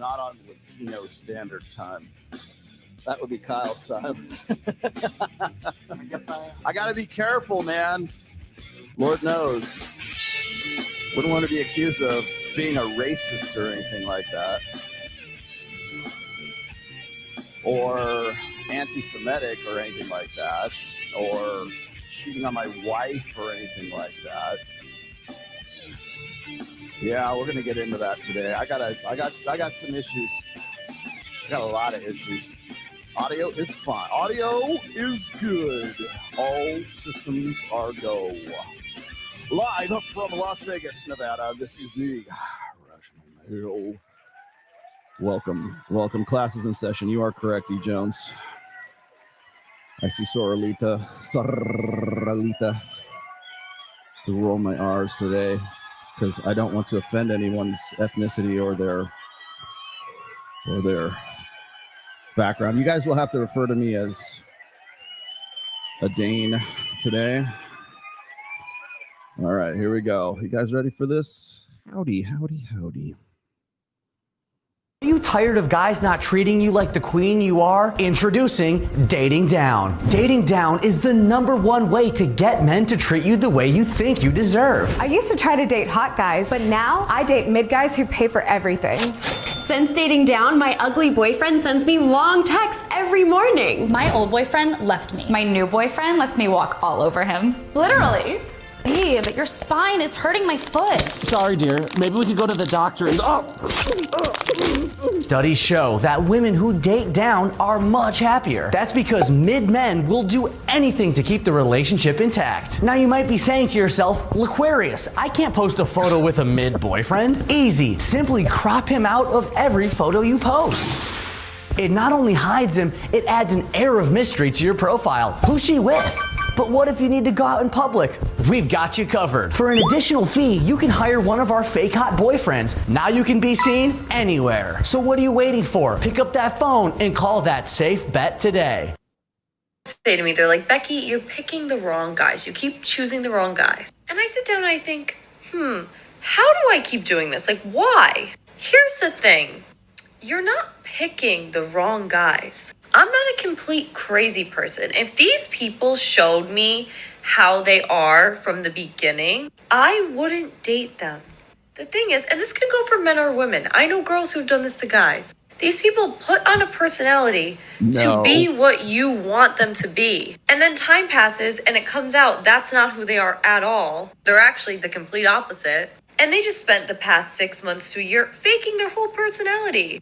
not on Latino Standard Time. That would be Kyle's time. I got to be careful, man. Lord knows. Wouldn't want to be accused of being a racist or anything like that. Or anti-Semitic or anything like that. Or cheating on my wife or anything like that. Yeah, we're gonna get into that today. I got some issues. I got a lot of issues. Audio is fine. Audio is good. All systems are go. Live from Las Vegas, Nevada. This is me, Rational Male. Welcome. Class is in session. You are correct, E. Jones. I see Soralita to roll my R's today because I don't want to offend anyone's ethnicity or their background. You guys will have to refer to me as a Dane today. All right, here we go. You guys ready for this? Howdy. Are you tired of guys not treating you like the queen you are? Introducing Dating Down. Dating Down is the #1 way to get men to treat you the way you think you deserve. I used to try to date hot guys, but now I date mid guys who pay for everything. Since Dating Down, my ugly boyfriend sends me long texts every morning. My old boyfriend left me. My new boyfriend lets me walk all over him. Literally. Babe, your spine is hurting my foot. Sorry, dear. Maybe we could go to the doctor and... Studies show that women who date down are much happier. That's because mid-men will do anything to keep the relationship intact. Now you might be saying to yourself, L'Aquarius, I can't post a photo with a mid-boyfriend. Easy, simply crop him out of every photo you post. It not only hides him, it adds an air of mystery to your profile. Who's she with? But what if you need to go out in public? We've got you covered. For an additional fee, you can hire one of our fake hot boyfriends. Now you can be seen anywhere. So what are you waiting for? Pick up that phone and call that safe bet today. Say to me, they're like, Becky, you're picking the wrong guys. You keep choosing the wrong guys. And I sit down and I think, how do I keep doing this? Like, why? Here's the thing. You're not picking the wrong guys. I'm not a complete crazy person. If these people showed me how they are from the beginning, I wouldn't date them. The thing is, and this can go for men or women. I know girls who've done this to guys. These people put on a personality to be what you want them to be. And then time passes and it comes out that's not who they are at all. They're actually the complete opposite. And they just spent the past 6 months to a year faking their whole personality.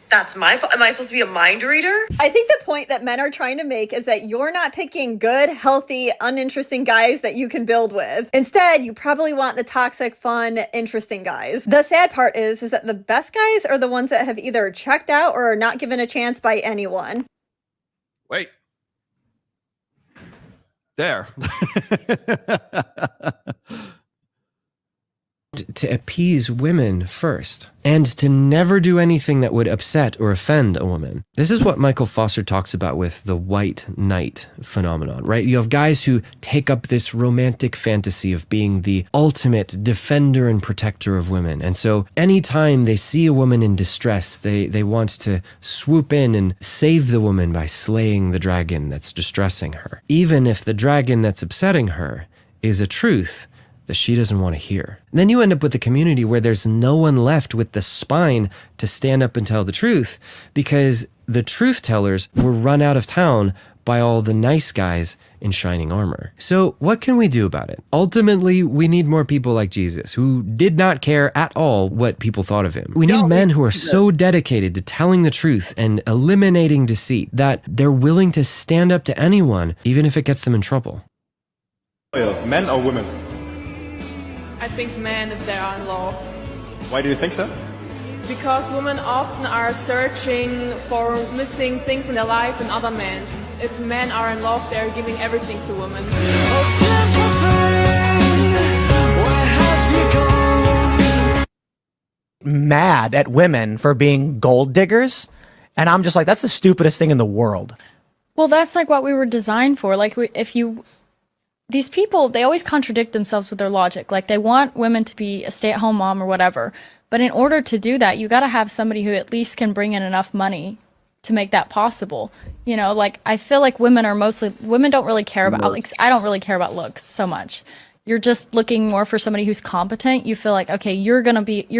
That's my fault. Am I supposed to be a mind reader? I think the point that men are trying to make is that you're not picking good, healthy, uninteresting guys that you can build with. Instead, you probably want the toxic, fun, interesting guys. The sad part is that the best guys are the ones that have either checked out or are not given a chance by anyone. Wait. There. To appease women first, and to never do anything that would upset or offend a woman. This is what Michael Foster talks about with the white knight phenomenon, right? You have guys who take up this romantic fantasy of being the ultimate defender and protector of women. And so anytime they see a woman in distress, they want to swoop in and save the woman by slaying the dragon that's distressing her. Even if the dragon that's upsetting her is a truth that she doesn't want to hear. And then you end up with a community where there's no one left with the spine to stand up and tell the truth because the truth tellers were run out of town by all the nice guys in shining armor. So what can we do about it? Ultimately, we need more people like Jesus who did not care at all what people thought of him. We need men who are so dedicated to telling the truth and eliminating deceit that they're willing to stand up to anyone, even if it gets them in trouble. Men or women? I think men if they are in love. Why do you think so? Because women often are searching for missing things in their life in other men. If men are in love, they're giving everything to women. Mad at women for being gold diggers, and I'm just like, that's the stupidest thing in the world. Well, that's like what we were designed for. Like, these people, they always contradict themselves with their logic. Like, they want women to be a stay-at-home mom or whatever. But in order to do that, you got to have somebody who at least can bring in enough money to make that possible. You know, like, I feel like women don't really care about, like, I don't really care about looks so much. You're just looking more for somebody who's competent. You feel like, okay, you're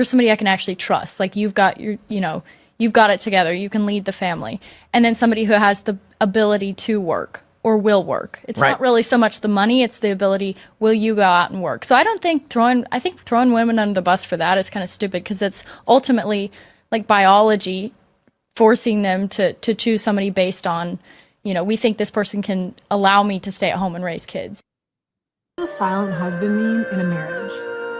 somebody I can actually trust. Like, you've got you've got it together. You can lead the family. And then somebody who has the ability to work or will work. It's not really so much the money, it's the ability, will you go out and work? So I think throwing women under the bus for that is kind of stupid, because it's ultimately like biology forcing them to choose somebody based on, we think this person can allow me to stay at home and raise kids. What does silent husband mean in a marriage?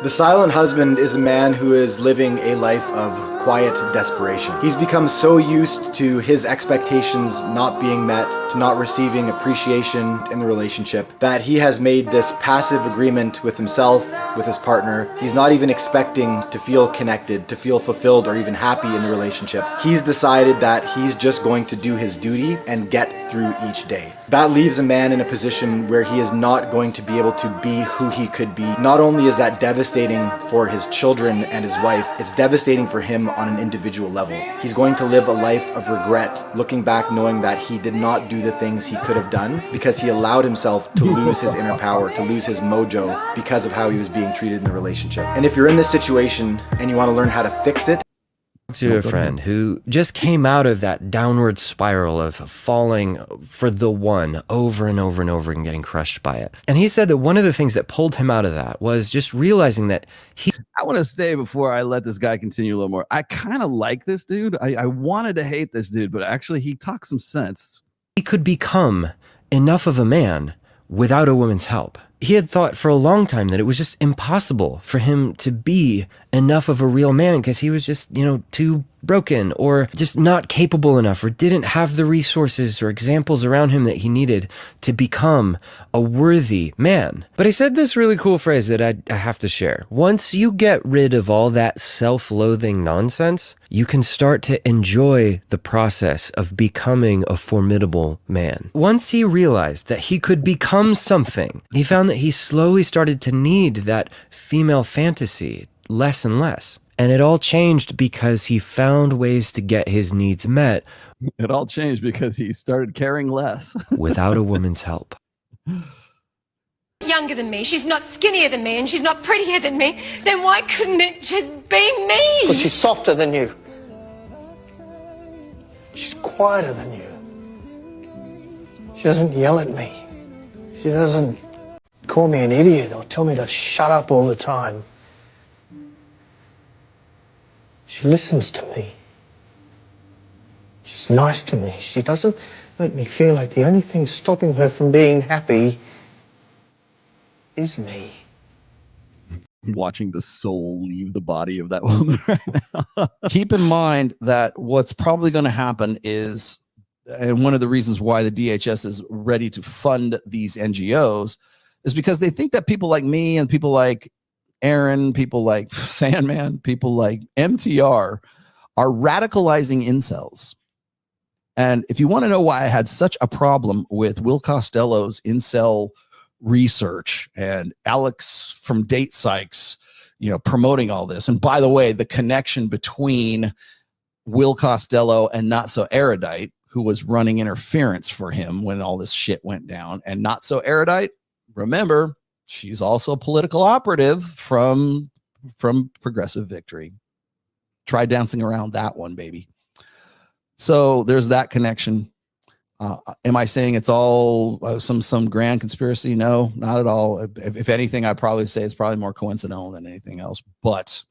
The silent husband is a man who is living a life of quiet desperation. He's become so used to his expectations not being met, to not receiving appreciation in the relationship, that he has made this passive agreement with himself, with his partner. He's not even expecting to feel connected, to feel fulfilled, or even happy in the relationship. He's decided that he's just going to do his duty and get through each day. That leaves a man in a position where he is not going to be able to be who he could be. Not only is that devastating for his children and his wife, it's devastating for him on an individual level. He's going to live a life of regret, looking back knowing that he did not do the things he could have done because he allowed himself to lose his inner power, to lose his mojo because of how he was being treated in the relationship. And if you're in this situation and you want to learn how to fix it, to a friend who just came out of that downward spiral of falling for the one over and over and over and getting crushed by it. And he said that one of the things that pulled him out of that was just realizing that I want to stay before I let this guy continue a little more. I kind of like this dude. I wanted to hate this dude, but actually he talks some sense. He could become enough of a man without a woman's help. He had thought for a long time that it was just impossible for him to be enough of a real man because he was just, too broken or just not capable enough or didn't have the resources or examples around him that he needed to become a worthy man. But he said this really cool phrase that I have to share. Once you get rid of all that self-loathing nonsense, you can start to enjoy the process of becoming a formidable man. Once he realized that he could become something, he found that he slowly started to need that female fantasy less and less. And it all changed because he found ways to get his needs met. It all changed because he started caring less. Without a woman's help. Younger than me, she's not skinnier than me, and she's not prettier than me. Then why couldn't it just be me? Because she's softer than you. She's quieter than you. She doesn't yell at me. She doesn't call me an idiot or tell me to shut up all the time. She listens to me. She's nice to me. She doesn't make me feel like the only thing stopping her from being happy is me. I'm watching the soul leave the body of that woman right now. Keep in mind that what's probably going to happen is, and one of the reasons why the DHS is ready to fund these NGOs is because they think that people like me and people like Aaron, people like Sandman, people like MTR are radicalizing incels. And if you want to know why I had such a problem with Will Costello's incel research and Alex from Date Sykes, promoting all this. And by the way, the connection between Will Costello and Not So Erudite, who was running interference for him when all this shit went down, and Not So Erudite, remember, she's also a political operative from Progressive Victory. Try dancing around that one, baby. So there's that connection. Am I saying it's all some grand conspiracy? No, not at all. If anything, I'd probably say it's probably more coincidental than anything else. But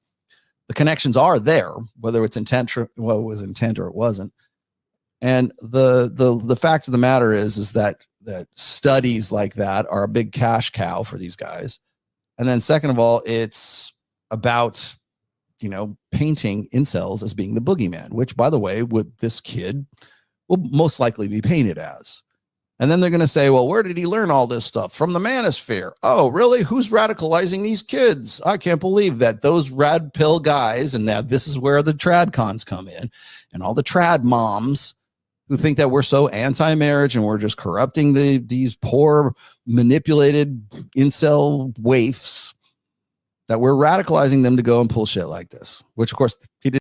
the connections are there, whether it's intent or it was intent or it wasn't. And the fact of the matter is that studies like that are a big cash cow for these guys. And then second of all, it's about, painting incels as being the boogeyman, which, by the way, with this kid will most likely be painted as. And then they're going to say, well, where did he learn all this stuff? From the manosphere. Oh, really? Who's radicalizing these kids? I can't believe that those rad pill guys, and that this is where the trad cons come in, and all the trad moms who think that we're so anti-marriage and we're just corrupting these poor manipulated incel waifs. that we're radicalizing them to go and pull shit like this, which of course he did.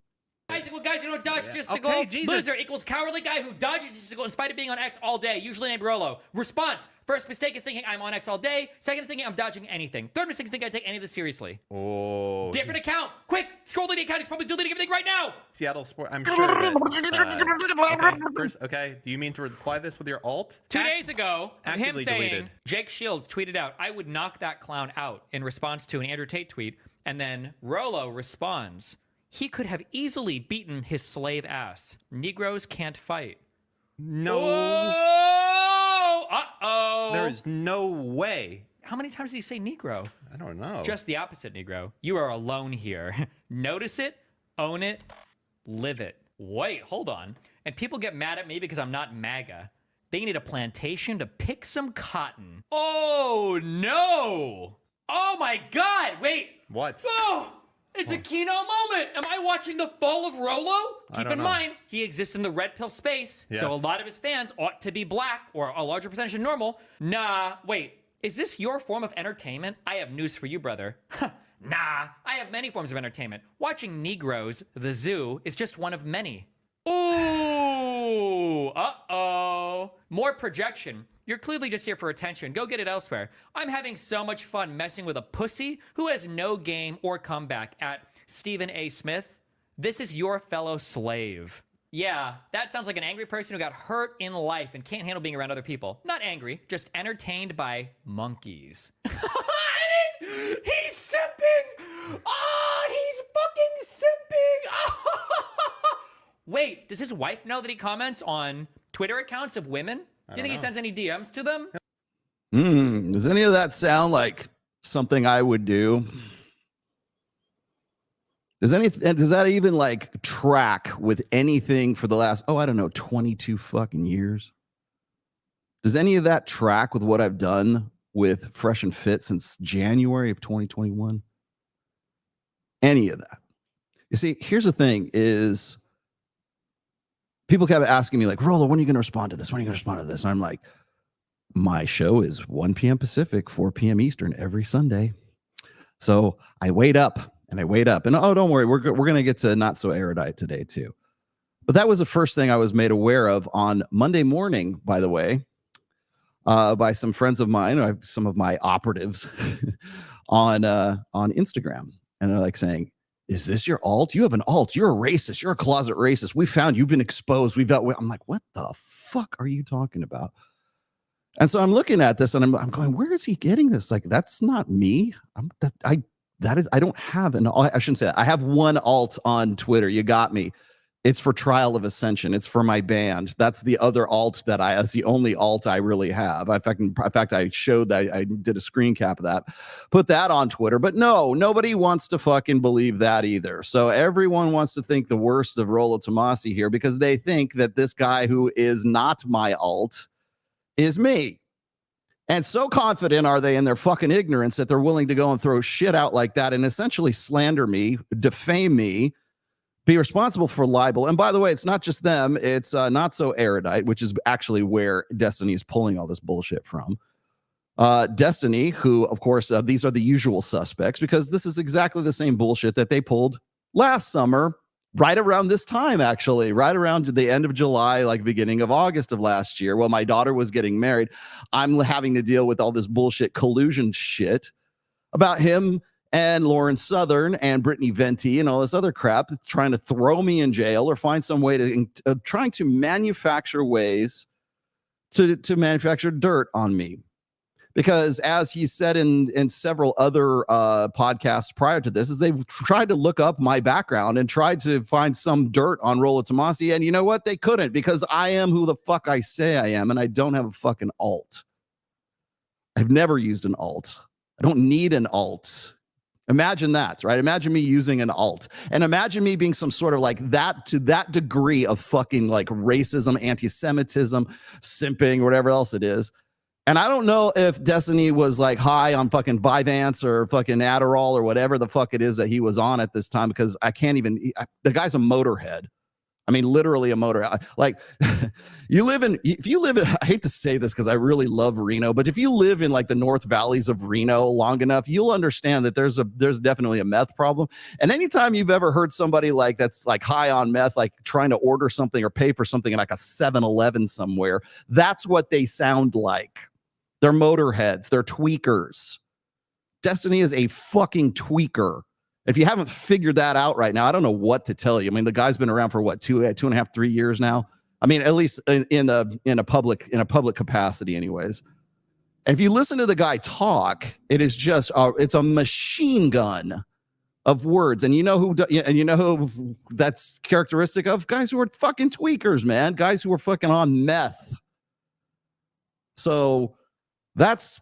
Guys, you know, dodge just to go. Loser equals cowardly guy who dodges just to go in spite of being on X all day, usually named Rolo. Response: first mistake is thinking I'm on X all day. Second is thinking I'm dodging anything. Third mistake is thinking I take any of this seriously. Oh. Different account. Quick, scroll to the account. He's probably deleting everything right now. Seattle Sport. I'm sure. That, okay, first, okay. Do you mean to reply this with your alt? 2 days ago, him Actively saying deleted. Jake Shields tweeted out, "I would knock that clown out" in response to an Andrew Tate tweet, and then Rolo responds, "He could have easily beaten his slave ass. Negroes can't fight." No. Oh! Uh-oh. There is no way. How many times did he say Negro? I don't know. Just the opposite, Negro. You are alone here. Notice it, own it, live it. Wait, hold on. And people get mad at me because I'm not MAGA. They need a plantation to pick some cotton. Oh, no. Oh, my God. Wait. What? Oh! It's a Kino moment. Am I watching the fall of Rolo? Keep in mind, he exists in the red pill space, so a lot of his fans ought to be black or a larger percentage than normal. Nah, wait. Is this your form of entertainment? I have news for you, brother. Nah, I have many forms of entertainment. Watching Negroes, the zoo, is just one of many. Ooh, uh-oh. More projection. You're clearly just here for attention. Go get it elsewhere. I'm having so much fun messing with a pussy who has no game or comeback at Stephen A. Smith. This is your fellow slave. Yeah, that sounds like an angry person who got hurt in life and can't handle being around other people. Not angry, just entertained by monkeys. He's simping! Oh, he's fucking simping! Wait, does his wife know that he comments on Twitter accounts of women? Do you think he sends any DMs to them? Does any of that sound like something I would do? Does that even like track with anything for the last, 22 fucking years? Does any of that track with what I've done with Fresh and Fit since January of 2021? Any of that? You see, here's the thing is people kept asking me like, Rolo, when are you going to respond to this? When are you going to respond to this? And I'm like, my show is 1 p.m. Pacific, 4 p.m. Eastern every Sunday. So I wait up. And don't worry, we're going to get to not so erudite today too. But that was the first thing I was made aware of on Monday morning, by the way, by some friends of mine, some of my operatives on Instagram. And they're like saying, is this your alt? You have an alt. You're a racist. You're a closet racist. We found you've been exposed. I'm like, what the fuck are you talking about? And so I'm looking at this and I'm going, where is he getting this? Like, that's not me. I don't have an, I shouldn't say that. I have one alt on Twitter. You got me. It's for Trial of Ascension. It's for my band. That's the other alt that's the only alt I really have. In fact, I showed that I did a screen cap of that, put that on Twitter, but no, nobody wants to fucking believe that either. So everyone wants to think the worst of Rolo Tomasi here because they think that this guy who is not my alt is me. And so confident are they in their fucking ignorance that they're willing to go and throw shit out like that and essentially slander me, defame me, be responsible for libel. And by the way, it's not just them. It's Not So Erudite, which is actually where Destiny is pulling all this bullshit from. Destiny, who, of course, these are the usual suspects because this is exactly the same bullshit that they pulled last summer, right around this time, actually, right around the end of July, like beginning of August of last year. While my daughter was getting married, I'm having to deal with all this bullshit collusion shit about him and Lauren Southern and Brittany Venti and all this other crap, trying to throw me in jail or find some way to trying to manufacture ways to manufacture dirt on me. Because as he said in several other podcasts prior to this, is they've tried to look up my background and tried to find some dirt on Rolo Tomasi. And you know what? They couldn't because I am who the fuck I say I am. And I don't have a fucking alt. I've never used an alt. I don't need an alt. Imagine that, right? Imagine me using an alt. And imagine me being some sort of like that to that degree of fucking like racism, anti-Semitism, simping, whatever else it is. And I don't know if Destiny was like high on fucking Vyvanse or fucking Adderall or whatever the fuck it is that he was on at this time because I can't even, the guy's a motorhead. I mean, literally a motor. Like, if you live in, I hate to say this because I really love Reno, but if you live in like the North Valleys of Reno long enough, you'll understand that there's definitely a meth problem. And anytime you've ever heard somebody like that's like high on meth, like trying to order something or pay for something in like a 7-Eleven somewhere, that's what they sound like. They're motorheads. They're tweakers. Destiny is a fucking tweaker. If you haven't figured that out right now, I don't know what to tell you. I mean, the guy's been around for what, 2.5, 3 years now. I mean, at least in a public capacity, anyways. And if you listen to the guy talk, it is just it's a machine gun of words. And you know who that's characteristic of? Guys who are fucking tweakers, man. Guys who are fucking on meth. So that's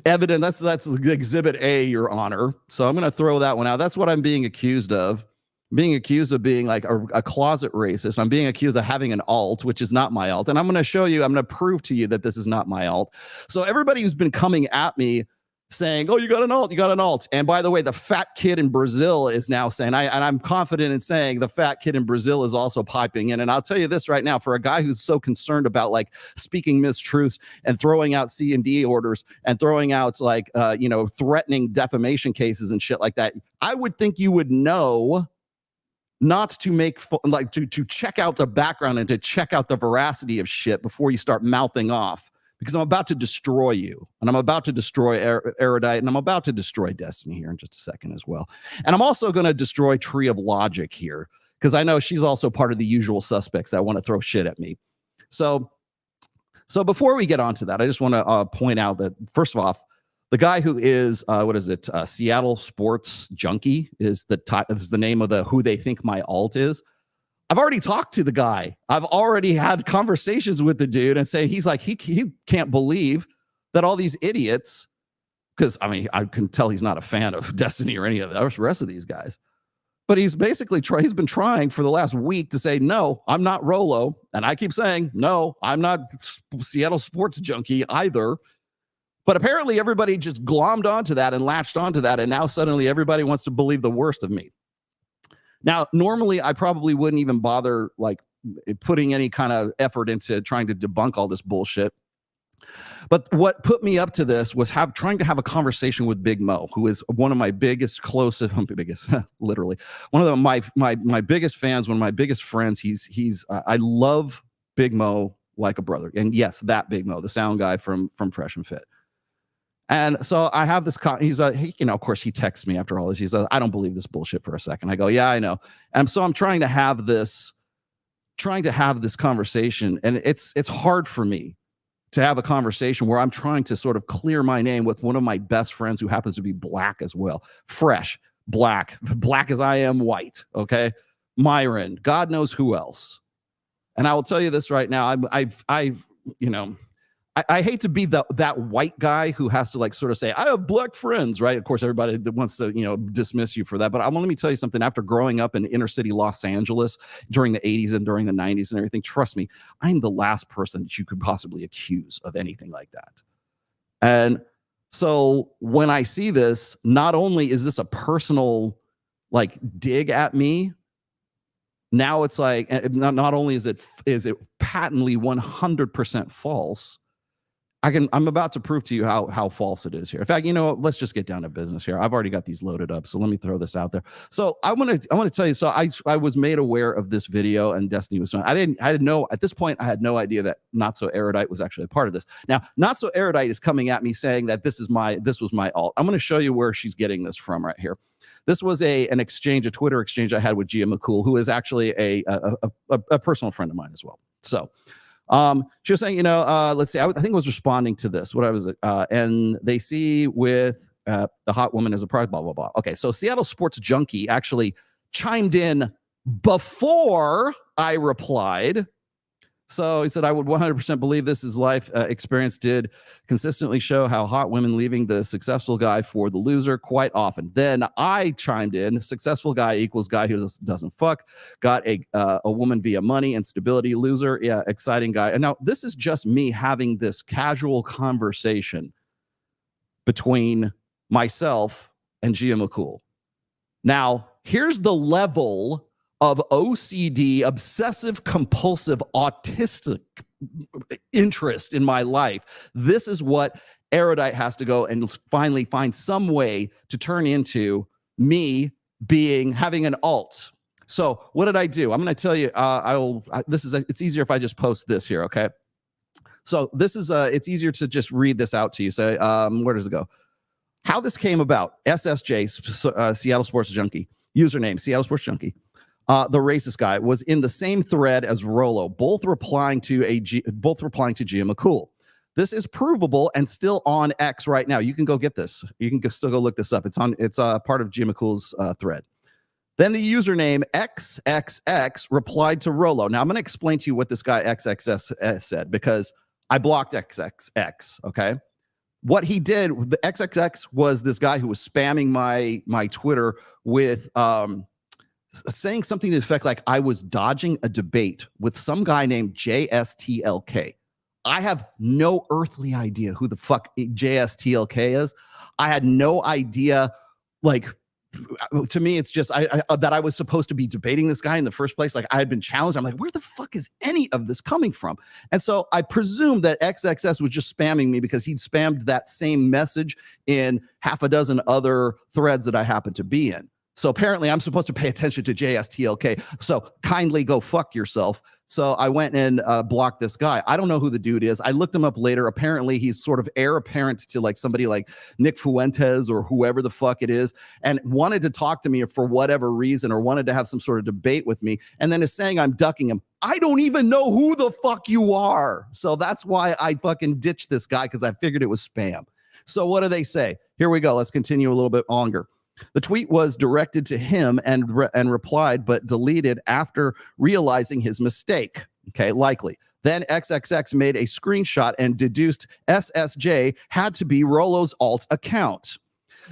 evident. That's exhibit A, Your Honor. So I'm going to throw that one out. That's what I'm being accused of. I'm being accused of being like a closet racist. I'm being accused of having an alt, which is not my alt. And I'm going to show you, I'm going to prove to you that this is not my alt. So everybody who's been coming at me saying, oh, you got an alt, you got an alt. And by the way, the fat kid in Brazil is now saying, and I'm confident in saying the fat kid in Brazil is also piping in. And I'll tell you this right now, for a guy who's so concerned about like speaking mistruths and throwing out C&D orders and throwing out like, threatening defamation cases and shit like that, I would think you would know not to make to check out the background and to check out the veracity of shit before you start mouthing off. Because I'm about to destroy you, and I'm about to destroy Erudite, and I'm about to destroy Destiny here in just a second as well. And I'm also going to destroy Tree of Logic here, because I know she's also part of the usual suspects that want to throw shit at me. So before we get on to that, I just want to point out that, first of all, the guy who is, Seattle Sports Junkie is the name of who they think my alt is. I've already talked to the guy. I've already had conversations with the dude and saying he's like, he can't believe that all these idiots, because I mean, I can tell he's not a fan of Destiny or any of the rest of these guys, but he's basically he's been trying for the last week to say, no, I'm not Rolo. And I keep saying, no, I'm not Seattle Sports Junkie either. But apparently everybody just glommed onto that and latched onto that. And now suddenly everybody wants to believe the worst of me. Now, normally I probably wouldn't even bother like putting any kind of effort into trying to debunk all this bullshit. But what put me up to this was trying to have a conversation with Big Mo, who is one of my literally one of my biggest fans, one of my biggest friends. I love Big Mo like a brother. And yes, that Big Mo, the sound guy from Fresh and Fit. And so I have this, of course he texts me after all this. He says, I don't believe this bullshit for a second. I go, yeah, I know. And so I'm trying to have this conversation. And it's hard for me to have a conversation where I'm trying to sort of clear my name with one of my best friends who happens to be black as well. Fresh, black as I am white. Okay. Myron, God knows who else. And I will tell you this right now. I hate to be that white guy who has to like sort of say, I have black friends, right? Of course, everybody wants to, dismiss you for that. But let me tell you something. After growing up in inner city Los Angeles during the 80s and during the 90s and everything, trust me, I'm the last person that you could possibly accuse of anything like that. And so when I see this, not only is this a personal like dig at me, now it's like, not only is it patently 100% false, I'm about to prove to you how false it is here. In fact, let's just get down to business here. I've already got these loaded up, so let me throw this out there. So I want to tell you. So I was made aware of this video, and Destiny was. At this point, I had no idea that Not So Erudite was actually a part of this. Now, Not So Erudite is coming at me saying that this was my alt. I'm going to show you where she's getting this from right here. This was a Twitter exchange I had with Gia McCool, who is actually a personal friend of mine as well. So. She was saying, let's see, I think I was responding to this. And they see with the hot woman as a prize, blah, blah, blah. Okay, so Seattle Sports Junkie actually chimed in before I replied. So he said, I would 100% believe this. His life experience did consistently show how hot women leaving the successful guy for the loser quite often. Then I chimed in, successful guy equals guy who doesn't fuck, got a woman via money and stability, loser, yeah, exciting guy. And now this is just me having this casual conversation between myself and Gia McCool. Now, here's the level of OCD, obsessive compulsive autistic interest in my life, this is what Erudite has to go and finally find some way to turn into me having an alt. So what did I do? I'm going to tell you, it's easier if I just post this here. Okay. So this is, it's easier to just read this out to you. So where does it go? How this came about. SSJ, Seattle Sports Junkie, username, Seattle Sports Junkie. The racist guy was in the same thread as Rolo, both replying to Gia McCool. This is provable and still on X right now. You can go get this. You can still go look this up. It's part of Gia McCool's thread. Then the username XXX replied to Rolo. Now I'm going to explain to you what this guy XXX said, because I blocked XXX. Okay. What he did, the XXX was this guy who was spamming my Twitter with saying something to the effect like I was dodging a debate with some guy named JSTLK. I have no earthly idea who the fuck JSTLK is. I had no idea, like, to me, it's just that I was supposed to be debating this guy in the first place. Like, I had been challenged. I'm like, where the fuck is any of this coming from? And so I presume that XXS was just spamming me because he'd spammed that same message in half a dozen other threads that I happened to be in. So apparently I'm supposed to pay attention to JSTLK. So kindly go fuck yourself. So I went and blocked this guy. I don't know who the dude is. I looked him up later. Apparently he's sort of heir apparent to like somebody like Nick Fuentes or whoever the fuck it is, and wanted to talk to me for whatever reason, or wanted to have some sort of debate with me, and then is saying I'm ducking him. I don't even know who the fuck you are. So that's why I fucking ditched this guy, because I figured it was spam. So what do they say? Here we go. Let's continue a little bit longer. The tweet was directed to him and replied, but deleted after realizing his mistake. Okay, likely. Then XXX made a screenshot and deduced SSJ had to be Rolo's alt account.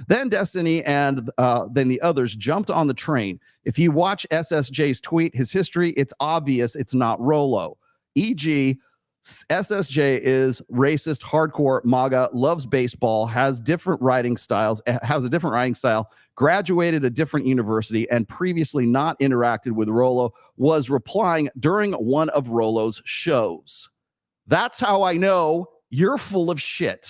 Then Destiny and then the others jumped on the train. If you watch SSJ's tweet, his history, it's obvious it's not Rolo. E.g., SSJ is racist, hardcore, MAGA, loves baseball, has a different writing style, graduated a different university, and previously not interacted with Rolo, was replying during one of Rolo's shows. That's how I know you're full of shit,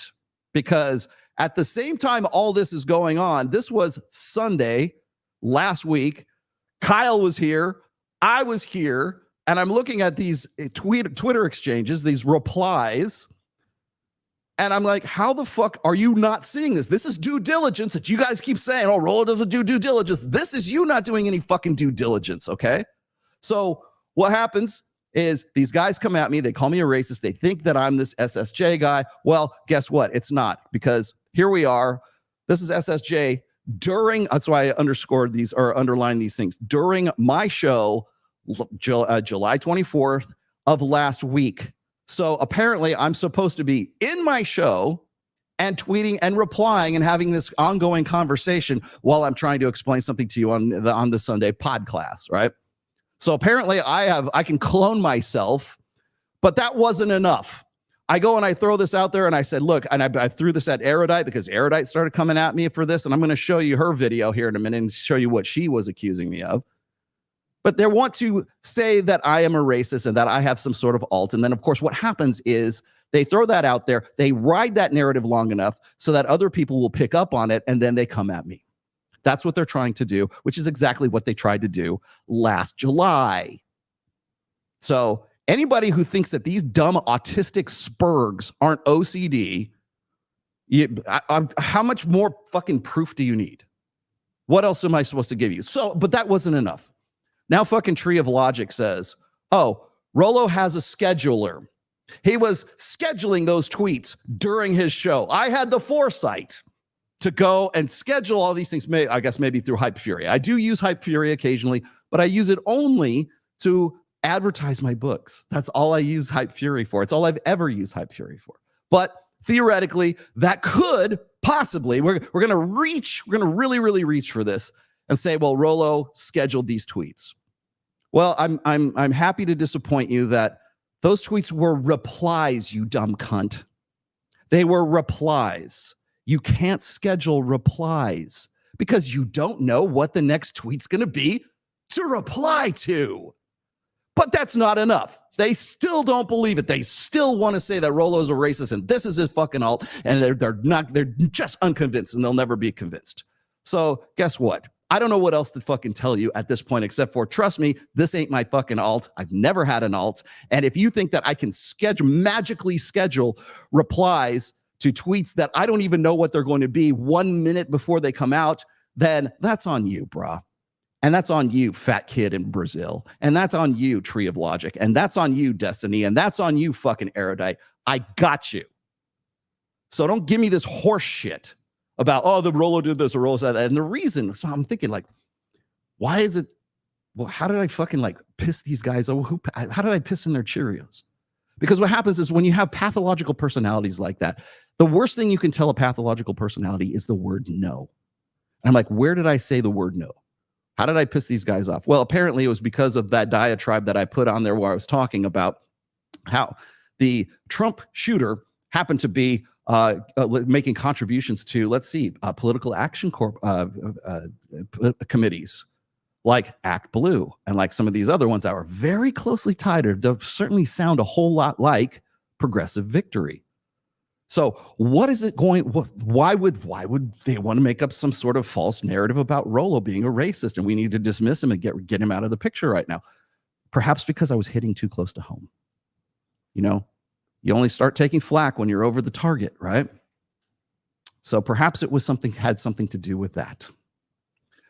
because at the same time all this is going on, this was Sunday last week. Kyle was here. I was here. And I'm looking at these Twitter exchanges, these replies, and I'm like, how the fuck are you not seeing this? This is due diligence that you guys keep saying, oh, Rolo doesn't do due diligence. This is you not doing any fucking due diligence, okay? So what happens is these guys come at me. They call me a racist. They think that I'm this SSJ guy. Well, guess what? It's not, because here we are. This is SSJ during, that's why I underscored these or underlined these things, during my show, July 24th of last week. So apparently I'm supposed to be in my show and tweeting and replying and having this ongoing conversation while I'm trying to explain something to you on the Sunday pod class, right? So apparently I can clone myself, but that wasn't enough. I go and I throw this out there and I said, look, and I threw this at Erudite because Erudite started coming at me for this, and I'm going to show you her video here in a minute and show you what she was accusing me of. But they want to say that I am a racist and that I have some sort of alt. And then, of course, what happens is they throw that out there. They ride that narrative long enough so that other people will pick up on it, and then they come at me. That's what they're trying to do, which is exactly what they tried to do last July. So anybody who thinks that these dumb autistic spurgs aren't OCD, how much more fucking proof do you need? What else am I supposed to give you? So, but that wasn't enough. Now fucking Tree of Logic says, oh, Rolo has a scheduler. He was scheduling those tweets during his show. I had the foresight to go and schedule all these things, I guess maybe through Hype Fury. I do use Hype Fury occasionally, but I use it only to advertise my books. That's all I use Hype Fury for. It's all I've ever used Hype Fury for. But theoretically, that could possibly, we're going to really, really reach for this and say, well, Rolo scheduled these tweets. Well, I'm happy to disappoint you that those tweets were replies, you dumb cunt. They were replies. You can't schedule replies because you don't know what the next tweet's going to be to reply to. But that's not enough. They still don't believe it. They still want to say that Rolo's a racist and this is his fucking alt, and they're just unconvinced, and they'll never be convinced. So guess what? I don't know what else to fucking tell you at this point, except for, trust me, this ain't my fucking alt. I've never had an alt. And if you think that I can magically schedule replies to tweets that I don't even know what they're going to be 1 minute before they come out, then that's on you, brah. And that's on you, fat kid in Brazil. And that's on you, Tree of Logic. And that's on you, Destiny. And that's on you, fucking Erudite. I got you. So don't give me this horse shit about, oh, the Rolo did this or Rolo said that. And the reason, so I'm thinking, like, why is it, well, how did I fucking, like, piss these guys? How did I piss in their Cheerios? Because what happens is when you have pathological personalities like that, the worst thing you can tell a pathological personality is the word no. And I'm like, where did I say the word no? How did I piss these guys off? Well, apparently it was because of that diatribe that I put on there where I was talking about how the Trump shooter happened to be making contributions to, let's see, political action committees like Act Blue and like some of these other ones that were very closely tied, or certainly sound a whole lot like Progressive Victory. So what is it going, why would they want to make up some sort of false narrative about Rolo being a racist and we need to dismiss him and get him out of the picture right now? Perhaps because I was hitting too close to home. You know, you only start taking flack when you're over the target, right? So perhaps it was had something to do with that.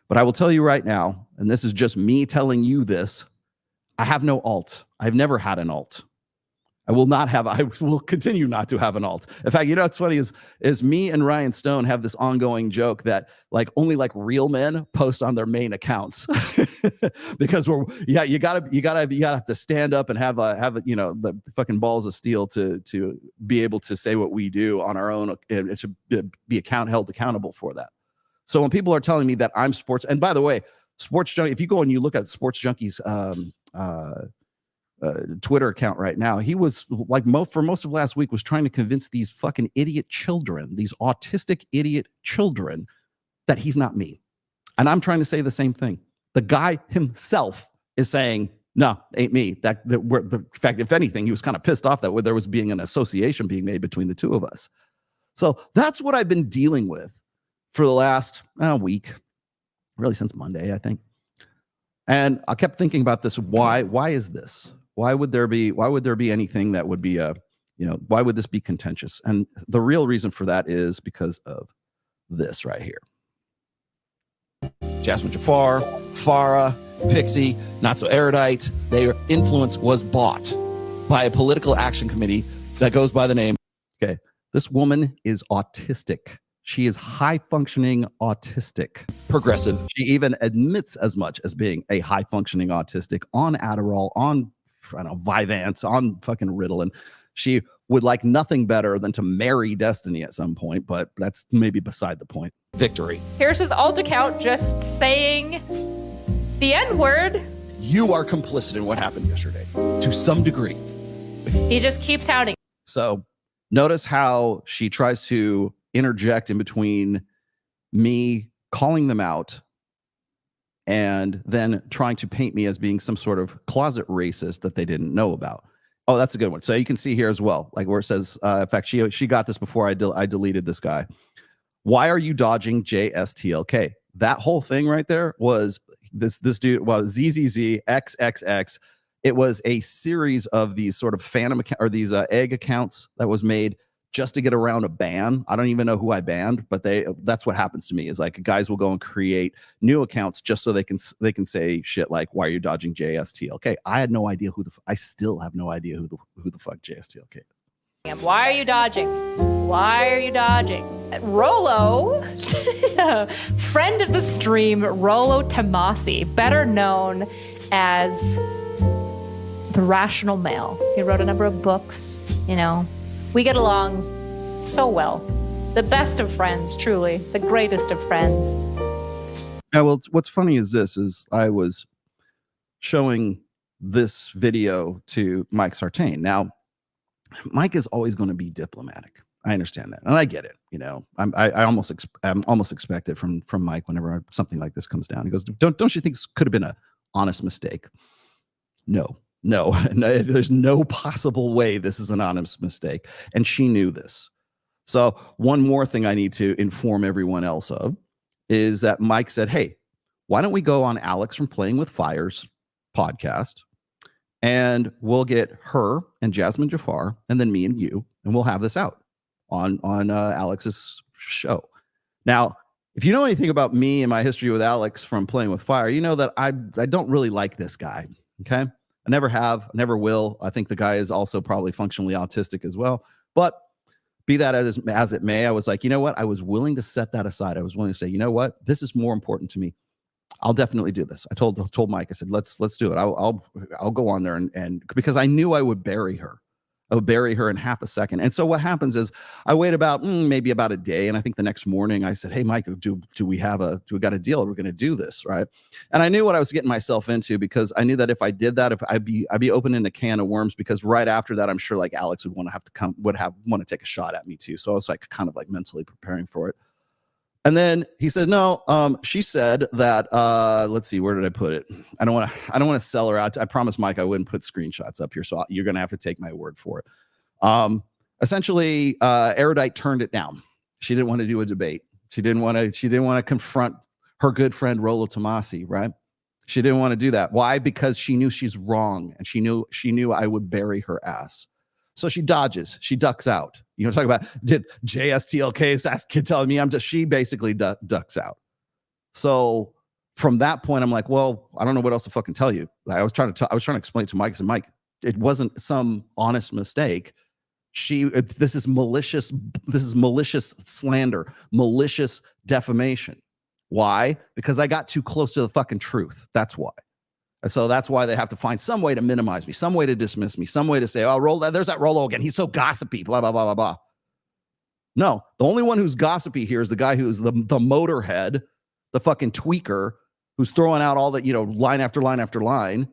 But I will tell you right now, and this is just me telling you this, I have no alt. I've never had an alt. I will continue not to have an alt. In fact, you know what's funny is me and Ryan Stone have this ongoing joke that like only like real men post on their main accounts because you gotta have to stand up and have the fucking balls of steel to be able to say what we do on our own, and it should be held accountable for that. So when people are telling me that I'm sports, and by the way, Sports Junkie, if you go and you look at Sports Junkie's Twitter account right now, he was like for most of last week was trying to convince these fucking idiot children, these autistic idiot children, that he's not me. And I'm trying to say the same thing. The guy himself is saying, no, ain't me. In fact, if anything, he was kind of pissed off that there was being an association being made between the two of us. So that's what I've been dealing with for the last week, really since Monday, I think. And I kept thinking about this. Why is this? Why would there be anything that would be why would this be contentious? And the real reason for that is because of this right here. Jasmine Jafar, Farah, Pixie, Not So Erudite, their influence was bought by a political action committee that goes by the name, okay, this woman is autistic. She is high-functioning autistic. Progressive. She even admits as much as being a high-functioning autistic on Adderall, on Vyvanse, on fucking Ritalin. She would like nothing better than to marry Destiny at some point, but that's maybe beside the point. Victory. Here's his alt account just saying the N-word. You are complicit in what happened yesterday, to some degree. He just keeps outing. So notice how she tries to interject in between me calling them out and then trying to paint me as being some sort of closet racist that they didn't know about. Oh, that's a good one. So you can see here as well, like where it says, in fact, she got this before I deleted this guy. Why are you dodging JSTLK? That whole thing right there was this dude, well, ZZZ, XXX. It was a series of these sort of phantom or these egg accounts that was made just to get around a ban. I don't even know who I banned, but that's what happens to me is like guys will go and create new accounts just so they can say shit like, why are you dodging JSTLK? I had no idea I still have no idea who the fuck JSTLK is. Why are you dodging? Why are you dodging? Rolo, friend of the stream, Rolo Tomasi, better known as the Rational Male. He wrote a number of books, We get along so well. The best of friends, truly. The greatest of friends. Yeah, well, what's funny is I was showing this video to Mike Sartain. Now, Mike is always going to be diplomatic. I understand that. And I get it. I'm almost expect it from Mike whenever something like this comes down. He goes, don't you think this could have been a honest mistake. No, there's no possible way this is an honest mistake. And she knew this. So one more thing I need to inform everyone else of is that Mike said, hey, why don't we go on Alex from Playing with Fire's podcast, and we'll get her and Jasmine Jafar and then me and you, and we'll have this out on Alex's show. Now, if you know anything about me and my history with Alex from Playing with Fire, you know that I don't really like this guy, okay? I never have, never will. I think the guy is also probably functionally autistic as well. But be that as it may, I was like, you know what? I was willing to set that aside. I was willing to say, you know what? This is more important to me. I'll definitely do this. I told Mike, I said, let's do it. I'll go on there and because I knew I would bury her. I would bury her in half a second. And so what happens is I wait about maybe about a day. And I think the next morning I said, hey, Mike, do we got a deal? We're going to do this, right? And I knew what I was getting myself into, because I knew that if I did that, if I'd be opening a can of worms, because right after that, I'm sure like Alex would want to take a shot at me too. So I was like kind of like mentally preparing for it. And then he said, no, she said that, let's see, where did I put it? I don't want to sell her out. I promised Mike I wouldn't put screenshots up here. So you're going to have to take my word for it. Essentially, Erudite turned it down. She didn't want to do a debate. She didn't want to confront her good friend, Rolo Tomasi, right? She didn't want to do that. Why? Because she knew she's wrong. And she knew I would bury her ass. So she dodges, she ducks out. You know, talk about did JSTLK's ass kid telling me she basically ducks out. So from that point, I'm like, well, I don't know what else to fucking tell you. I was trying to explain to Mike. I said, Mike, it wasn't some honest mistake. This is malicious slander, malicious defamation. Why? Because I got too close to the fucking truth. That's why. And so that's why they have to find some way to minimize me, some way to dismiss me, some way to say, oh, Rolo, there's that Rolo again. He's so gossipy, blah, blah, blah, blah, blah. No, the only one who's gossipy here is the guy who's the motorhead, the fucking tweaker, who's throwing out all that, line after line after line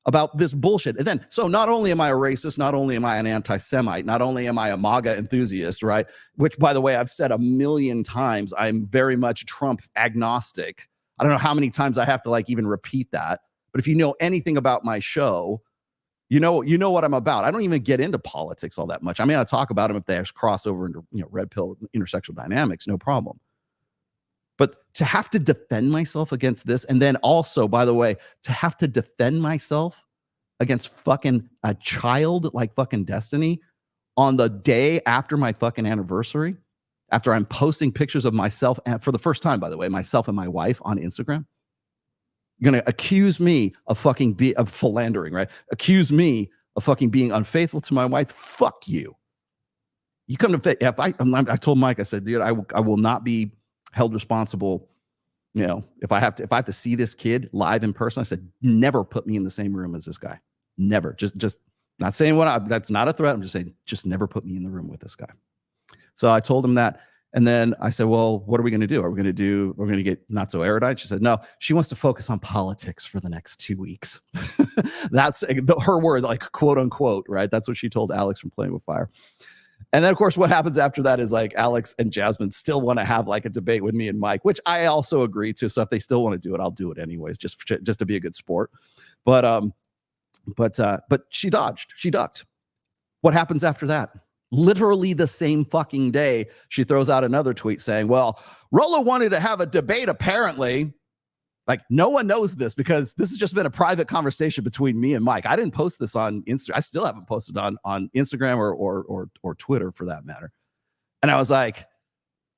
about this bullshit. And then, so not only am I a racist, not only am I an anti-Semite, not only am I a MAGA enthusiast, right? Which, by the way, I've said 1,000,000 times, I'm very much Trump agnostic. I don't know how many times I have to even repeat that. But if you know anything about my show, you know what I'm about. I don't even get into politics all that much. I mean, I talk about them if they actually cross over into red pill intersectional dynamics, no problem. But to have to defend myself against this, and then also, by the way, to have to defend myself against fucking a child like fucking Destiny on the day after my fucking anniversary, after I'm posting pictures of myself, and for the first time, by the way, myself and my wife on Instagram. You're going to accuse me of of philandering, right? Accuse me of fucking being unfaithful to my wife. Fuck you. You come to, I told Mike, I said, dude, I will not be held responsible. If I have to see this kid live in person, I said, never put me in the same room as this guy. Never. Just not saying that's not a threat. I'm just saying, just never put me in the room with this guy. So I told him that. And then I said, well, what are we going to do? We're going to get not so erudite. She said, no, she wants to focus on politics for the next 2 weeks. That's her word, like quote unquote, right? That's what she told Alex from Playing with Fire. And then of course, what happens after that is Alex and Jasmine still want to have a debate with me and Mike, which I also agree to. So if they still want to do it, I'll do it anyways, just to be a good sport. But she dodged, she ducked. What happens after that? Literally the same fucking day, she throws out another tweet saying, well, Rolo wanted to have a debate, apparently. No one knows this because this has just been a private conversation between me and Mike. I didn't post this on Instagram. I still haven't posted on Instagram or Twitter for that matter. And I was like,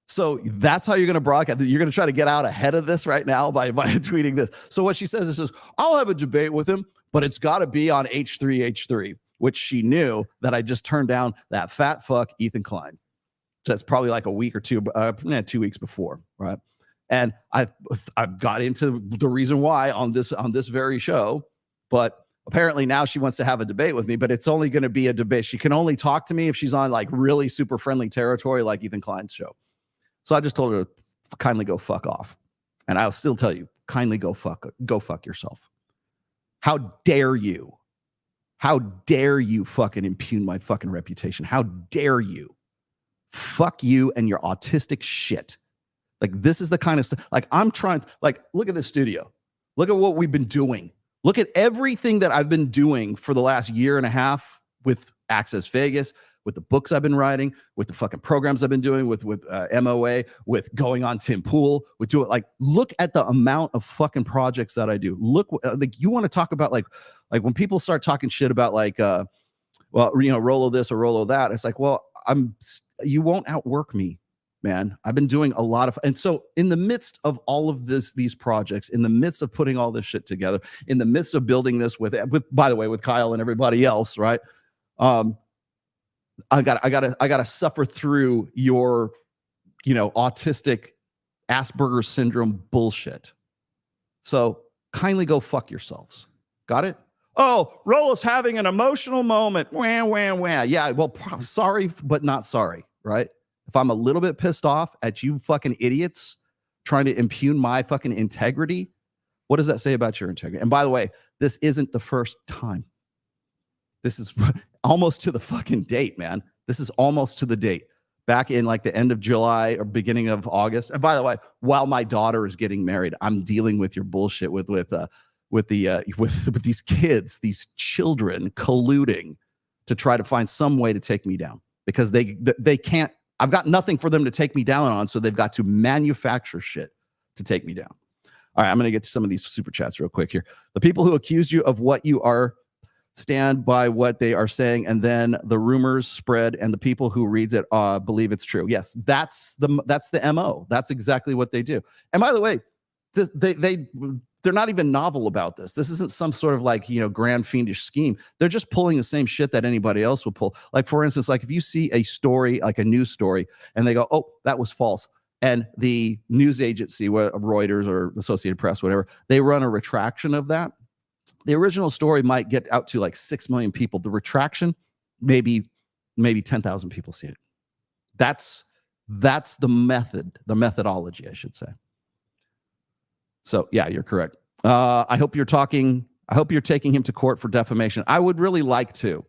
so that's how you're going to broadcast? You're going to try to get out ahead of this right now by tweeting this. So what she says is, I'll have a debate with him, but it's got to be on H3H3. Which she knew that I just turned down that fat fuck Ethan Klein. That's probably a week or 2 weeks before, right? And I've got into the reason why on this very show, but apparently now she wants to have a debate with me, but it's only going to be a debate. She can only talk to me if she's on really super friendly territory like Ethan Klein's show. So I just told her to kindly go fuck off. And I'll still tell you, kindly go fuck yourself. How dare you? How dare you fucking impugn my fucking reputation? How dare you? Fuck you and your autistic shit. This is the kind of stuff. I'm trying, look at this studio. Look at what we've been doing. Look at everything that I've been doing for the last year and a half with Access Vegas, with the books I've been writing, with the fucking programs I've been doing, with MOA, with going on Tim Pool, with doing like, look at the amount of fucking projects that I do. Look, like you want to talk about like when people start talking shit about like, well, you know, Rolo this or Rolo that. It's like, well, you won't outwork me, man. I've been doing a lot of, and so in the midst of all of these projects, in the midst of putting all this shit together, in the midst of building this with by the way, with Kyle and everybody else, right? I gotta suffer through your, you know, autistic Asperger's syndrome bullshit. So kindly go fuck yourselves. Got it? Oh, Rolo's having an emotional moment. Wah, wah, wah. Yeah, well, sorry, but not sorry, right? If I'm a little bit pissed off at you fucking idiots trying to impugn my fucking integrity, what does that say about your integrity? And by the way, this isn't the first time. This is almost to the fucking date, man. This is almost to the date. Back in like the end of July or beginning of August. And by the way, while my daughter is getting married, I'm dealing with your bullshit with these kids, these children colluding to try to find some way to take me down because they can't. I've got nothing for them to take me down on, so they've got to manufacture shit to take me down. All right, I'm going to get to some of these super chats real quick here. The people who accused you of what you are stand by what they are saying, and then the rumors spread, and the people who reads it believe it's true. Yes, that's the MO. That's exactly what they do. And by the way, they're not even novel about this. This isn't some sort of like, you know, grand fiendish scheme. They're just pulling the same shit that anybody else would pull. Like, for instance, like if you see a story, like a news story, and they go, oh, that was false. And the news agency, whether Reuters or Associated Press, whatever, they run a retraction of that. The original story might get out to like 6 million people. The retraction, maybe 10,000 people see it. That's the methodology, I should say. So yeah, you're correct. I hope you're taking him to court for defamation. I would really like to.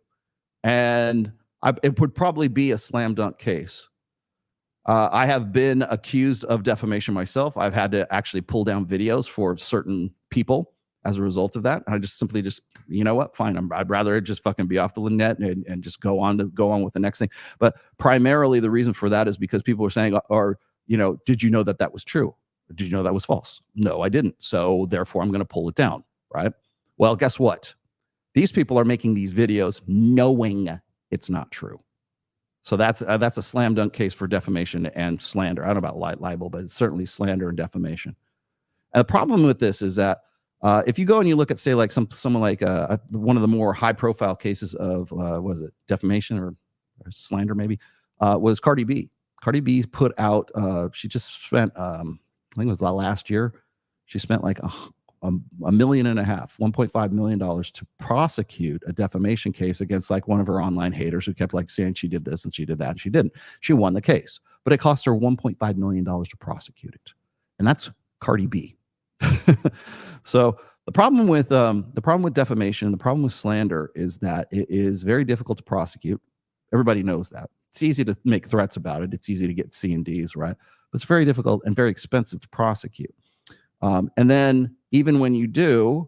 And it would probably be a slam dunk case. I have been accused of defamation myself. I've had to actually pull down videos for certain people as a result of that. I just simply you know what? Fine. I'd rather just fucking be off the net and just go on with the next thing. But primarily the reason for that is because people were saying, or, you know, did you know that was true? Or did you know that was false? No, I didn't. So therefore I'm going to pull it down. Right. Well, guess what? These people are making these videos knowing it's not true. So that's a slam dunk case for defamation and slander. I don't know about libel, but it's certainly slander and defamation. And the problem with this is that if you go and you look at, say, like someone like one of the more high profile cases of was it defamation or slander maybe was Cardi B. Cardi B put out she just spent I think it was last year, she spent like $1.5 million, $1.5 million to prosecute a defamation case against like one of her online haters who kept like saying she did this and she did that and she didn't. She won the case, but it cost her $1.5 million to prosecute it, and that's Cardi B. So the problem with defamation, the problem with slander is that it is very difficult to prosecute. Everybody knows that. It's easy to make threats about it. It's easy to get C&Ds, right? But it's very difficult and very expensive to prosecute. And then even when you do,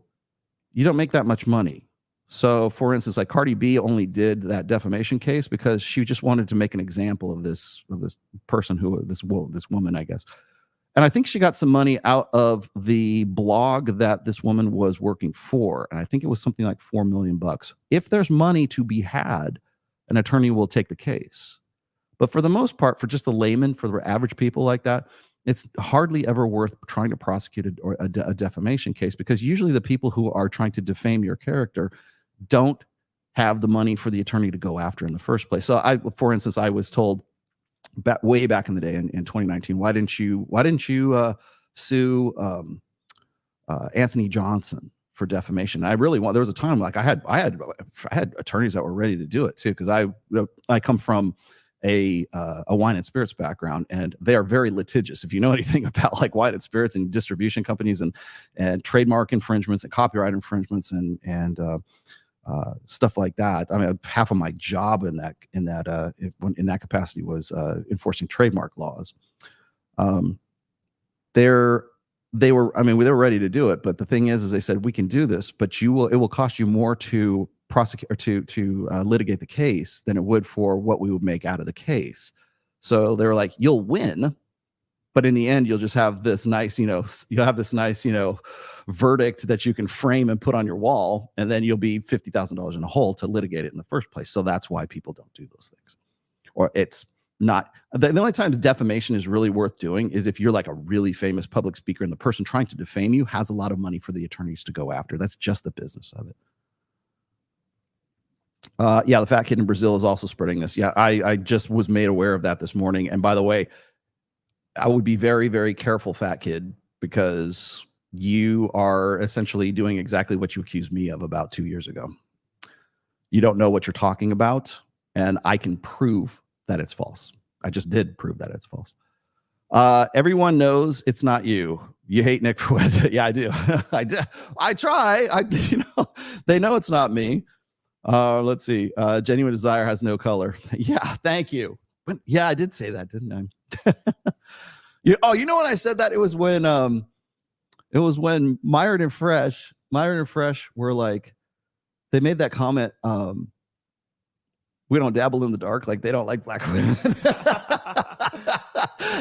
you don't make that much money. So for instance, like Cardi B only did that defamation case because she just wanted to make an example of this person this woman, I guess. And I think she got some money out of the blog that this woman was working for. And I think it was something like $4 million. If there's money to be had, an attorney will take the case. But for the most part, for just a layman, for the average people like that, it's hardly ever worth trying to prosecute a defamation case, because usually the people who are trying to defame your character don't have the money for the attorney to go after in the first place. So for instance, I was told way back in the day in 2019, why didn't you sue Anthony Johnson for defamation? And I really there was a time like I had attorneys that were ready to do it too, because I come from a wine and spirits background, and they are very litigious. If you know anything about like wine and spirits and distribution companies and trademark infringements and copyright infringements and stuff like that. I mean, half of my job in that capacity was enforcing trademark laws. they were ready to do it, but the thing is they said, we can do this, but it will cost you more to prosecute or to litigate the case than it would for what we would make out of the case. So they were like, you'll win, but in the end, you'll just have this nice, verdict that you can frame and put on your wall, and then you'll be $50,000 in a hole to litigate it in the first place. So that's why people don't do those things. Or it's not, the only times defamation is really worth doing is if you're like a really famous public speaker and the person trying to defame you has a lot of money for the attorneys to go after. That's just the business of it. Yeah, the fat kid in Brazil is also spreading this. Yeah, I just was made aware of that this morning. And by the way, I would be very, very careful, fat kid, because you are essentially doing exactly what you accused me of about 2 years ago. You don't know what you're talking about, and I can prove that it's false. I just did prove that it's false. Everyone knows it's not you. You hate Nick for it. Yeah, I do. I try. They know it's not me. Let's see. Genuine desire has no color. Yeah, thank you. Yeah, I did say that, didn't I? You know when I said that? It was when Myron and Fresh were like, they made that comment, we don't dabble in the dark, like they don't like black women. And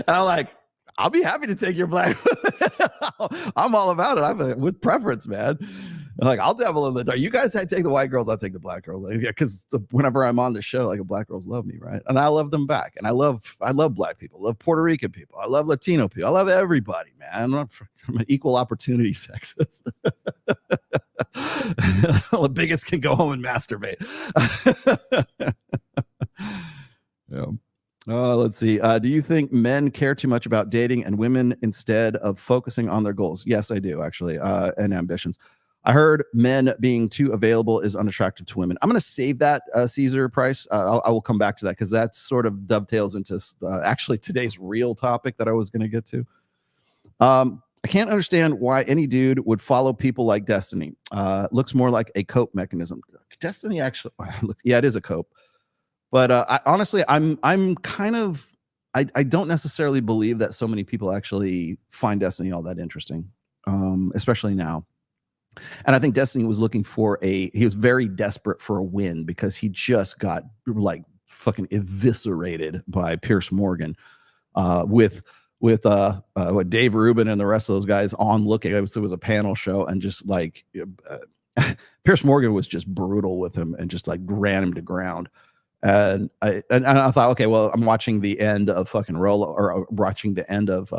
I'm like, I'll be happy to take your black women. I'm all about it. I'm with preference, man. Like, I'll dabble in the dark. You guys take the white girls, I'll take the black girls. Yeah, because whenever I'm on the show, like, black girls love me, right? And I love them back. And I love black people, I love Puerto Rican people, I love Latino people, I love everybody, man. I'm an equal opportunity sexist. The biggest can go home and masturbate. Yeah. Let's see. Do you think men care too much about dating and women instead of focusing on their goals? Yes, I do, actually, and ambitions. I heard men being too available is unattractive to women. I'm going to save that, Caesar Price. I will come back to that because that sort of dovetails into actually today's real topic that I was going to get to. I can't understand why any dude would follow people like Destiny. Looks more like a cope mechanism. Destiny actually, yeah, it is a cope. But honestly, I'm kind of, I don't necessarily believe that so many people actually find Destiny all that interesting, especially now. And I think Destiny was looking for he was very desperate for a win because he just got like fucking eviscerated by Pierce Morgan with what Dave Rubin and the rest of those guys on looking. It was a panel show, and just like Pierce Morgan was just brutal with him and just like ran him to ground. And I thought, okay, well, I'm watching the end of fucking Rolo, or watching the end of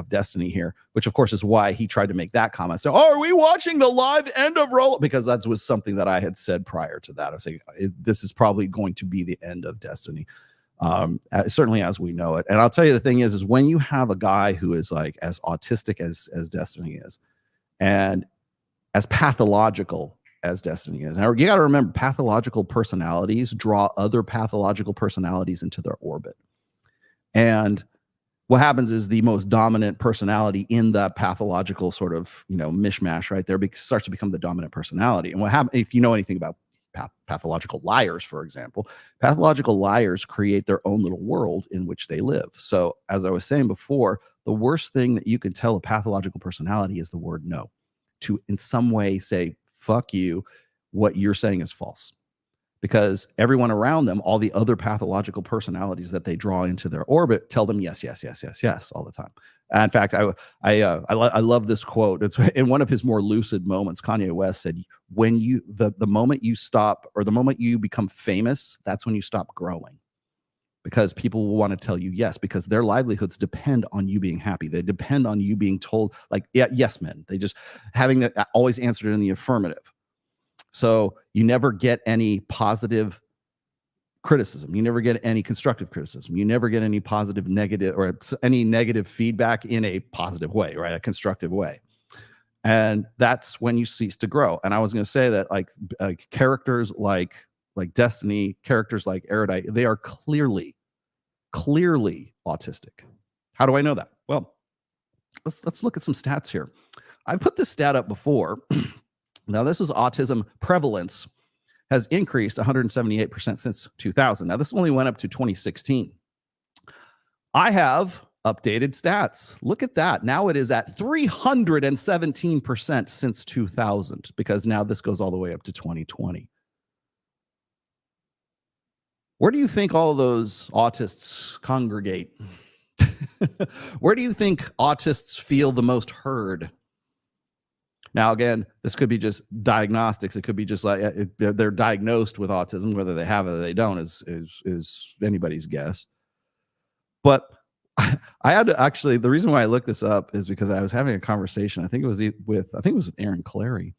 Destiny here, which of course is why he tried to make that comment. So, are we watching the live end of Rolo? Because that was something that I had said prior to that. I was saying this is probably going to be the end of Destiny, certainly as we know it. And I'll tell you, the thing is when you have a guy who is like as autistic as Destiny is, and as pathological as Destiny is. Now, you got to remember, pathological personalities draw other pathological personalities into their orbit. And what happens is the most dominant personality in that pathological sort of, mishmash right there starts to become the dominant personality. And what happens, if you know anything about pathological liars, for example, pathological liars create their own little world in which they live. So as I was saying before, the worst thing that you can tell a pathological personality is the word no. To in some way say, fuck you, what you're saying is false. Because everyone around them, all the other pathological personalities that they draw into their orbit, tell them yes, yes, yes, yes, yes, all the time. And in fact, I love this quote. It's in one of his more lucid moments. Kanye West said, when you the moment you stop, or the moment you become famous, that's when you stop growing. Because people will want to tell you yes, because their livelihoods depend on you being happy. They depend on you being told, like, yeah, yes, men. They just having that always answered in the affirmative. So you never get any positive criticism. You never get any constructive criticism. You never get any positive, negative, or any negative feedback in a positive way, right? A constructive way. And that's when you cease to grow. And I was going to say that like characters like Destiny, characters like Erudite, they are clearly autistic. How do I know that? Well, let's look at some stats here. I've put this stat up before. Now, this is autism prevalence has increased 178% since 2000. Now, this only went up to 2016. I have updated stats. Look at that. Now it is at 317% since 2000, because now this goes all the way up to 2020. Where do you think all of those autists congregate? Where do you think autists feel the most heard? Now, again, this could be just diagnostics. It could be just like they're diagnosed with autism. Whether they have it or they don't is anybody's guess. But I had to actually, the reason why I looked this up is because I was having a conversation. I think it was with Aaron Clary.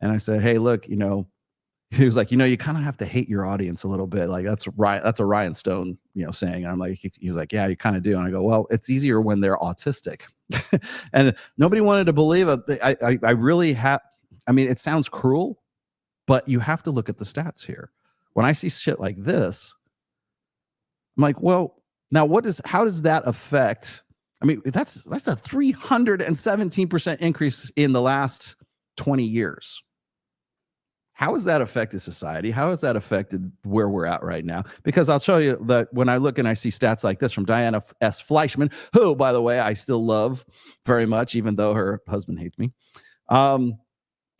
And I said, hey, look, he was like, you kind of have to hate your audience a little bit. Like that's right. That's a Ryan Stone, saying. And I'm like, he was like, yeah, you kind of do. And I go, well, it's easier when they're autistic. And nobody wanted to believe it. I really have. I mean, it sounds cruel, but you have to look at the stats here. When I see shit like this, I'm like, well, now how does that affect? I mean, that's a 317% increase in the last 20 years. How has that affected society? How has that affected where we're at right now? Because I'll show you that when I look and I see stats like this from Diana S. Fleischman, who, by the way, I still love very much, even though her husband hates me.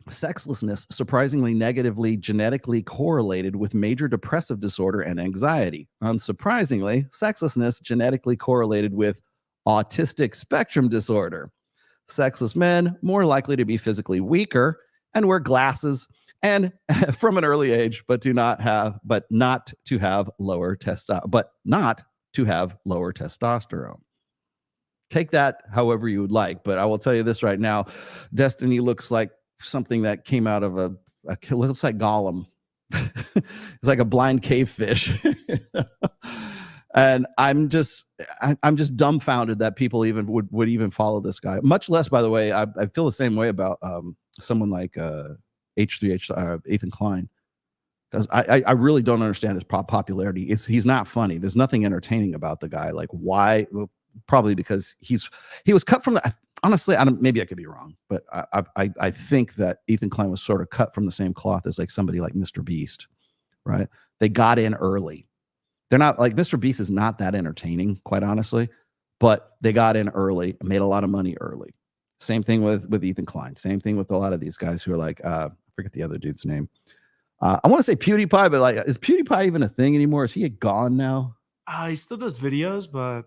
Sexlessness surprisingly negatively genetically correlated with major depressive disorder and anxiety. Unsurprisingly, sexlessness genetically correlated with autistic spectrum disorder. Sexless men more likely to be physically weaker and wear glasses and from an early age, but not to have lower testosterone. Take that however you would like, but I will tell you this right now: Destiny looks like something that came out of looks like Gollum. It's like a blind cave fish. And I'm just dumbfounded that people even would even follow this guy. Much less, by the way, I feel the same way about someone like H3H, Ethan Klein, because I really don't understand his popularity. He's not funny. There's nothing entertaining about the guy. Like, why? Well, probably because he was cut from the. Honestly, maybe I could be wrong, but I think that Ethan Klein was sort of cut from the same cloth as like somebody like Mr. Beast, right? They got in early. They're not like Mr. Beast is not that entertaining, quite honestly, but they got in early and made a lot of money early. Same thing with Ethan Klein. Same thing with a lot of these guys who are like, I forget the other dude's name. I want to say PewDiePie, but like, is PewDiePie even a thing anymore? Is he gone now? He still does videos, but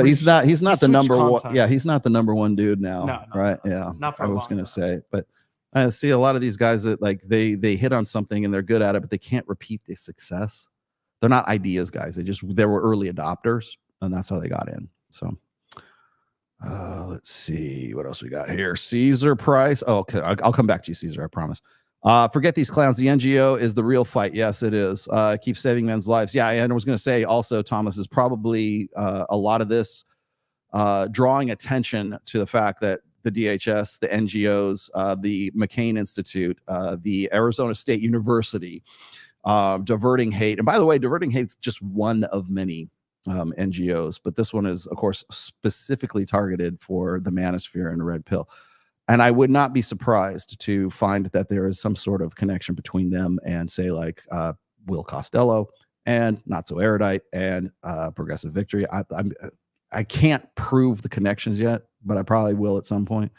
he's not the number one. Yeah, he's not the number one dude now, no, right? Yeah, not for I was gonna say, but I see a lot of these guys that like they hit on something and they're good at it, but they can't repeat the success. They're not ideas guys. They were early adopters, and that's how they got in. So. Let's see what else we got here. Caesar Price. Oh, okay. I'll come back to you, Caesar. I promise. Forget these clowns. The NGO is the real fight. Yes, it is. Keep saving men's lives. Yeah, and I was going to say also, Thomas, is probably a lot of this drawing attention to the fact that the DHS, the NGOs, the McCain Institute, the Arizona State University, diverting hate. And by the way, diverting hate is just one of many NGOs, but this one is, of course, specifically targeted for the manosphere and the red pill. And I would not be surprised to find that there is some sort of connection between them and, say, like Will Costello and Not So Erudite and Progressive Victory. I can't prove the connections yet, but I probably will at some point.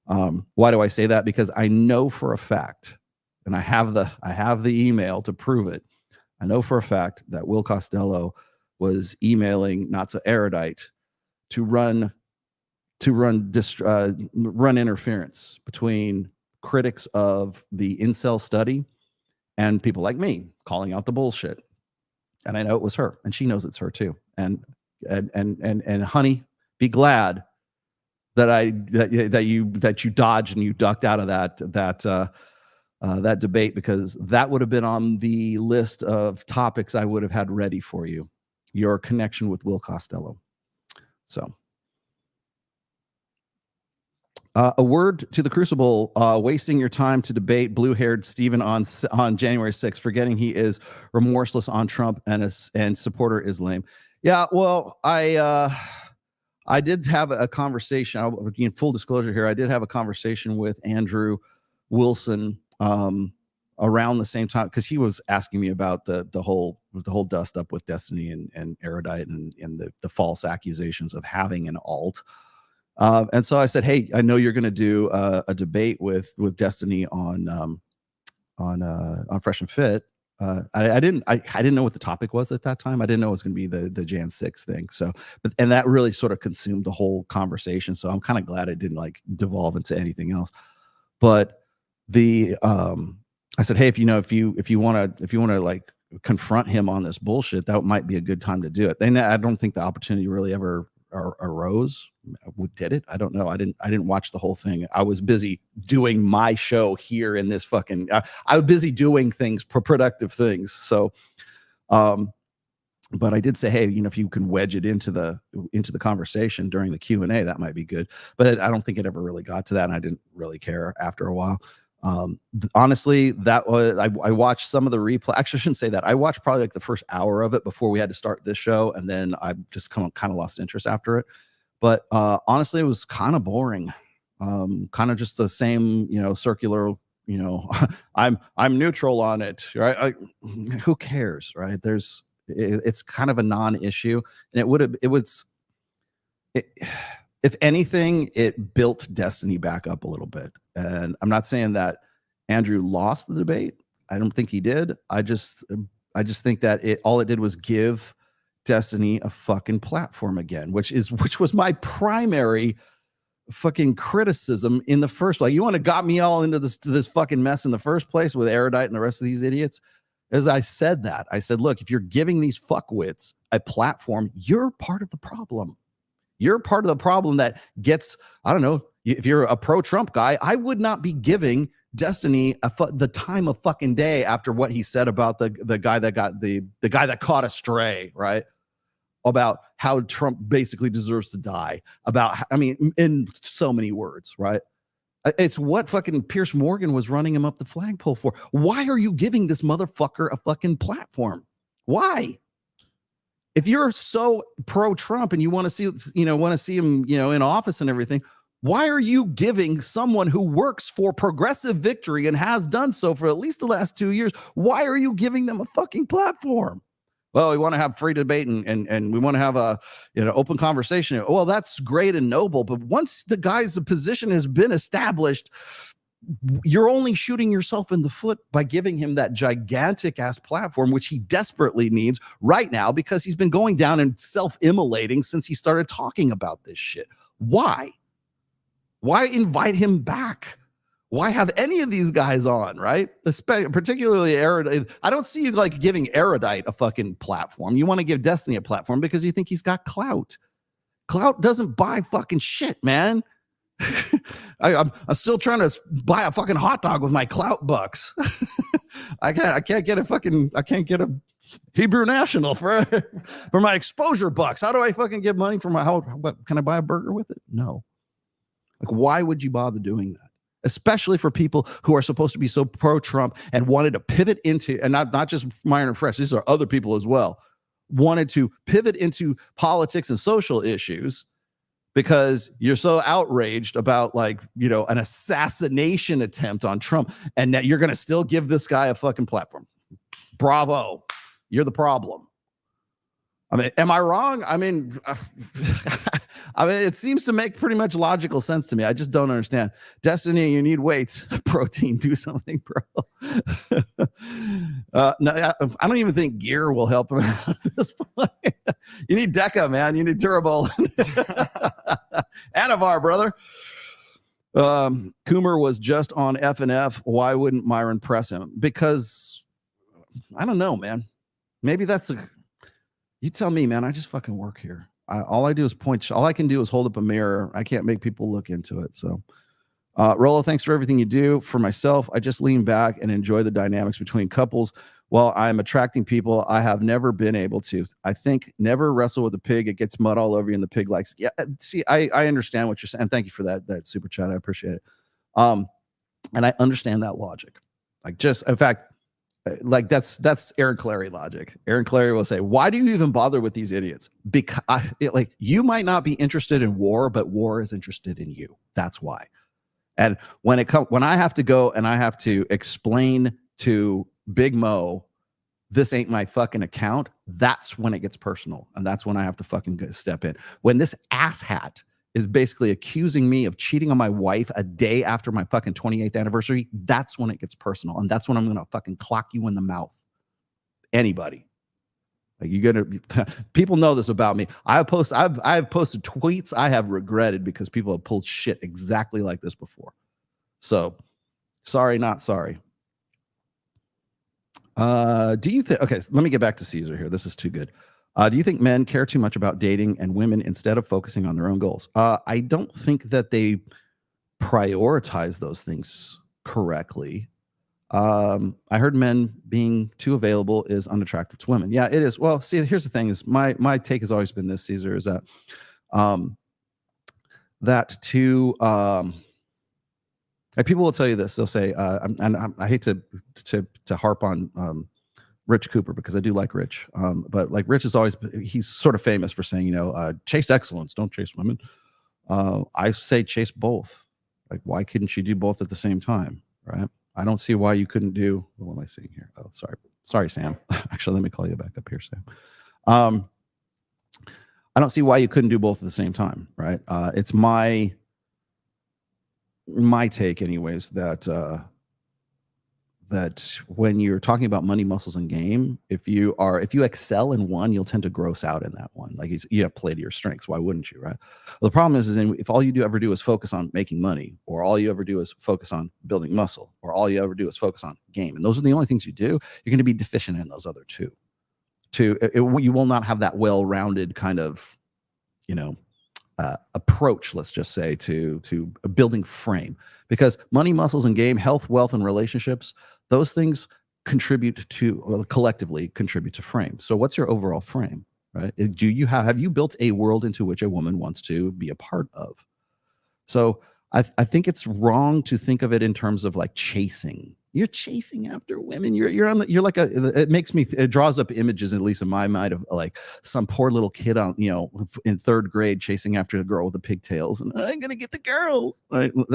Why do I say that? Because I know for a fact, and I have the email to prove it. I know for a fact that Will Costello was emailing Not So Erudite to run interference between critics of the incel study and people like me calling out the bullshit. And I know it was her, and she knows it's her too. And honey, be glad that you dodged and you ducked out of that debate, because that would have been on the list of topics I would have had ready for you. Your connection with Will Costello. So, a word to the Crucible, wasting your time to debate blue-haired Stephen on January 6th, forgetting he is remorseless on Trump and supporter is lame. Yeah, well, I did have a conversation. In full disclosure here, I did have a conversation with Andrew Wilson around the same time, because he was asking me about the whole dust up with Destiny and Erudite and the false accusations of having an alt. And so I said, hey, I know you're going to do a debate with Destiny on Fresh and Fit. I didn't know what the topic was at that time. I didn't know it was going to be the Jan 6 thing. So, and that really sort of consumed the whole conversation. So I'm kind of glad it didn't like devolve into anything else. But I said, hey, if you want to like confront him on this bullshit, that might be a good time to do it. Then I don't think the opportunity really ever arose. Did it? I don't know. I didn't watch the whole thing. I was busy doing my show here in this fucking. I was busy doing things, productive things. So, but I did say, hey, if you can wedge it into the conversation during the Q&A, that might be good. But I don't think it ever really got to that, and I didn't really care after a while. Honestly, that was I watched some of the replay. Actually, I shouldn't say that. I watched probably like the first hour of it before we had to start this show, and then I just kind of lost interest after it. But honestly, it was kind of boring. Kind of just the same, circular. I'm neutral on it, right? Who cares, right? It's kind of a non-issue, and if anything, it built Destiny back up a little bit. And I'm not saying that Andrew lost the debate. I don't think he did. I just think that all it did was give Destiny a fucking platform again, which was my primary fucking criticism in the first place. You want to got me all into this fucking mess in the first place with Erudite and the rest of these idiots. As I said, look, if you're giving these fuckwits a platform, you're part of the problem. You're part of the problem that gets, I don't know, if you're a pro-Trump guy, I would not be giving Destiny the time of fucking day after what he said about the guy that got the guy that caught a stray, right? About how Trump basically deserves to die. In so many words, right? It's what fucking Pierce Morgan was running him up the flagpole for. Why are you giving this motherfucker a fucking platform? Why? If you're so pro-Trump and you want to see him, in office and everything, why are you giving someone who works for Progressive Victory and has done so for at least the last 2 years, why are you giving them a fucking platform? Well, we want to have free debate and we want to have a open conversation. Well, that's great and noble, but once the position has been established, you're only shooting yourself in the foot by giving him that gigantic ass platform, which he desperately needs right now because he's been going down and self-immolating since he started talking about this shit. Why invite him back? Why have any of these guys on, right? Particularly Erudite. I don't see you like giving Erudite a fucking platform. You want to give Destiny a platform because you think he's got clout. Clout doesn't buy fucking shit, man. I'm still trying to buy a fucking hot dog with my clout bucks. I can't get a Hebrew National for my exposure bucks. How do I fucking get money for what can I buy a burger with it? No. Like, why would you bother doing that? Especially for people who are supposed to be so pro-Trump and wanted to pivot into, and not just Myron and Fresh, these are other people as well, wanted to pivot into politics and social issues because you're so outraged about an assassination attempt on Trump, and that you're going to still give this guy a fucking platform. Bravo. You're the problem. Am I wrong? It seems to make pretty much logical sense to me. I just don't understand. Destiny, you need weights, protein, do something, bro. No, I don't even think gear will help him out at this point. You need Deca, man. You need Durable. Anavar, brother. Coomer was just on F&F. Why wouldn't Myron press him? Because, I don't know, man. Maybe you tell me, man. I just fucking work here. All I do is point. All I can do is hold up a mirror. I can't make people look into it. So, Rolo, thanks for everything you do. For myself, I just lean back and enjoy the dynamics between couples while I'm attracting people I have never been able to. I think never wrestle with a pig. It gets mud all over you and the pig likes it. Yeah, see, I understand what you're saying. Thank you for that super chat. I appreciate it. And I understand that logic. In fact, that's Aaron Clary logic. Aaron Clary will say, why do you even bother with these idiots? Because you might not be interested in war, but war is interested in you. That's why. And when I have to go and I have to explain to Big Mo, this ain't my fucking account, that's when it gets personal. And that's when I have to fucking step in. When this asshat is basically accusing me of cheating on my wife a day after my fucking 28th anniversary, that's when it gets personal. And that's when I'm going to fucking clock you in the mouth. Anybody. Like, you're going to, people know this about me. I've posted tweets I have regretted because people have pulled shit exactly like this before. So sorry, not sorry. Do you think, okay, let me get back to Caesar here. This is too good. Do you think men care too much about dating and women instead of focusing on their own goals? I don't think that they prioritize those things correctly. I heard men being too available is unattractive to women. Yeah, it is. Well, see, here's the thing: is my take has always been this, Caesar, is that like, people will tell you this. They'll say, and I hate to harp on Rich Cooper, because I do like Rich, but like Rich is always, he's sort of famous for saying, chase excellence, don't chase women. I say chase both. Like, why couldn't you do both at the same time, right? I don't see why you couldn't do. What am I seeing here? Oh, sorry, Sam. Actually, let me call you back up here, Sam. I don't see why you couldn't do both at the same time, right? It's my take, anyways, that when you're talking about money, muscles, and game, if you excel in one, you'll tend to gross out in that one. Like, you have play to your strengths. Why wouldn't you, right? Well, the problem is if all you ever do is focus on making money, or all you ever do is focus on building muscle, or all you ever do is focus on game, and those are the only things you do, you're going to be deficient in those other two. You will not have that well-rounded kind of, approach, let's just say, to a building frame, because money, muscles, and game, health, wealth, and relationships, those things collectively contribute to frame. So what's your overall frame, right? Have you built a world into which a woman wants to be a part of? So I think it's wrong to think of it in terms of like chasing. You're chasing after women. It draws up images, at least in my mind, of like some poor little kid on, in third grade chasing after a girl with the pigtails, and I'm gonna get the girls. Right? And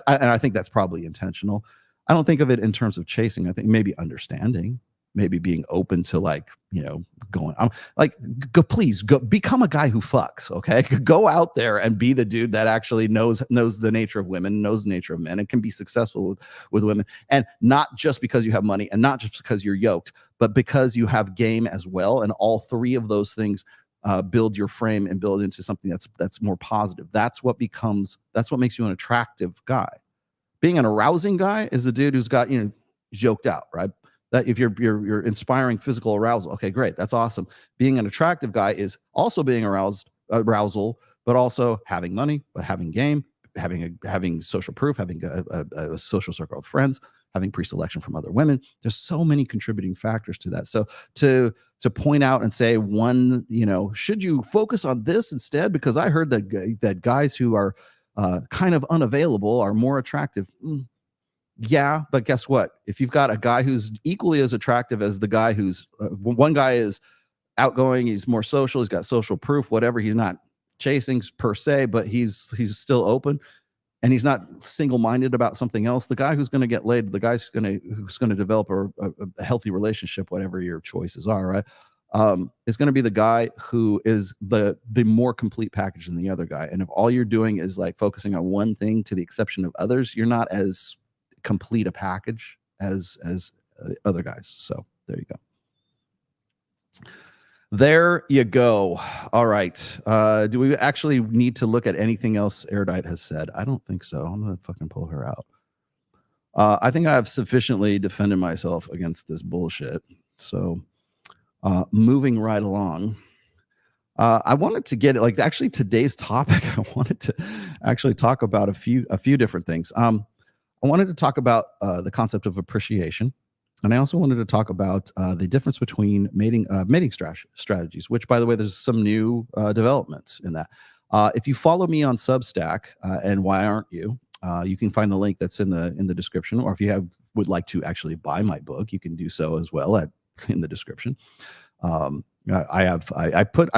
I think that's probably intentional. I don't think of it in terms of chasing. I think maybe understanding, maybe being open to going. I'm like, please go become a guy who fucks. Okay, go out there and be the dude that actually knows the nature of women, knows the nature of men, and can be successful with women. And not just because you have money, and not just because you're yoked, but because you have game as well. And all three of those things build your frame and build into something that's more positive. That's what makes you an attractive guy. Being an arousing guy is a dude who's got yoked out, right? That if you're inspiring physical arousal, okay, great, that's awesome. Being an attractive guy is also being arousal, but also having money, but having game, having social proof, having a social circle of friends, having pre-selection from other women. There's so many contributing factors to that. So to point out and say one, should you focus on this instead? Because I heard that guys who are kind of unavailable are more attractive. Yeah, but guess what? If you've got a guy who's equally as attractive as the guy who's one guy is outgoing, he's more social, he's got social proof, whatever, he's not chasing per se, but he's still open, and he's not single-minded about something else. The guy who's going to get laid, the guy who's going to develop a healthy relationship, whatever your choices are, right? Is going to be the guy who is the more complete package than the other guy. And if all you're doing is like focusing on one thing to the exception of others, you're not as complete a package as other guys. So there you go. All right. Do we actually need to look at anything else Erudite has said? I don't think so. I'm gonna fucking pull her out. I think I have sufficiently defended myself against this bullshit. So moving right along, I wanted to get actually today's topic. I wanted to actually talk about a few different things. I wanted to talk about the concept of appreciation, and I also wanted to talk about the difference between mating strategies, which, by the way, there's some new developments in that. If you follow me on Substack, and why aren't you? You can find the link that's in the description, or if you would like to actually buy my book, you can do so as well in the description. I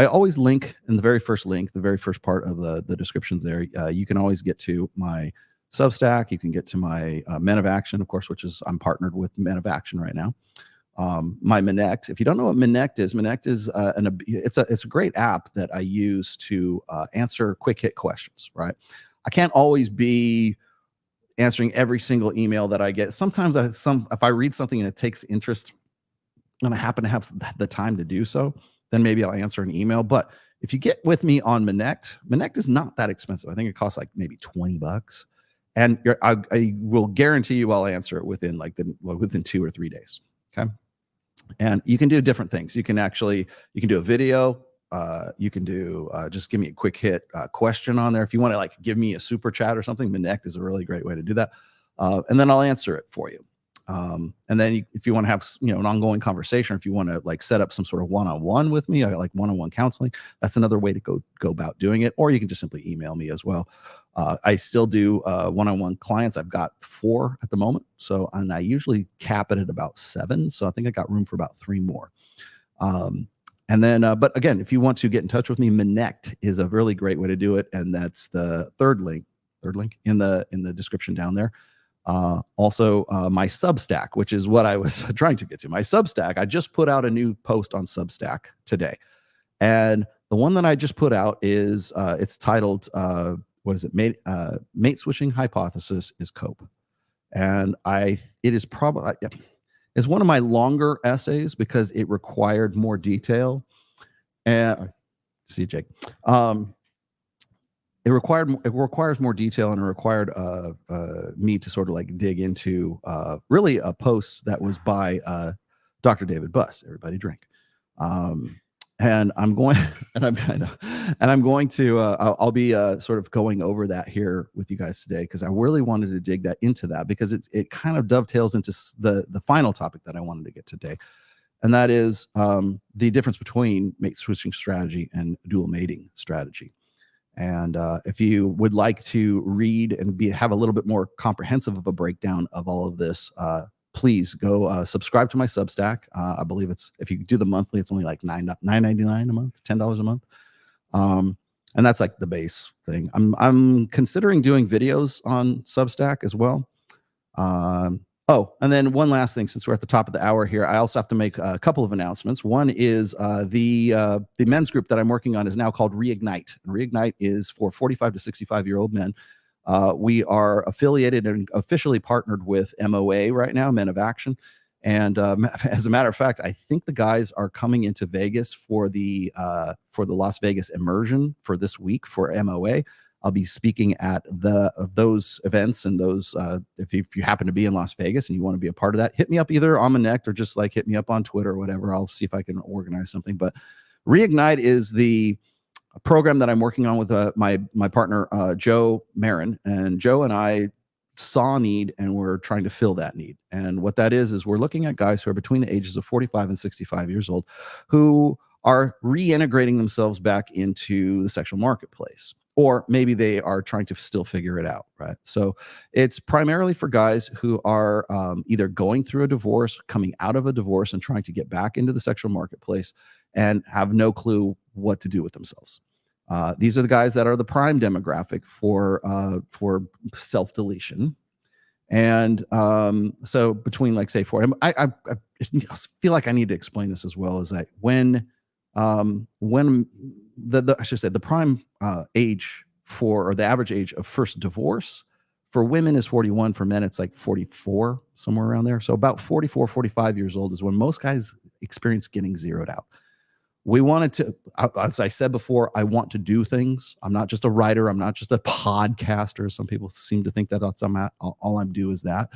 always link in the very first link, the very first part of the descriptions there. You can always get to my Substack. You can get to my Men of Action, of course, which is I'm partnered with Men of Action right now. My Minect. If you don't know what Minect is it's a great app that I use to answer quick hit questions. Right, I can't always be answering every single email that I get. Sometimes if I read something and it takes interest, and I happen to have the time to do so, then maybe I'll answer an email. But if you get with me on Minect is not that expensive. I think it costs like maybe $20, and I will guarantee you I'll answer it within within 2 or 3 days. Okay. And you can do different things. You can do a video. You can do just give me a quick hit question on there. If you want to like give me a super chat or something, Minect is a really great way to do that. And then I'll answer it for you. And then if you want to have an ongoing conversation, or if you want to like set up some sort of one-on-one with me, I like one-on-one counseling. That's another way to go about doing it. Or you can just simply email me as well. I still do one-on-one clients. I've got 4 at the moment. And I usually cap it at about 7. So I think I got room for about 3 more. And then, but again, if you want to get in touch with me, Minect is a really great way to do it. And that's the third link in the description down there. Also, my Substack, which is what I was trying to get to. My Substack, I just put out a new post on Substack today. And the one that I just put out is, it's titled, what is it? Mate switching hypothesis is cope. And it is probably, it's one of my longer essays because it required more detail. And see, Jake, it requires more detail, and it required me to sort of like dig into really a post that was by Dr. David Buss. Everybody drink. And I'm going, I'll be sort of going over that here with you guys today, because I really wanted to dig into that because it kind of dovetails into the final topic that I wanted to get today, and that is the difference between mate switching strategy and dual mating strategy. And if you would like to read and have a little bit more comprehensive of a breakdown of all of this, please go subscribe to my Substack. I believe if you do the monthly, it's only like $9.99 a month, $10 a month. And that's like the base thing. I'm considering doing videos on Substack as well. Oh, and then one last thing, since we're at the top of the hour here, I also have to make a couple of announcements. One is the men's group that I'm working on is now called Reignite. And Reignite is for 45 to 65-year-old men. We are affiliated and officially partnered with MOA right now, Men of Action. And as a matter of fact, I think the guys are coming into Vegas for the Las Vegas immersion for this week for MOA. I'll be speaking at those events, and those if you happen to be in Las Vegas and you want to be a part of that, hit me up either on Minect or just like hit me up on Twitter or whatever. I'll see if I can organize something. But Reignite is the program that I'm working on with my partner Joe Marin, and Joe and I saw a need, and we're trying to fill that need. And what that is we're looking at guys who are between the ages of 45 and 65 years old who are reintegrating themselves back into the sexual marketplace, or maybe they are trying to still figure it out, right? So it's primarily for guys who are either going through a divorce, coming out of a divorce, and trying to get back into the sexual marketplace and have no clue what to do with themselves. These are the guys that are the prime demographic for self-deletion. And so between like say I feel like I need to explain this as well, is that when I should say the prime age or the average age of first divorce for women is 41, for men it's like 44, somewhere around there. So about 44, 45 years old is when most guys experience getting zeroed out. We wanted to, as I said before, I want to do things. I'm not just a writer. I'm not just a podcaster. Some people seem to think that that's all I'm do is that.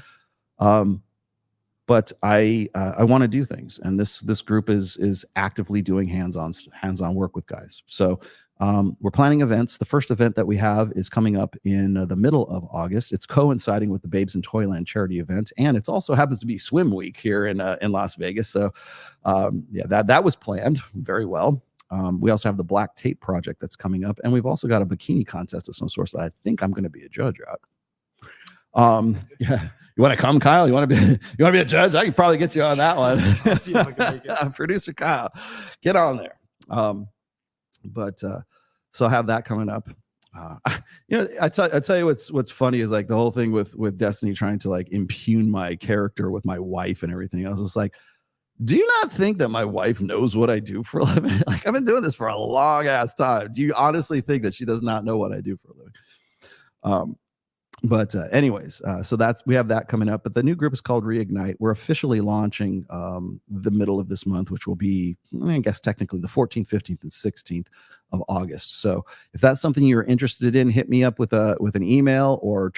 But I want to do things, and this group is actively doing hands-on work with guys. So we're planning events. The first event that we have is coming up in the middle of August. It's coinciding with the Babes in Toyland charity event, and it also happens to be swim week here in Las Vegas. So yeah, that was planned very well. We also have the Black Tape Project that's coming up, and we've also got a bikini contest of some sort that I think I'm going to be a judge at. Yeah. You want to come, Kyle? You want to be a judge? I can probably get you on that one. I'll see if I can make it. Producer Kyle, get on there. So I'll have that coming up. I tell you what's funny is like the whole thing with Destiny trying to like impugn my character with my wife and everything. I was just like, do you not think that my wife knows what I do for a living? Like, I've been doing this for a long ass time. Do you honestly think that she does not know what I do for a living? But anyways, so we have that coming up. But the new group is called Reignite. We're officially launching the middle of this month, which will be, I guess, technically the 14th, 15th, and 16th of August. So if that's something you're interested in, hit me up with an email or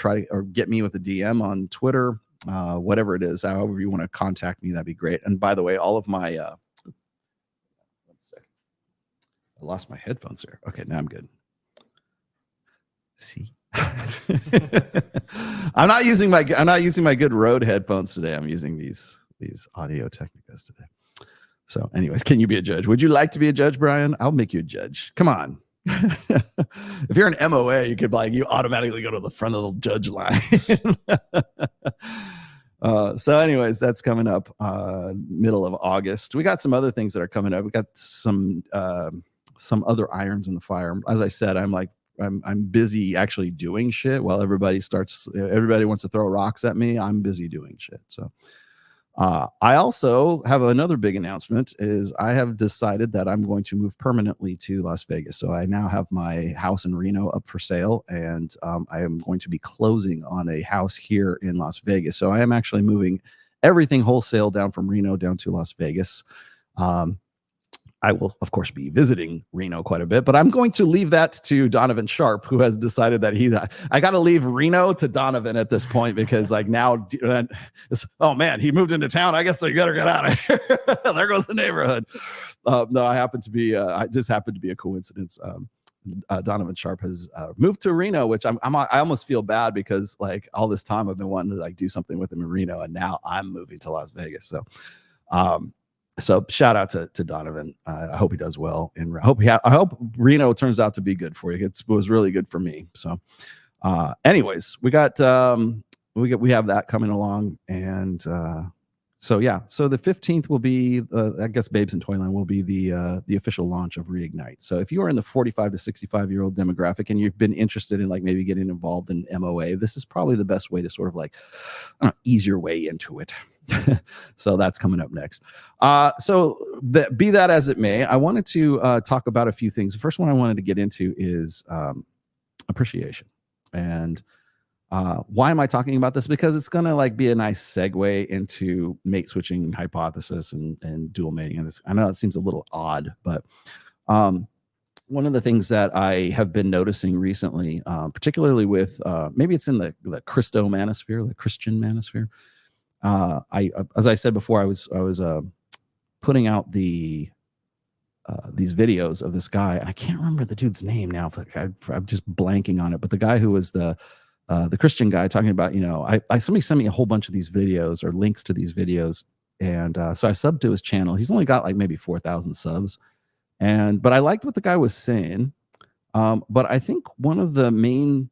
get me with a DM on Twitter, whatever it is, however you want to contact me, that'd be great. And by the way, all of my, 1 second, I lost my headphones there. Okay, now I'm good. See. I'm not using my good Rode headphones today. I'm using these Audio Technicas today. So anyways, can you be a judge? Would you like to be a judge, Brian? I'll make you a judge. Come on. If you're an MOA, you automatically go to the front of the judge line. So anyways, that's coming up middle of August. We got some other things that are coming up. We got some other irons in the fire. As I said, I'm busy actually doing shit while everybody wants to throw rocks at me. I'm busy doing shit. So I also have another big announcement is I have decided that I'm going to move permanently to Las Vegas. So I now have my house in Reno up for sale, and I am going to be closing on a house here in Las Vegas. So I am actually moving everything wholesale down from Reno down to Las Vegas. I will, of course, be visiting Reno quite a bit, but I'm going to leave that to Donovan Sharp, who has decided that I got to leave Reno to Donovan at this point because now, oh man, he moved into town. I guess I better get out of here. There goes the neighborhood. No, I just happened to be a coincidence. Donovan Sharp has moved to Reno, which I almost feel bad because like all this time I've been wanting to like do something with him in Reno, and now I'm moving to Las Vegas. So shout out to Donovan. I hope he does well, and I hope Reno turns out to be good for you. It was really good for me. So, anyways, we have that coming along, and so yeah. So the 15th will be, I guess, Babes in Toyland will be the official launch of Reignite. So if you are in the 45 to 65-year-old demographic and you've been interested in like maybe getting involved in MOA, this is probably the best way to sort of like ease your way into it. So that's coming up next. Be that as it may, I wanted to talk about a few things. The first one I wanted to get into is appreciation. And why am I talking about this? Because it's going to like be a nice segue into mate switching hypothesis and dual mating. And I know it seems a little odd, but one of the things that I have been noticing recently, particularly with maybe it's in the Christo manosphere, the Christian manosphere. As I said before, I was putting out these videos of this guy, and I can't remember the dude's name now. I'm just blanking on it. But the guy who was the Christian guy talking about, somebody sent me a whole bunch of these videos or links to these videos, and so I subbed to his channel. He's only got like maybe 4,000 subs, but I liked what the guy was saying. But I think one of the main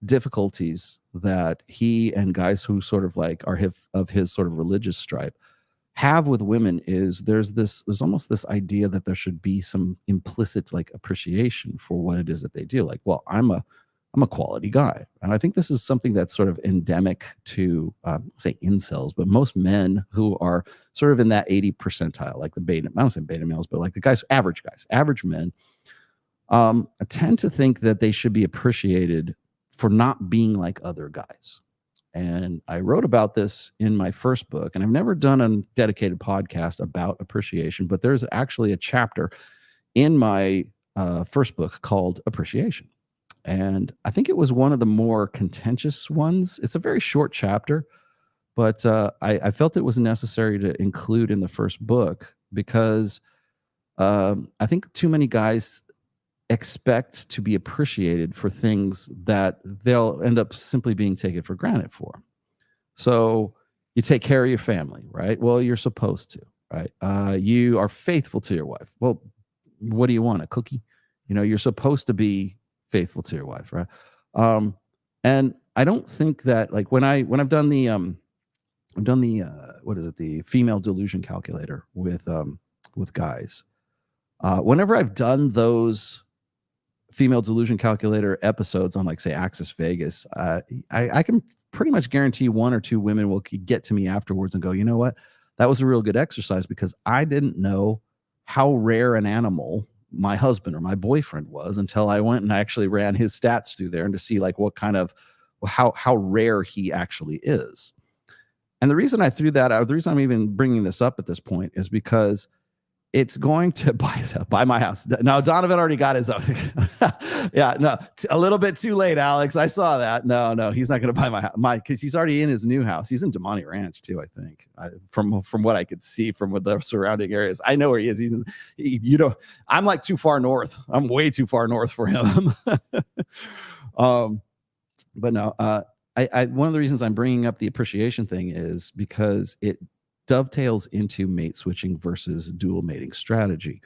difficulties that he and guys who sort of like are of his sort of religious stripe have with women is there's almost this idea that there should be some implicit like appreciation for what it is that they do. Like, well, I'm a quality guy, and I think this is something that's sort of endemic to say incels, but most men who are sort of in that 80 percentile, like the beta. I don't say beta males, but like the average men, tend to think that they should be appreciated for not being like other guys. And I wrote about this in my first book, and I've never done a dedicated podcast about appreciation, but there's actually a chapter in my first book called Appreciation. And I think it was one of the more contentious ones. It's a very short chapter, but I felt it was necessary to include in the first book because I think too many guys expect to be appreciated for things that they'll end up simply being taken for granted for. So you take care of your family, right? Well, you're supposed to, right? You are faithful to your wife. Well, what do you want? A cookie? You're supposed to be faithful to your wife, right? And I don't think that like when I've done the what is it? The female delusion calculator with guys. Whenever I've done those female delusion calculator episodes on, like, say, Access Vegas, I can pretty much guarantee 1 or 2 women will get to me afterwards and go, you know what? That was a real good exercise, because I didn't know how rare an animal my husband or my boyfriend was until I went and I actually ran his stats through there and to see, like, what kind of, how rare he actually is. And the reason I threw that out, the reason I'm even bringing this up at this point, is because it's going to buy my house. No, Donovan already got his own. Yeah, no, a little bit too late, Alex. I saw that. No, he's not going to buy my house, because he's already in his new house. He's in Damani Ranch too, I think. From what I could see from the surrounding areas, I know where he is. He's I'm like too far north. I'm way too far north for him. But no, one of the reasons I'm bringing up the appreciation thing is because it dovetails into mate switching versus dual mating strategy.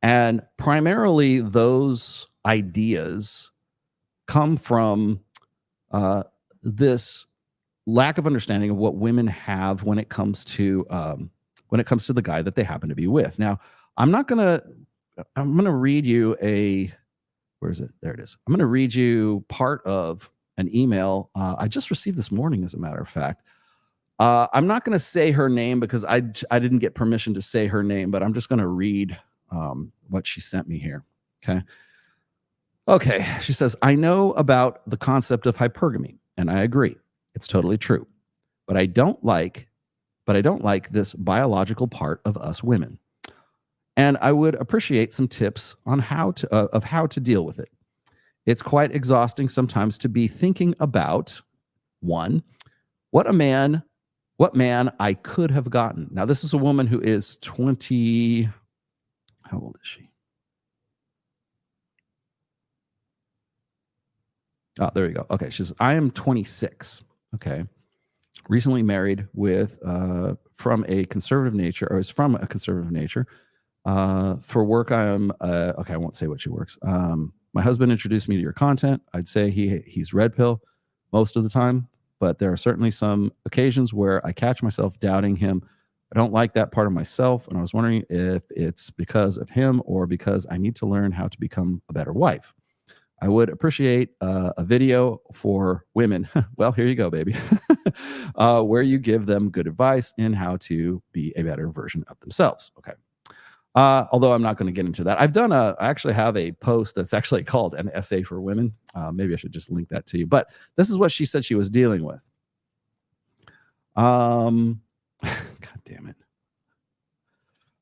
And primarily those ideas come from this lack of understanding of what women have when it comes to the guy that they happen to be with. Now, I'm going to read you where is it? There it is. I'm going to read you part of an email I just received this morning, as a matter of fact. I'm not going to say her name because I didn't get permission to say her name, but I'm just going to read what she sent me here. Okay. She says, I know about the concept of hypergamy, and I agree. It's totally true. But I don't like this biological part of us women. And I would appreciate some tips on how to deal with it. It's quite exhausting sometimes to be thinking about, one, what man I could have gotten. Now, this is a woman who is 20. How old is she? Oh, there you go. Okay. She says, I am 26. Okay. Recently married with, from a conservative nature, or is from a conservative nature. For work, I'm, okay, I won't say what she works. My husband introduced me to your content. I'd say he's red pill most of the time, but there are certainly some occasions where I catch myself doubting him. I don't like that part of myself, and I was wondering if it's because of him or because I need to learn how to become a better wife. I would appreciate a video for women. Well, here you go, baby. Where you give them good advice in how to be a better version of themselves. Okay. Although I'm not going to get into that. I actually have a post that's actually called an essay for women. Maybe I should just link that to you. But this is what she said she was dealing with. God damn it.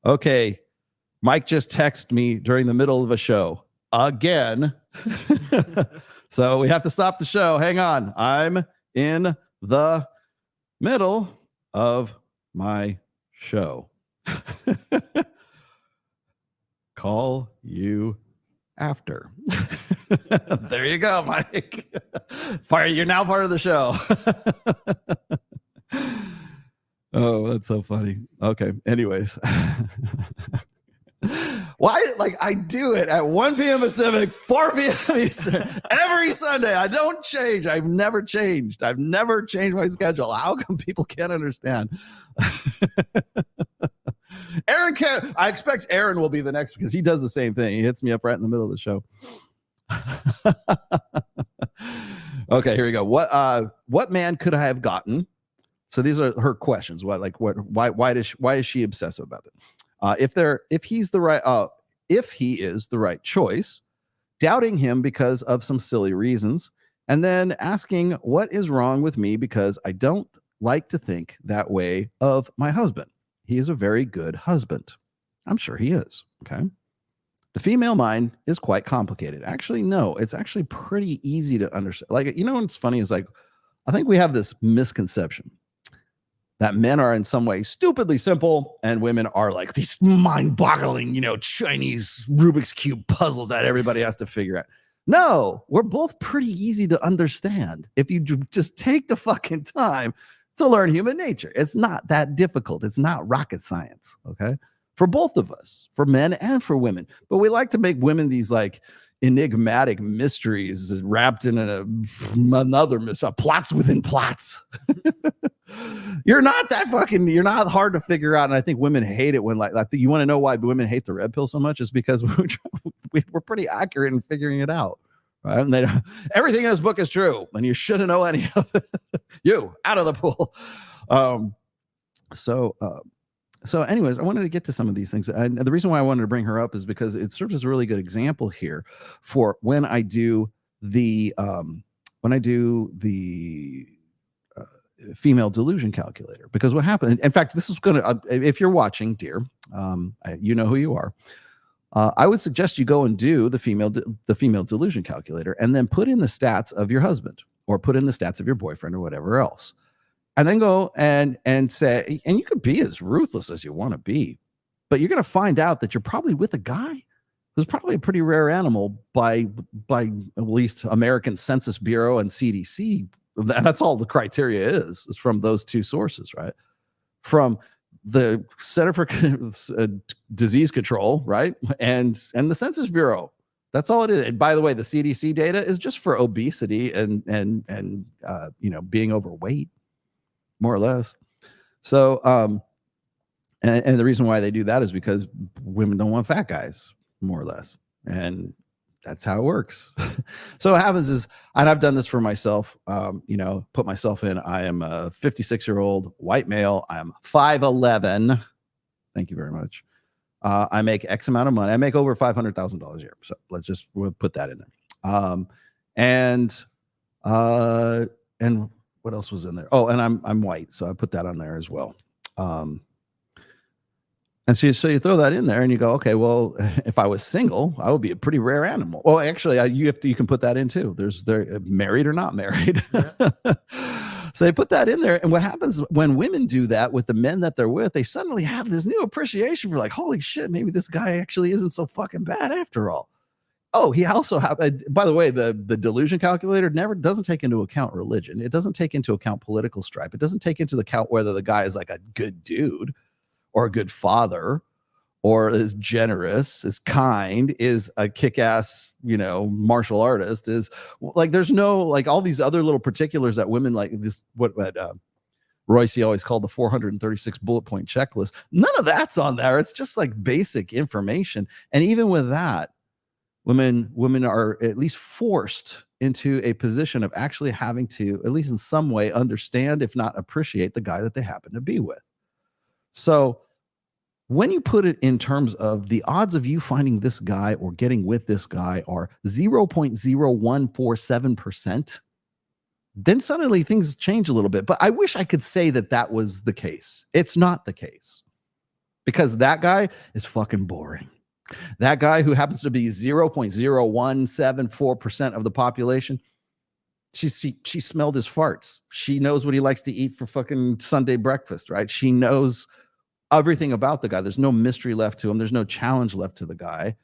Okay. Mike just texted me during the middle of a show again. So we have to stop the show. Hang on. I'm in the middle of my show. Call you after. There you go, Mike. You're now part of the show. Oh, that's so funny. Okay. Anyways. Why? Like, I do it at 1 p.m. Pacific, 4 p.m. Eastern every Sunday. I don't change. I've never changed. I've never changed my schedule. How come people can't understand? Aaron can. I expect Aaron will be the next because he does the same thing. He hits me up right in the middle of the show. Okay, here we go. What man could I have gotten? So these are her questions. Why is she obsessive about it? If he is the right choice, doubting him because of some silly reasons, and then asking what is wrong with me because I don't like to think that way of my husband. He is a very good husband. I'm sure he is. Okay. The female mind is quite complicated. Actually, no, it's actually pretty easy to understand. Like, you know, what's funny is, like, I think we have this misconception that men are in some way stupidly simple and women are like these mind-boggling, Chinese Rubik's Cube puzzles that everybody has to figure out. No, we're both pretty easy to understand if you just take the fucking time to learn human nature. It's not that difficult. It's not rocket science, okay? For both of us, for men and for women. But we like to make women these like enigmatic mysteries wrapped in another plots within plots. You're not hard to figure out. And I think women hate it when like you want to know why women hate the red pill so much is because we're pretty accurate in figuring it out. Right? And everything in this book is true, and you shouldn't know any of it. You out of the pool. So anyways, I wanted to get to some of these things. And the reason why I wanted to bring her up is because it serves as a really good example here for when I do the female delusion calculator. Because what happened, in fact, this is going to, if you're watching, dear, you know who you are. I would suggest you go and do the female delusion calculator, and then put in the stats of your husband, or put in the stats of your boyfriend, or whatever else. And then go and say, and you could be as ruthless as you want to be, but you're going to find out that you're probably with a guy who's probably a pretty rare animal by at least American Census Bureau and CDC. That's all the criteria is from those two sources, right? From the Center for Disease Control, right? And the Census Bureau. That's all it is. And by the way, the CDC data is just for obesity and being overweight, more or less. So and the reason why they do that is because women don't want fat guys, more or less. And that's how it works. So what happens is, and I've done this for myself, put myself in, I am a 56-year-old white male. I'm 5'11". Thank you very much. I make X amount of money. I make over $500,000 a year. So we'll put that in there. And what else was in there? Oh, and I'm white. So I put that on there as well. And so you throw that in there and you go, okay, well, if I was single, I would be a pretty rare animal. Well, actually, you can put that in too. They're married or not married. Yeah. So they put that in there. And what happens when women do that with the men that they're with, they suddenly have this new appreciation for like, holy shit, maybe this guy actually isn't so fucking bad after all. Oh, he also by the way, the delusion calculator doesn't take into account religion. It doesn't take into account political stripe. It doesn't take into account whether the guy is like a good dude or a good father, or is generous, is kind, is a kick-ass, martial artist, is like, there's no, like, all these other little particulars that women like this, what Royce always called the 436 bullet point checklist. None of that's on there. It's just like basic information. And even with that, women are at least forced into a position of actually having to, at least in some way, understand, if not appreciate, the guy that they happen to be with. So when you put it in terms of the odds of you finding this guy or getting with this guy are 0.0147%, then suddenly things change a little bit. But I wish I could say that was the case. It's not the case, because that guy is fucking boring. That guy who happens to be 0.0174% of the population, she smelled his farts. She knows what he likes to eat for fucking Sunday breakfast, right? She knows everything about the guy. There's no mystery left to him. There's no challenge left to the guy.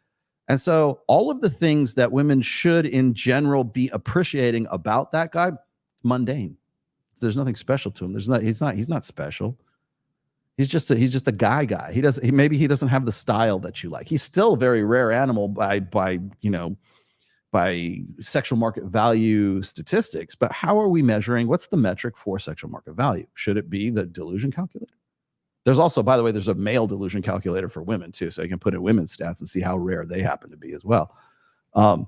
And so all of the things that women should in general be appreciating about that guy, mundane. There's nothing special to him. He's not special. He's just a guy. Maybe he doesn't have the style that you like. He's still a very rare animal by sexual market value statistics. But how are we measuring? What's the metric for sexual market value? Should it be the delusion calculator? There's also, by the way, there's a male delusion calculator for women too. So you can put in women's stats and see how rare they happen to be as well. I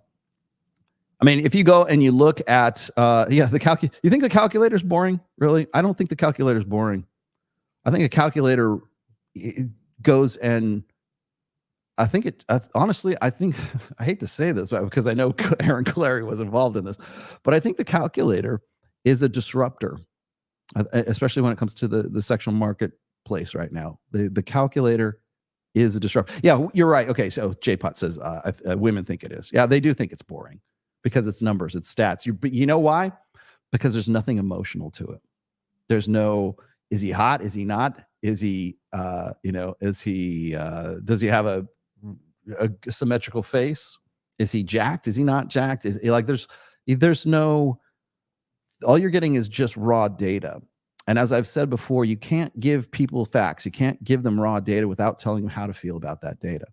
mean, if you go and you look at, you think the calculator is boring? Really? I don't think the calculator is boring. I think a calculator goes and honestly, I hate to say this because I know Aaron Clary was involved in this, but I think the calculator is a disruptor, especially when it comes to the sexual marketplace right now. The calculator is a disruptor. Yeah, you're right. Okay, so J-Pot says women think it is. Yeah, they do think it's boring because it's numbers, it's stats. You know why? Because there's nothing emotional to it. There's no, is he hot? Is he not? Is he, does he have a symmetrical face? Is he jacked? Is he not jacked? Is like, there's no, all you're getting is just raw data. And as I've said before, you can't give people facts. You can't give them raw data without telling them how to feel about that data.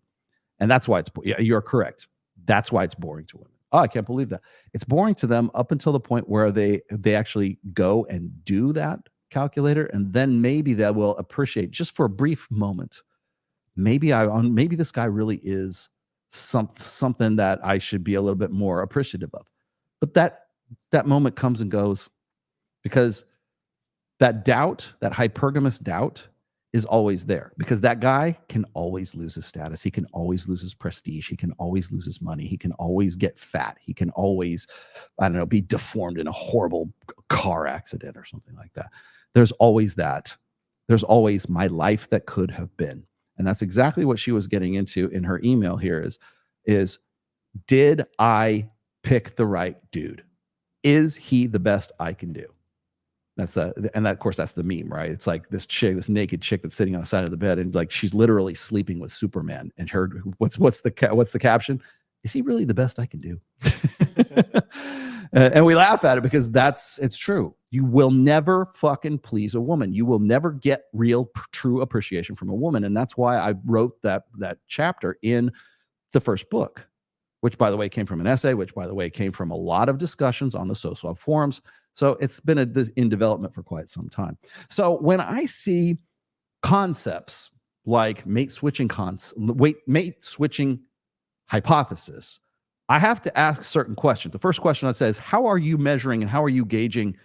And that's why you're correct. That's why it's boring to women. Oh, I can't believe that. It's boring to them up until the point where they actually go and do that calculator, and then maybe they will appreciate, just for a brief moment, maybe this guy really is something that I should be a little bit more appreciative of. But that moment comes and goes, because that doubt, that hypergamous doubt, is always there, because that guy can always lose his status. He can always lose his prestige. He can always lose his money. He can always get fat. He can always, I don't know, be deformed in a horrible car accident or something like that. There's always that. There's always my life that could have been. And that's exactly what she was getting into in her email here is did I pick the right dude? Is he the best I can do? And that, of course, that's the meme, right? It's like this naked chick that's sitting on the side of the bed, and like she's literally sleeping with Superman. And what's the caption? Is he really the best I can do? And we laugh at it because it's true. You will never fucking please a woman. You will never get real, true appreciation from a woman, and that's why I wrote that chapter in the first book, which, by the way, came from an essay, which, by the way, came from a lot of discussions on the SOSWAP forums. So it's been in development for quite some time. So when I see concepts like mate switching hypothesis, I have to ask certain questions. The first question I say is, how are you measuring and how are you gauging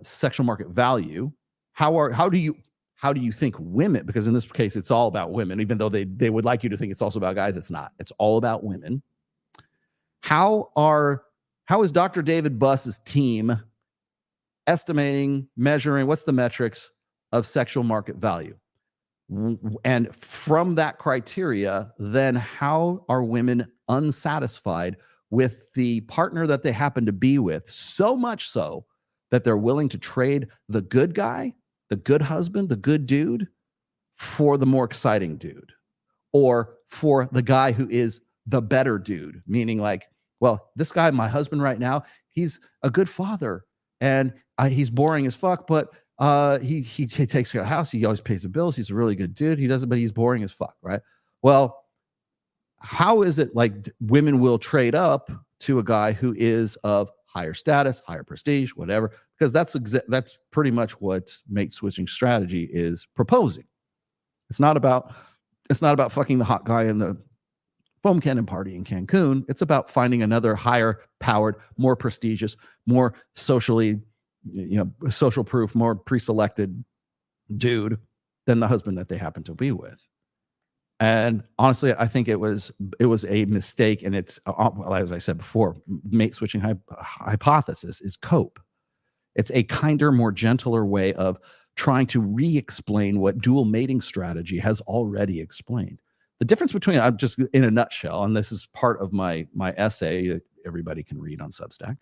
sexual market value? How do you think women, because in this case it's all about women, even though they would like you to think it's also about guys, it's not. It's all about women. How is Dr. David Buss's team estimating, measuring, what's the metrics of sexual market value? And from that criteria, then how are women unsatisfied with the partner that they happen to be with, so much so that they're willing to trade the good guy, the good husband, the good dude, for the more exciting dude, or for the guy who is the better dude, meaning like, well, this guy, my husband right now, he's a good father and he's boring as fuck, but he takes care of the house. He always pays the bills. He's a really good dude. He doesn't, but he's boring as fuck, right? Well, how is it like women will trade up to a guy who is of higher status, higher prestige, whatever? Because that's pretty much what mate switching strategy is proposing. It's not about fucking the hot guy in the foam cannon party in Cancun. It's about finding another higher powered, more prestigious, more socially, social proof, more pre-selected dude than the husband that they happen to be with. And honestly, I think it was a mistake. And it's, well, as I said before, mate switching hypothesis is cope. It's a kinder, more gentler way of trying to re-explain what dual mating strategy has already explained. The difference between, I'm just in a nutshell, and this is part of my essay that everybody can read on Substack.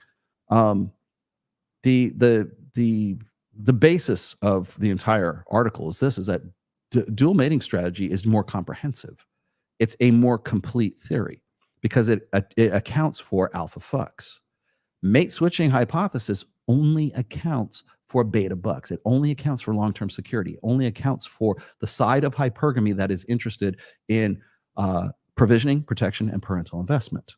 The basis of the entire article is that dual mating strategy is more comprehensive. It's a more complete theory because it accounts for alpha fucks. Mate switching hypothesis only accounts for beta bucks. It only accounts for long-term security. It only accounts for the side of hypergamy that is interested in provisioning, protection, and parental investment.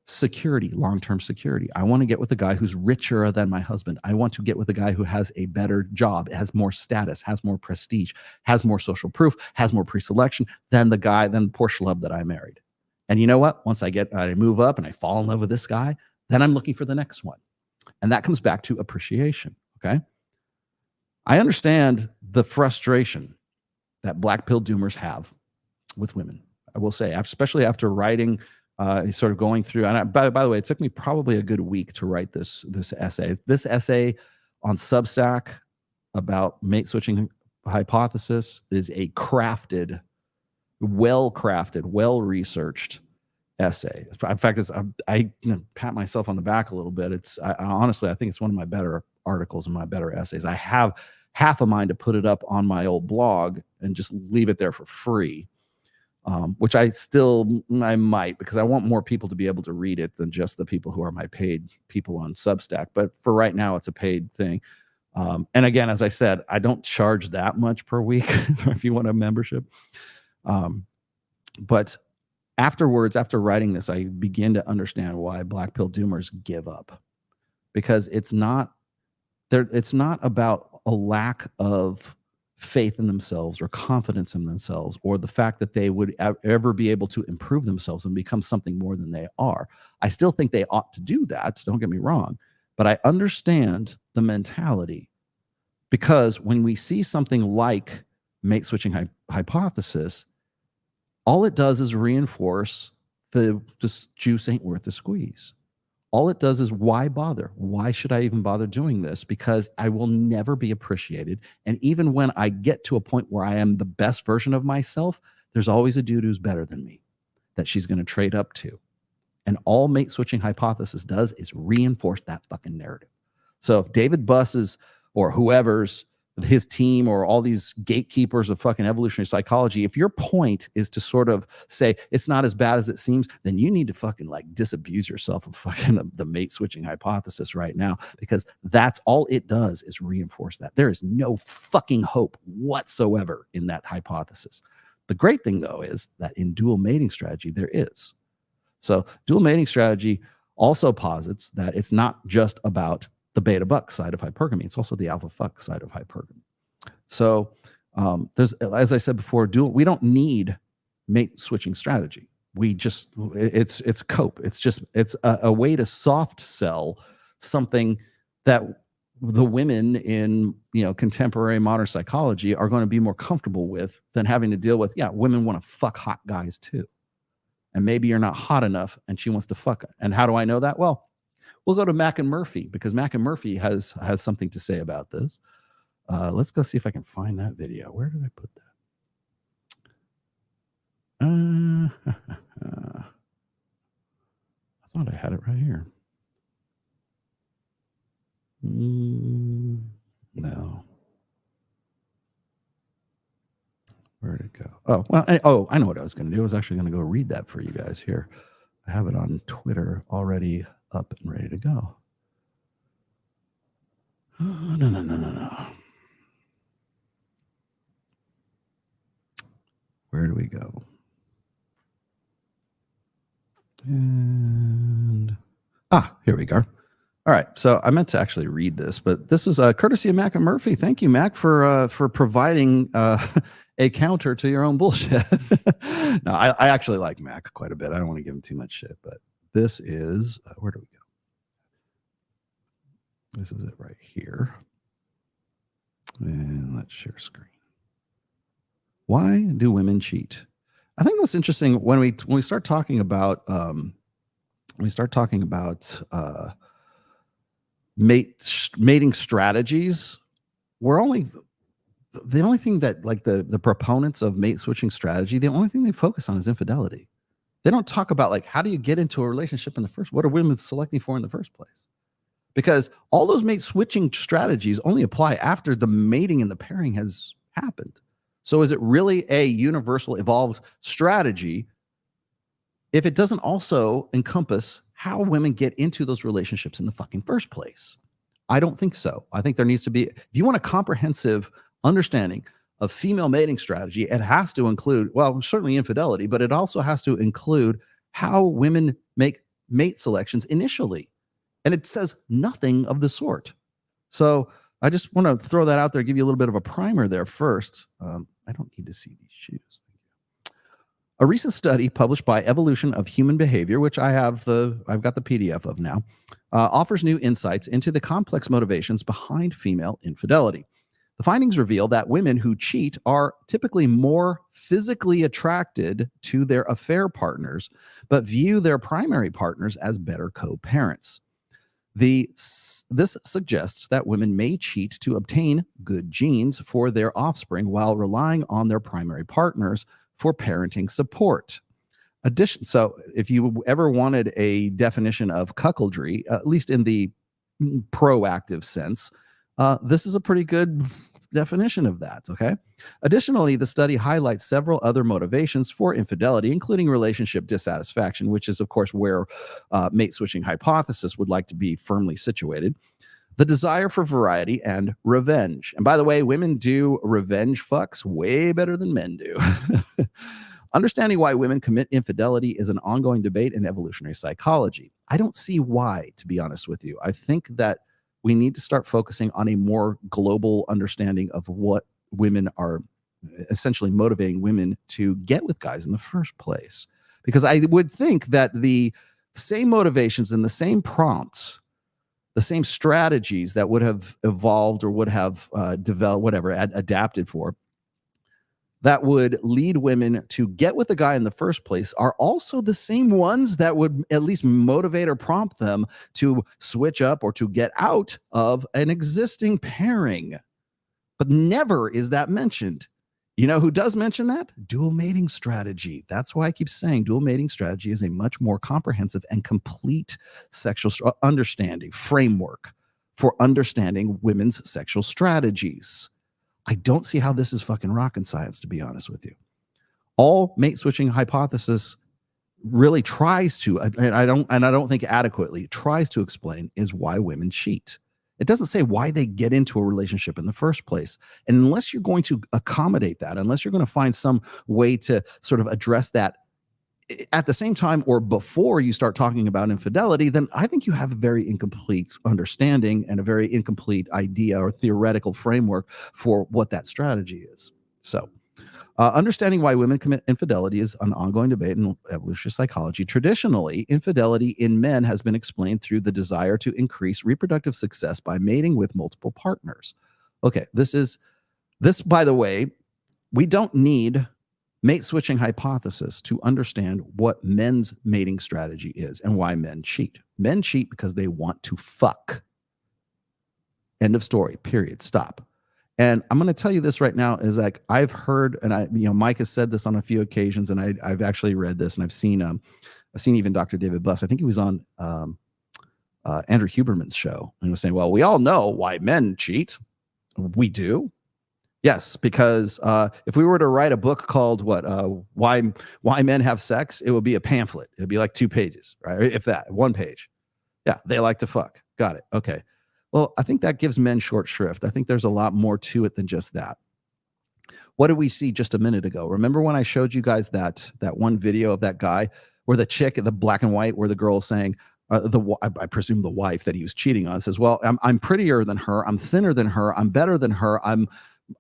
Security, long-term security. I want to get with a guy who's richer than my husband. I want to get with a guy who has a better job, has more status, has more prestige, has more social proof, has more pre-selection than the poor schlub that I married. And you know what? Once I move up and I fall in love with this guy, then I'm looking for the next one. And that comes back to appreciation. Okay. I understand the frustration that black pill doomers have with women. I will say, especially after writing, sort of going through, and by the way, it took me probably a good week to write this essay. This essay on Substack about mate switching hypothesis is a crafted, well-crafted, well-researched essay. In fact, I pat myself on the back a little bit. Honestly, I think it's one of my better articles and my better essays. I have half a mind to put it up on my old blog and just leave it there for free, which I might, because I want more people to be able to read it than just the people who are my paid people on Substack. But for right now, it's a paid thing. And again, as I said, I don't charge that much per week if you want a membership. But afterwards, after writing this, I begin to understand why black pill doomers give up, because it's not about a lack of faith in themselves or confidence in themselves or the fact that they would ever be able to improve themselves and become something more than they are. I still think they ought to do that, don't get me wrong, but I understand the mentality, because when we see something like mate switching hypothesis, all it does is reinforce this juice ain't worth the squeeze. All it does is, why bother? Why should I even bother doing this? Because I will never be appreciated. And even when I get to a point where I am the best version of myself, there's always a dude who's better than me that she's going to trade up to. And all mate switching hypothesis does is reinforce that fucking narrative. So if David Buss's or whoever's, his team, or all these gatekeepers of fucking evolutionary psychology, if your point is to sort of say it's not as bad as it seems, then you need to fucking like disabuse yourself of fucking the mate switching hypothesis right now, because that's all it does is reinforce that. There is no fucking hope whatsoever in that hypothesis. The great thing though is that in dual mating strategy there is. So dual mating strategy also posits that it's not just about the beta buck side of hypergamy. It's also the alpha fuck side of hypergamy. So there's, as I said before, we don't need mate switching strategy. We just, it's cope. It's a way to soft sell something that the women in, contemporary modern psychology are going to be more comfortable with than having to deal with, women want to fuck hot guys too. And maybe you're not hot enough and she wants to fuck. And how do I know that? Well, we'll go to Mac and Murphy, because Mac and Murphy has something to say about this. Let's go see if I can find that video. Where did I put that? I thought I had it right here. No. Where'd it go? Oh, well, I know what I was going to do. I was actually going to go read that for you guys here. I have it on Twitter already up and ready to go. Oh, no. Where do we go? And here we go. All right, so I meant to actually read this, but this is courtesy of Mac and Murphy. Thank you, Mac, for providing a counter to your own bullshit. No, I actually like Mac quite a bit. I don't want to give him too much shit, but this is where do we go? This is it right here. And let's share screen. Why do women cheat? I think what's interesting when we start talking about mating strategies, the only thing that, like, the proponents of mate switching strategy, the only thing they focus on is infidelity. They don't talk about, like, how do you get into a relationship in the first, what are women selecting for in the first place? Because all those mate switching strategies only apply after the mating and the pairing has happened. So is it really a universal evolved strategy if it doesn't also encompass how women get into those relationships in the fucking first place? I don't think so. I think there needs to be, if you want a comprehensive understanding of female mating strategy, it has to include, well, certainly infidelity, but it also has to include how women make mate selections initially. And it says nothing of the sort. So I just want to throw that out there, give you a little bit of a primer there first. I don't need to see these shoes. A recent study published by Evolution of Human Behavior, which I've got the PDF of now, offers new insights into the complex motivations behind female infidelity. The findings reveal that women who cheat are typically more physically attracted to their affair partners, but view their primary partners as better co-parents. This suggests that women may cheat to obtain good genes for their offspring while relying on their primary partners for parenting support. So if you ever wanted a definition of cuckoldry, at least in the proactive sense, this is a pretty good definition of that, okay? Additionally, the study highlights several other motivations for infidelity, including relationship dissatisfaction, which is, of course, where mate switching hypothesis would like to be firmly situated, the desire for variety, and revenge. And by the way, women do revenge fucks way better than men do. Understanding why women commit infidelity is an ongoing debate in evolutionary psychology. I don't see why, to be honest with you. I think that we need to start focusing on a more global understanding of what women are essentially motivating women to get with guys in the first place. Because I would think that the same motivations and the same prompts, the same strategies that would have evolved or would have developed, whatever, adapted for, that would lead women to get with a guy in the first place are also the same ones that would at least motivate or prompt them to switch up or to get out of an existing pairing. But never is that mentioned. You know who does mention that? Dual mating strategy. That's why I keep saying dual mating strategy is a much more comprehensive and complete sexual understanding framework for understanding women's sexual strategies. I don't see how this is fucking rocket science, to be honest with you. All mate switching hypothesis really tries to, and I don't think adequately tries to explain, is why women cheat. It doesn't say why they get into a relationship in the first place. And unless you're going to accommodate that, unless you're going to find some way to sort of address that at the same time or before you start talking about infidelity, then I think you have a very incomplete understanding and a very incomplete idea or theoretical framework for what that strategy is. So understanding why women commit infidelity is an ongoing debate in evolutionary psychology. Traditionally, infidelity in men has been explained through the desire to increase reproductive success by mating with multiple partners. Okay, this, by the way, we don't need mate switching hypothesis to understand what men's mating strategy is and why men cheat. Men cheat because they want to fuck. End of story, period, stop. And I'm going to tell you this right now is like I've heard, and Mike has said this on a few occasions, and I've actually read this, and I've seen even Dr. David Buss. I think he was on Andrew Huberman's show, and he was saying, well, we all know why men cheat. We do. Yes, because if we were to write a book called why men have sex, it would be a pamphlet. It would be like 2 pages, right? If that, 1 page. Yeah, they like to fuck. Got it. Okay. Well, I think that gives men short shrift. I think there's a lot more to it than just that. What did we see just a minute ago? Remember when I showed you guys that one video of that guy where the chick, the black and white, where the girl is saying, I presume the wife that he was cheating on, says, well, I'm prettier than her. I'm thinner than her. I'm better than her.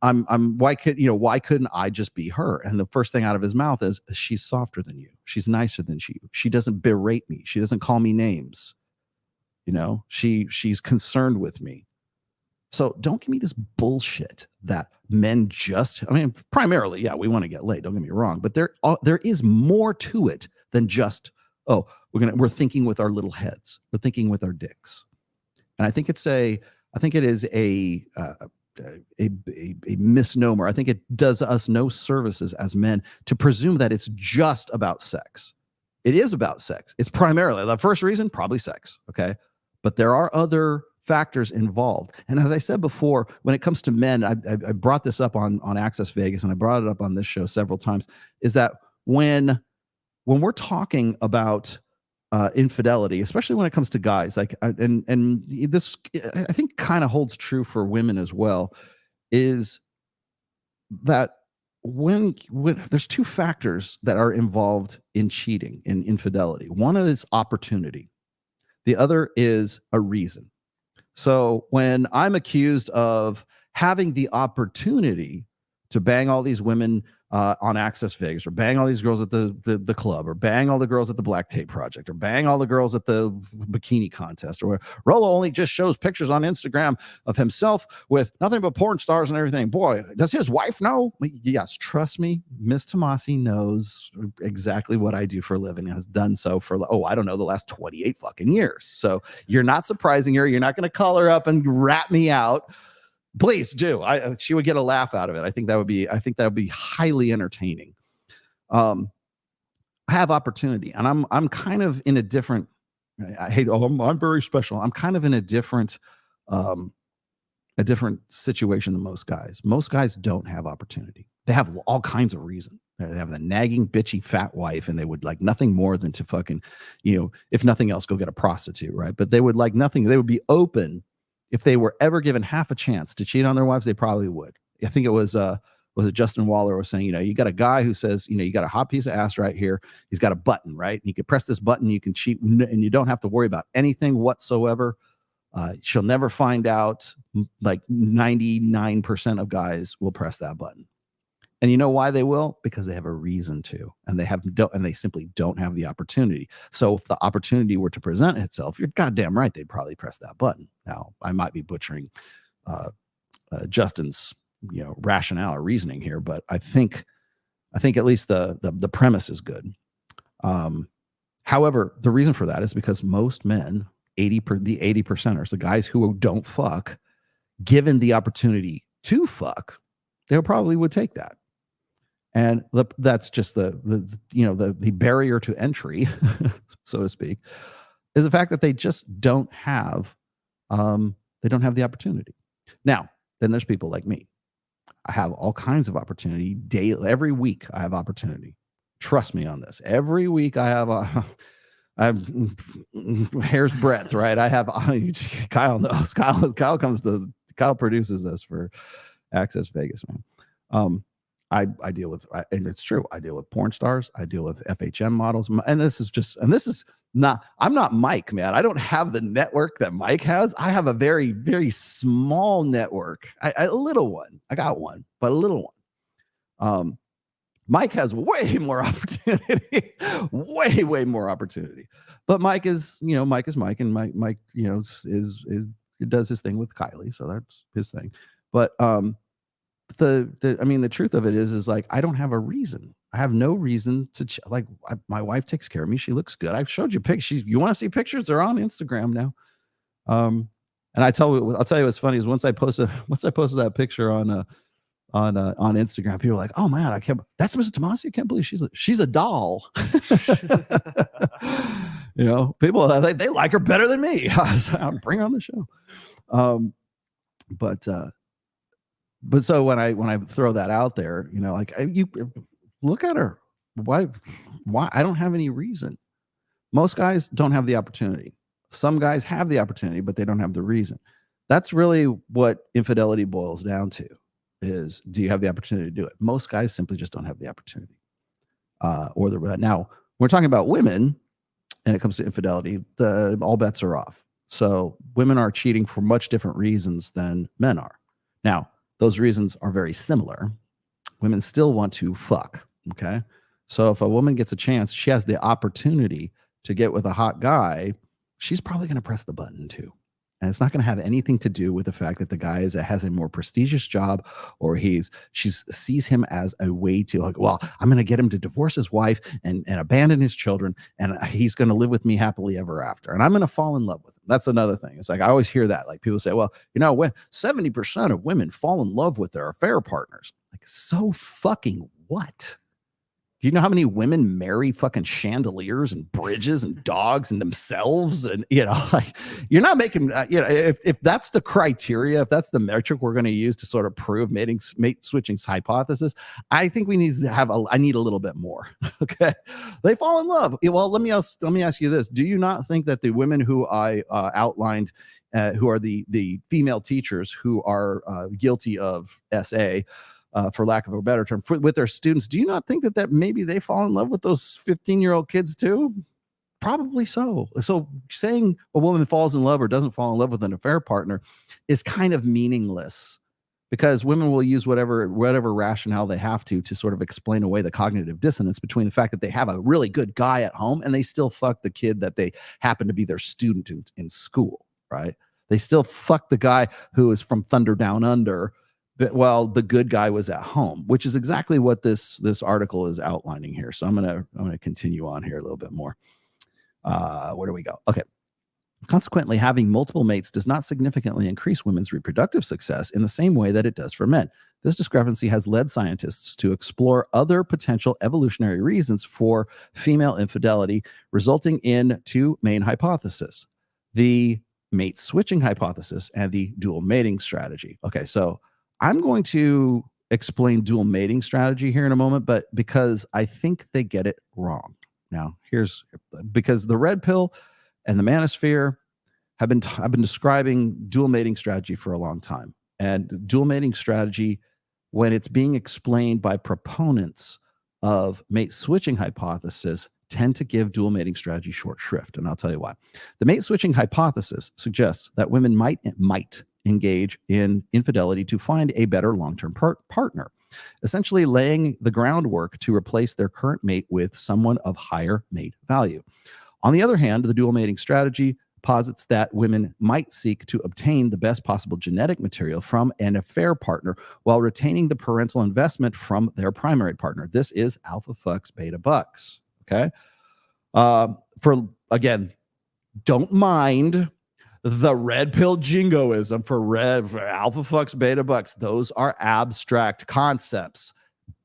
why couldn't I just be her? And the first thing out of his mouth is, she's softer than you. She's nicer than you. She doesn't berate me. She doesn't call me names. She's concerned with me. So don't give me this bullshit that men primarily, yeah, we want to get laid. Don't get me wrong, but there is more to it than just, we're thinking with our little heads. We're thinking with our dicks. And I think it is a misnomer. I think it does us no services as men to presume that it's just about sex. It is about sex. It's primarily the first reason, probably sex. Okay. But there are other factors involved. And as I said before, when it comes to men, I brought this up on Access Vegas, and I brought it up on this show several times, is that when we're talking about infidelity, especially when it comes to guys, and this I think kind of holds true for women as well, is that when there's two factors that are involved in cheating, in infidelity. One is opportunity. The other is a reason. So when I'm accused of having the opportunity to bang all these women on Access Vegas, or bang all these girls at the club, or bang all the girls at the Black Tape Project, or bang all the girls at the bikini contest, or Rolo only just shows pictures on Instagram of himself with nothing but porn stars and everything. Boy, does his wife know? Yes, trust me, Miss Tomasi knows exactly what I do for a living and has done so for, I don't know, the last 28 fucking years. So you're not surprising her. You're not going to call her up and rat me out. Please do. She would get a laugh out of it. I think that would be highly entertaining. I have opportunity, and I'm kind of in a different. I'm very special. I'm kind of in a different situation than most guys. Most guys don't have opportunity. They have all kinds of reason. They have the nagging, bitchy, fat wife, and they would like nothing more than to fucking, if nothing else, go get a prostitute, right? But they would like nothing. They would be open. If they were ever given half a chance to cheat on their wives, they probably would. I think it was it Justin Waller was saying, you got a guy who says, you got a hot piece of ass right here. He's got a button, right? And you can press this button, you can cheat, and you don't have to worry about anything whatsoever. She'll never find out. Like 99% of guys will press that button. And you know why they will? Because they have a reason to, and they simply don't have the opportunity. So if the opportunity were to present itself, you're goddamn right, they'd probably press that button. Now, I might be butchering Justin's, rationale or reasoning here, but I think at least the premise is good. However, the reason for that is because most men, the 80%ers, the guys who don't fuck, given the opportunity to fuck, they probably would take that. And that's just the barrier to entry, so to speak, is the fact that they just don't have the opportunity. Now, then there's people like me. I have all kinds of opportunity daily. Every week I have opportunity. Trust me on this. Every week I have hair's breadth, right? I have Kyle knows. Kyle produces this for Access Vegas, man. I deal with, and it's true, I deal with porn stars, I deal with FHM models, and this is not, I'm not Mike, man. I don't have the network that Mike has. I have a very, very small network, a little one. I got one, but a little one. Mike has way more opportunity, way more opportunity. But Mike is Mike, and Mike, is does his thing with Kylie, so that's his thing. But the truth of it is like, I don't have a reason. I have no reason to my wife takes care of me. She looks good. I've showed you pictures. You want to see pictures? They're on Instagram now. And I'll tell you what's funny is once I posted that picture on Instagram, people were like, "Oh man, that's Mrs. Tomasi. I can't believe she's a doll." People they like her better than me. I'll bring her on the show. But so when I throw that out there, you look at her. Why I don't have any reason. Most guys don't have the opportunity. Some guys have the opportunity, but they don't have the reason. That's really what infidelity boils down to, is do you have the opportunity to do it? Most guys simply just don't have the opportunity. Now, we're talking about women, and it comes to infidelity, all bets are off. So women are cheating for much different reasons than men are. Now, those reasons are very similar. Women still want to fuck, okay? So if a woman gets a chance, she has the opportunity to get with a hot guy, she's probably going to press the button too. And it's not going to have anything to do with the fact that the guy has a more prestigious job, or she sees him as a way to I'm going to get him to divorce his wife and abandon his children, and he's going to live with me happily ever after, and I'm going to fall in love with him. That's another thing. It's like, I always hear that. Like, people say, well, 70% of women fall in love with their affair partners. Like, so fucking what? Do you know how many women marry fucking chandeliers and bridges and dogs and themselves? And, you're not making, if that's the criteria, if that's the metric we're going to use to sort of prove mate switching's hypothesis, I think we need to I need a little bit more. Okay. They fall in love. Well, let me ask you this. Do you not think that the women who I outlined, who are the female teachers who are guilty of SA, for lack of a better term, with their students, do you not think that maybe they fall in love with those 15-year-old kids too? Probably so. So saying a woman falls in love or doesn't fall in love with an affair partner is kind of meaningless, because women will use whatever rationale they have to sort of explain away the cognitive dissonance between the fact that they have a really good guy at home and they still fuck the kid that they happen to be their student in school, right? They still fuck the guy who is from Thunder Down Under, well, the good guy was at home, which is exactly what this article is outlining here. So I'm gonna continue on here a little bit more. Where do we go? Okay. Consequently, having multiple mates does not significantly increase women's reproductive success in the same way that it does for men. This discrepancy has led scientists to explore other potential evolutionary reasons for female infidelity, resulting in two main hypotheses: the mate switching hypothesis and the dual mating strategy. Okay, so I'm going to explain dual mating strategy here in a moment, but because I think they get it wrong. Now, because the red pill and the manosphere have been describing dual mating strategy for a long time. And dual mating strategy, when it's being explained by proponents of mate switching hypothesis, tend to give dual mating strategy short shrift, and I'll tell you why. The mate switching hypothesis suggests that women might engage in infidelity to find a better long-term partner, essentially laying the groundwork to replace their current mate with someone of higher mate value. On the other hand, the dual mating strategy posits that women might seek to obtain the best possible genetic material from an affair partner while retaining the parental investment from their primary partner. This is alpha fucks beta bucks. Okay. Again, don't mind the red pill jingoism for alpha fucks beta bucks. Those are abstract concepts.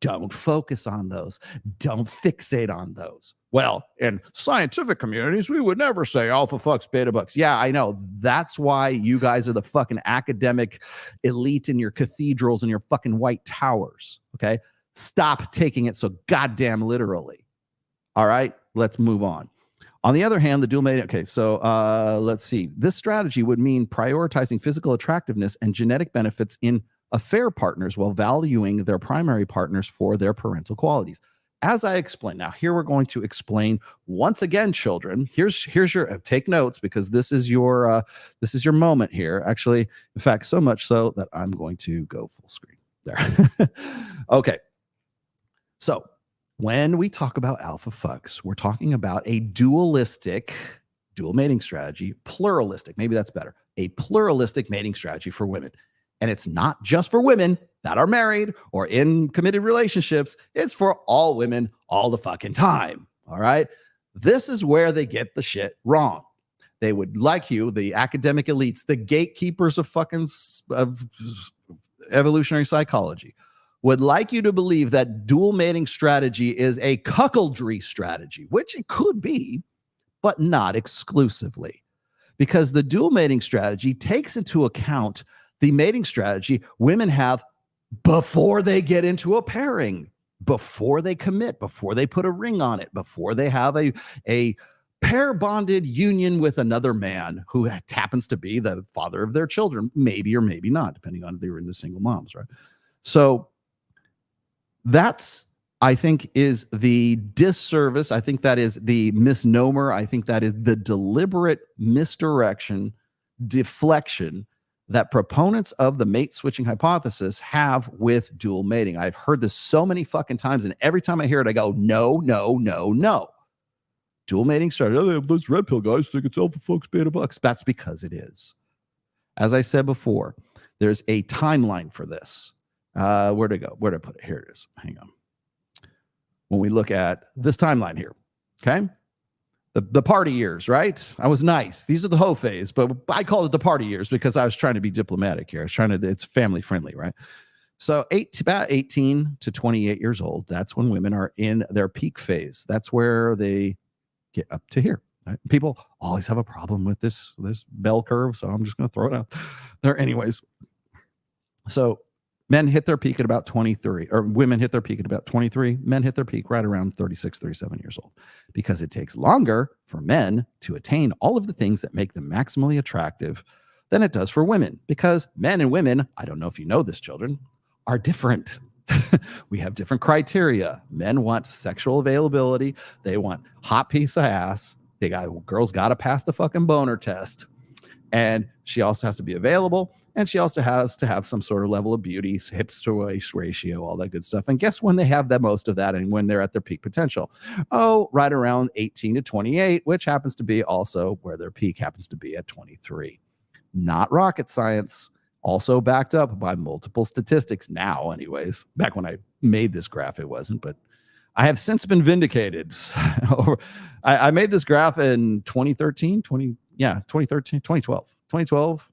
Don't focus on those. Don't fixate on those. Well, in scientific communities, we would never say alpha fucks beta bucks. Yeah, I know. That's why you guys are the fucking academic elite in your cathedrals and your fucking white towers. Okay. Stop taking it so goddamn literally. All right. Let's move on. On the other hand, the dual mating. Okay, so let's see. This strategy would mean prioritizing physical attractiveness and genetic benefits in affair partners while valuing their primary partners for their parental qualities. As I explained, now here we're going to explain once again, children. Here's your take notes, because this is your moment here. Actually, in fact, so much so that I'm going to go full screen there. Okay, so when we talk about alpha fucks, we're talking about a dual mating strategy, pluralistic, maybe that's better, a pluralistic mating strategy for women. And it's not just for women that are married or in committed relationships. It's for all women all the fucking time. All right. This is where they get the shit wrong. They would like you, the academic elites, the gatekeepers of evolutionary psychology, would like you to believe that dual mating strategy is a cuckoldry strategy, which it could be, but not exclusively, because the dual mating strategy takes into account the mating strategy women have before they get into a pairing, before they commit, before they put a ring on it, before they have a pair bonded union with another man who happens to be the father of their children, maybe or maybe not, depending on if they were into single moms, right? So that's, I think, is the disservice. I think that is the misnomer. I think that is the deliberate misdirection, deflection that proponents of the mate switching hypothesis have with dual mating. I've heard this so many fucking times, and every time I hear it, I go, no, no, no, no. Dual mating strategy. Oh, those red pill guys think it's alpha fucks beta bucks. That's because it is. As I said before, there's a timeline for this. Where'd it go? Where'd I put it? Here it is. Hang on. When we look at this timeline here, okay? The party years, right? I was nice. These are the hoe phase, but I called it the party years because I was trying to be diplomatic here. I was trying to, it's family friendly, right? So about 18 to 28 years old, that's when women are in their peak phase. That's where they get up to here. Right? People always have a problem with this bell curve, so I'm just going to throw it out there anyways. So men hit their peak at about 23, or women hit their peak at about 23. Men hit their peak right around 36, 37 years old, because it takes longer for men to attain all of the things that make them maximally attractive than it does for women, because men and women, I don't know if you know this, children, are different. We have different criteria. Men want sexual availability. They want hot piece of ass. Girls got to pass the fucking boner test. And she also has to be available. And she also has to have some sort of level of beauty, hips to waist ratio, all that good stuff. And guess when they have the most of that and when they're at their peak potential? Oh, right around 18 to 28, which happens to be also where their peak happens to be at 23. Not rocket science. Also backed up by multiple statistics now, anyways. Back when I made this graph, it wasn't, but I have since been vindicated. I made this graph in 2012.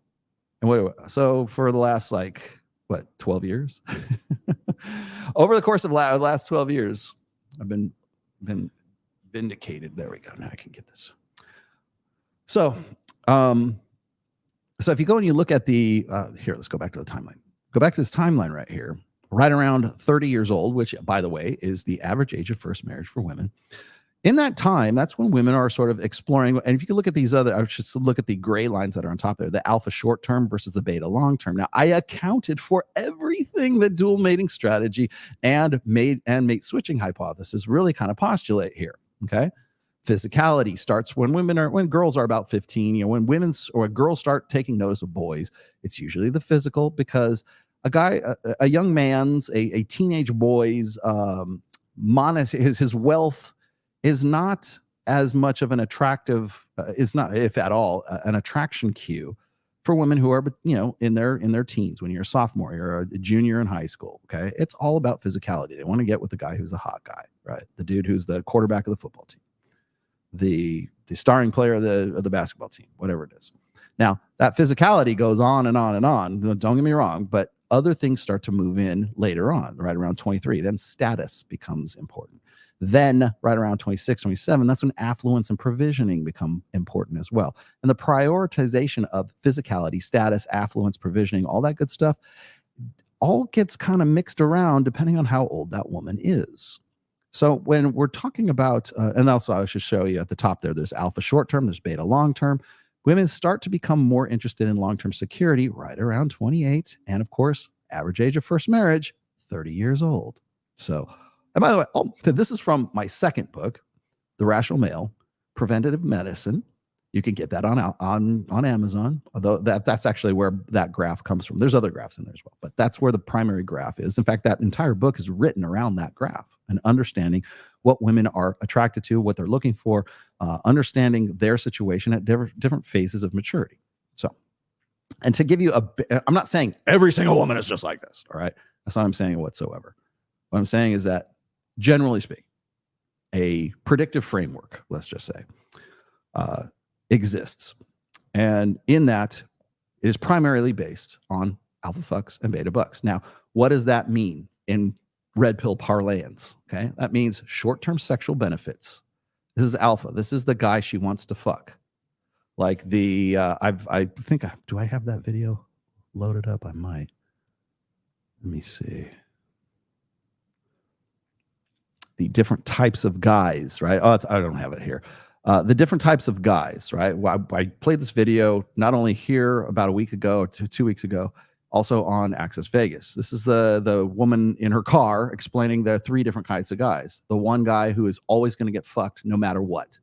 And so for the last, 12 years? Over the course of the last 12 years, I've been vindicated. There we go. Now I can get this. So if you go and you look at the, here, let's go back to the timeline. Go back to this timeline right here, right around 30 years old, which, by the way, is the average age of first marriage for women. In that time, that's when women are sort of exploring. And if you can look at these I should look at the gray lines that are on top there, the alpha short term versus the beta long term. Now, I accounted for everything that dual mating strategy and mate switching hypothesis really kind of postulate here. Okay. Physicality starts when girls are about 15. When girls start taking notice of boys, it's usually the physical, because a young man's, a teenage boy's his wealth is not as much of an attractive, is not, if at all, an attraction cue for women who are, in their teens. When you're a sophomore, you're a junior in high school. Okay. It's all about physicality. They want to get with the guy who's the hot guy, right? The dude who's the quarterback of the football team, the starring player of the basketball team, whatever it is. Now, that physicality goes on and on and on. Don't get me wrong, but other things start to move in later on, right around 23. Then status becomes important. Then right around 26, 27, that's when affluence and provisioning become important as well. And the prioritization of physicality, status, affluence, provisioning, all that good stuff, all gets kind of mixed around depending on how old that woman is. So when we're talking about, and also I should show you at the top there's alpha short-term, there's beta long-term. Women start to become more interested in long-term security right around 28. And of course, average age of first marriage, 30 years old. So, and by the way, this is from my second book, The Rational Male, Preventative Medicine. You can get that on Amazon, although that's actually where that graph comes from. There's other graphs in there as well, but that's where the primary graph is. In fact, that entire book is written around that graph and understanding what women are attracted to, what they're looking for, understanding their situation at different phases of maturity. So, and to give you I'm not saying every single woman is just like this, all right? That's not what I'm saying whatsoever. What I'm saying is that, generally speaking, a predictive framework, let's just say, exists. And in that, it is primarily based on alpha fucks and beta bucks. Now, what does that mean in red pill parlance? Okay, that means short-term sexual benefits. This is alpha. This is the guy she wants to fuck. Like the do I have that video loaded up? I might. Let me see. The different types of guys, right? Oh, I don't have it here. The different types of guys, right? I played this video not only here about a week ago, 2 weeks ago, also on Access Vegas. This is the woman in her car explaining there are 3 different kinds of guys. The one guy who is always going to get fucked no matter what.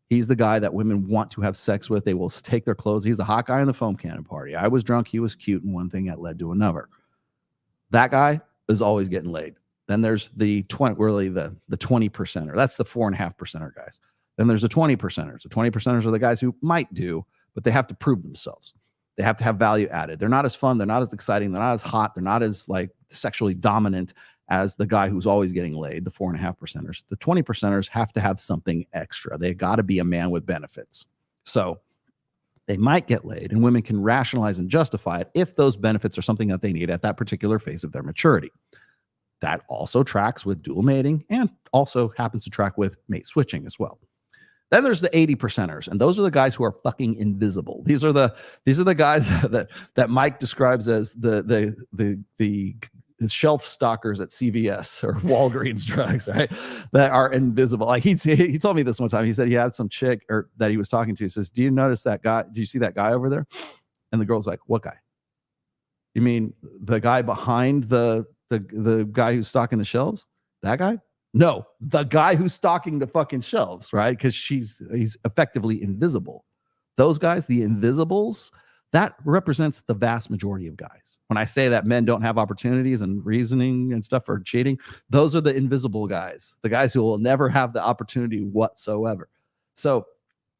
He's the guy that women want to have sex with. They will take their clothes. He's the hot guy in the foam cannon party. I was drunk. He was cute. And one thing that led to another. That guy is always getting laid. Then there's the 20%er. That's the 4.5%er guys. Then there's the 20%ers. The 20%ers are the guys who might do, but they have to prove themselves. They have to have value added. They're not as fun. They're not as exciting. They're not as hot. They're not as like sexually dominant as the guy who's always getting laid, the 4.5%ers. The 20%ers have to have something extra. They got to be a man with benefits. So they might get laid, and women can rationalize and justify it if those benefits are something that they need at that particular phase of their maturity. That also tracks with dual mating and also happens to track with mate switching as well. Then there's the 80%ers, and those are the guys who are fucking invisible. These are the guys that Mike describes as the shelf stalkers at CVS or Walgreens drugs, right? That are invisible. Like he told me this one time. He said he had some chick that he was talking to. He says, "Do you notice that guy? Do you see that guy over there?" And the girl's like, "What guy? You mean the guy behind the guy who's stocking the shelves? That guy?" No, the guy who's stocking the fucking shelves, right? Because he's effectively invisible. Those guys, the invisibles, that represents the vast majority of guys. When I say that men don't have opportunities and reasoning and stuff for cheating, those are the invisible guys, the guys who will never have the opportunity whatsoever. So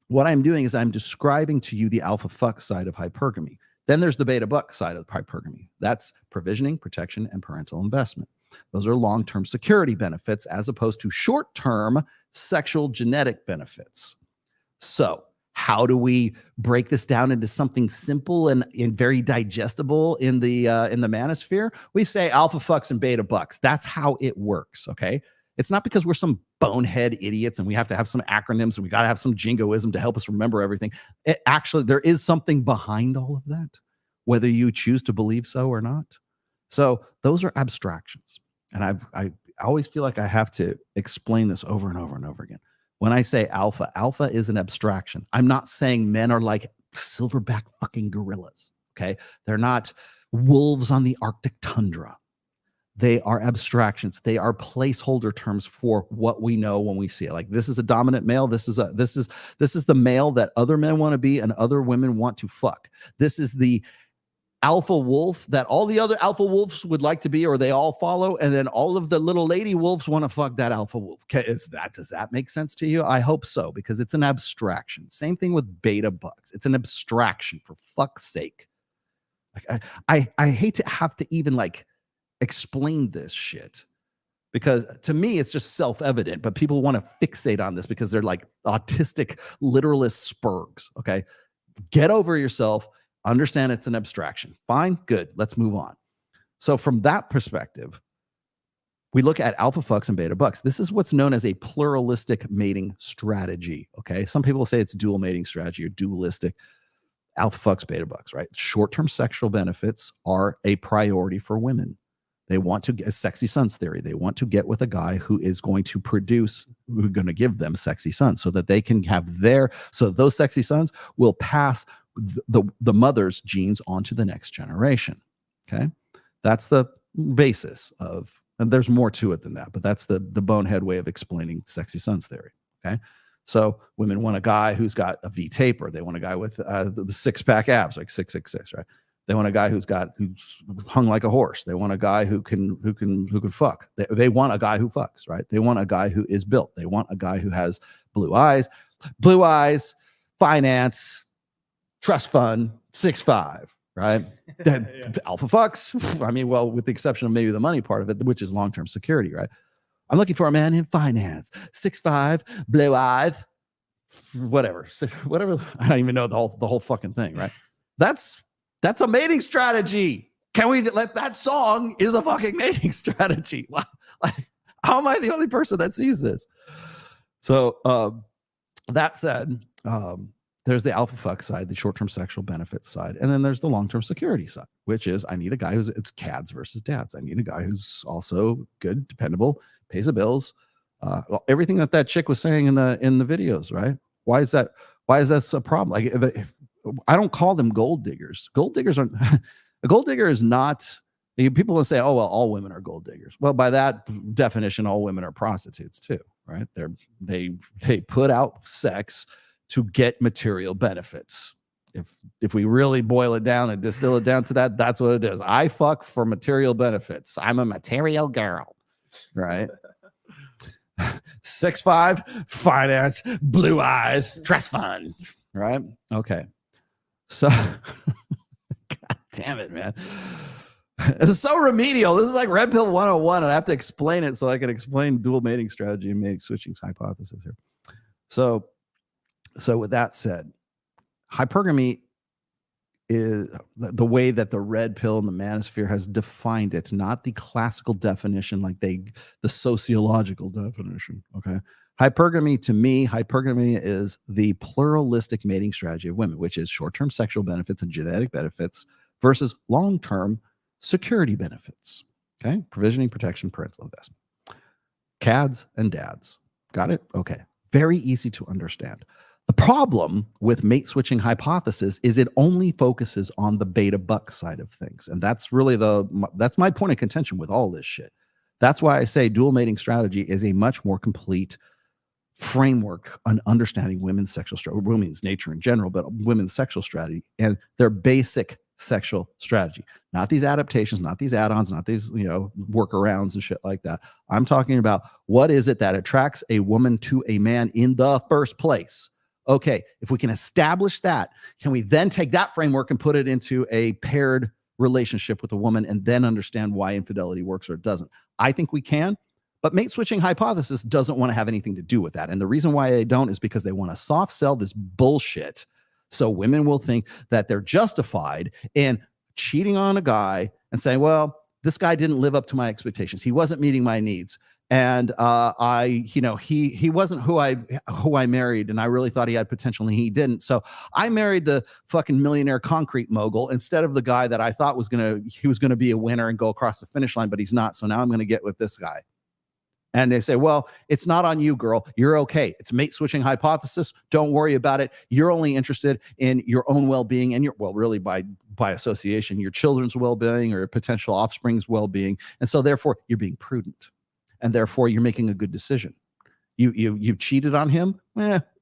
what I'm doing is I'm describing to you the alpha fuck side of hypergamy. Then there's the beta buck side of hypergamy. That's provisioning, protection, and parental investment. Those are long-term security benefits as opposed to short-term sexual genetic benefits. So how do we break this down into something simple and very digestible in the manosphere? We say alpha fucks and beta bucks. That's how it works, okay? It's not because we're some bonehead idiots and we have to have some acronyms and we got to have some jingoism to help us remember everything. Actually, there is something behind all of that, whether you choose to believe so or not. So those are abstractions. And I always feel like I have to explain this over and over and over again. When I say alpha, alpha is an abstraction. I'm not saying men are like silverback fucking gorillas, okay? They're not wolves on the Arctic tundra. They are abstractions. They are placeholder terms for what we know when we see it. Like, this is a dominant male. This is the male that other men want to be and other women want to fuck. This is the alpha wolf that all the other alpha wolves would like to be, or they all follow, and then all of the little lady wolves want to fuck that alpha wolf. Does that make sense to you? I hope so, because it's an abstraction. Same thing with beta bugs. It's an abstraction, for fuck's sake. Like, I hate to have to even like explain this shit, because to me it's just self-evident, but people want to fixate on this because they're like autistic literalist spurgs. Okay, get over yourself. Understand it's an abstraction. Fine, good, let's move on. So from that perspective, we look at alpha fucks and beta bucks. This is what's known as a pluralistic mating strategy. Okay, some people say it's dual mating strategy or dualistic. Alpha fucks, beta bucks, right? Short-term sexual benefits are a priority for women. They want to get sexy sons theory. They want to get with a guy who is going to produce, who's going to give them sexy sons so that they can have so those sexy sons will pass the mother's genes onto the next generation. Okay. That's the basis of, and there's more to it than that, but that's the bonehead way of explaining sexy sons theory. Okay. So women want a guy who's got a V taper. They want a guy with the six-pack abs, like 666, right? They want a guy who's hung like a horse. They want a guy who can fuck. They want a guy who fucks, right? They want a guy who is built. They want a guy who has blue eyes, finance, trust fund, 6'5", right? Alpha fucks. I mean, well, with the exception of maybe the money part of it, which is long-term security, right? I'm looking for a man in finance, 6'5", blue eyes, whatever. I don't even know the whole fucking thing, right? That's a mating strategy. Can we let that song is a fucking mating strategy? Like, how am I the only person that sees this? So that said, there's the alpha fuck side, the short-term sexual benefits side, and then there's the long-term security side, which is I need a guy it's cads versus dads. I need a guy who's also good, dependable, pays the bills, everything that chick was saying in the videos, right? Why is that a problem? Like, I don't call them gold diggers. Gold diggers aren't. A gold digger is not. People will say, "Oh well, all women are gold diggers." Well, by that definition, all women are prostitutes too, right? They put out sex to get material benefits. If we really boil it down and distill it down to that, that's what it is. I fuck for material benefits. I'm a material girl, right? 6'5", finance, blue eyes, trust fund, right? Okay. So, God damn it, man. This is so remedial. This is like Red Pill 101, and I have to explain it so I can explain dual mating strategy and mating switching hypothesis here. So with that said, hypergamy is the way that the red pill and the manosphere has defined it, not the classical definition, like the sociological definition. Okay. Hypergamy, to me, is the pluralistic mating strategy of women, which is short-term sexual benefits and genetic benefits versus long-term security benefits. Okay. Provisioning, protection, parental investment. Cads and dads. Got it? Okay. Very easy to understand. The problem with mate switching hypothesis is it only focuses on the beta buck side of things. And that's really that's my point of contention with all this shit. That's why I say dual mating strategy is a much more complete framework on understanding women's sexual strategy, women's nature in general, but women's sexual strategy and their basic sexual strategy. Not these adaptations, not these add-ons, not these, workarounds and shit like that. I'm talking about what is it that attracts a woman to a man in the first place? Okay, if we can establish that, can we then take that framework and put it into a paired relationship with a woman and then understand why infidelity works or it doesn't? I think we can. But mate switching hypothesis doesn't want to have anything to do with that. And the reason why they don't is because they want to soft sell this bullshit. So women will think that they're justified in cheating on a guy and saying, well, this guy didn't live up to my expectations. He wasn't meeting my needs. And he wasn't who I married. And I really thought he had potential and he didn't. So I married the fucking millionaire concrete mogul instead of the guy that I thought he was going to be a winner and go across the finish line, but he's not. So now I'm going to get with this guy. And they say, well, it's not on you, girl. You're okay. It's mate switching hypothesis. Don't worry about it. You're only interested in your own well-being and really by association, your children's well-being or potential offspring's well-being. And so therefore you're being prudent and therefore you're making a good decision. You cheated on him.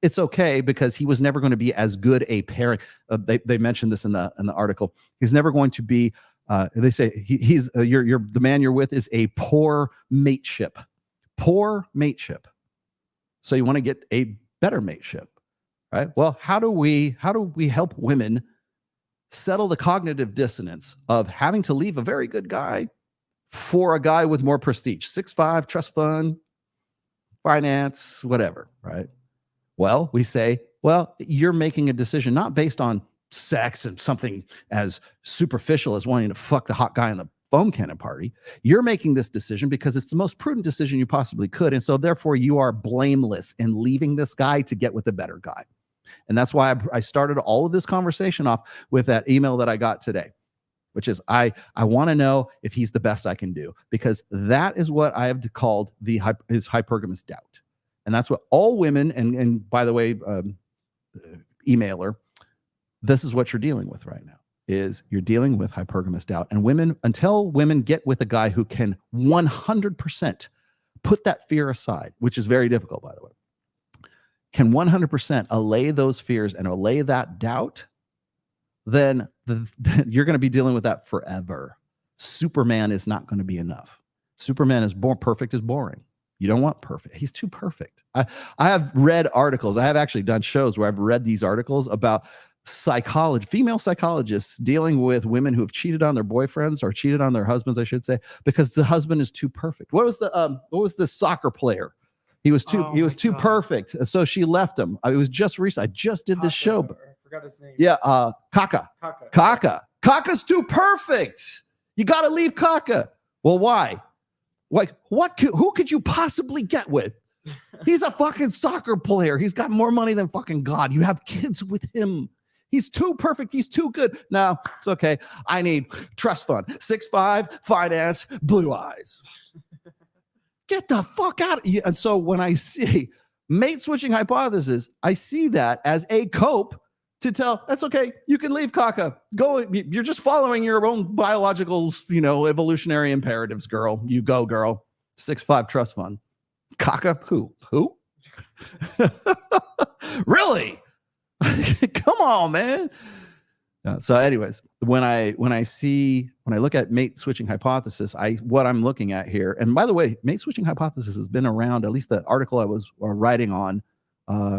It's okay because he was never going to be as good a parent. They mentioned this in the article. He's never going to be, they say he's the man you're with is a poor mateship. Poor mateship. So you want to get a better mateship, right? Well, how do we help women settle the cognitive dissonance of having to leave a very good guy for a guy with more prestige, 6'5", trust fund, finance, whatever, right? Well, we say, well, you're making a decision not based on sex and something as superficial as wanting to fuck the hot guy in the foam cannon party. You're making this decision because it's the most prudent decision you possibly could. And so therefore you are blameless in leaving this guy to get with a better guy. And that's why I started all of this conversation off with that email that I got today, which is I want to know if he's the best I can do, because that is what I have called his hypergamous doubt. And that's what all women, and by the way, emailer, this is what you're dealing with right now. Is you're dealing with hypergamous doubt. And women, until women get with a guy who can 100% put that fear aside, which is very difficult, by the way, can 100% allay those fears and allay that doubt, then you're going to be dealing with that forever. Superman is not going to be enough. Superman is perfect is boring. You don't want perfect. He's too perfect. I have read articles. I have actually done shows where I've read these articles about female psychologists dealing with women who have cheated on their boyfriends or cheated on their husbands, I should say, because the husband is too perfect. What was the soccer player? He was too perfect. So she left him. It was just recent. I just did this show. I forgot his name. Yeah. Kaka. Kaka's too perfect. You got to leave Kaka. Well, why? Like, who could you possibly get with? He's a fucking soccer player. He's got more money than fucking God. You have kids with him. He's too perfect. He's too good. No, it's okay. I need trust fund, 6'5", finance, blue eyes. Get the fuck out. And so when I see mate switching hypothesis, I see that as a cope to tell, that's okay. You can leave Kaka. Go. You're just following your own biological, evolutionary imperatives, girl. You go, girl. 6'5" trust fund. Kaka? Who? Really? Come on, man. So anyways, when I look at mate switching hypothesis, what I'm looking at here, and by the way, mate switching hypothesis has been around, at least the article I was writing on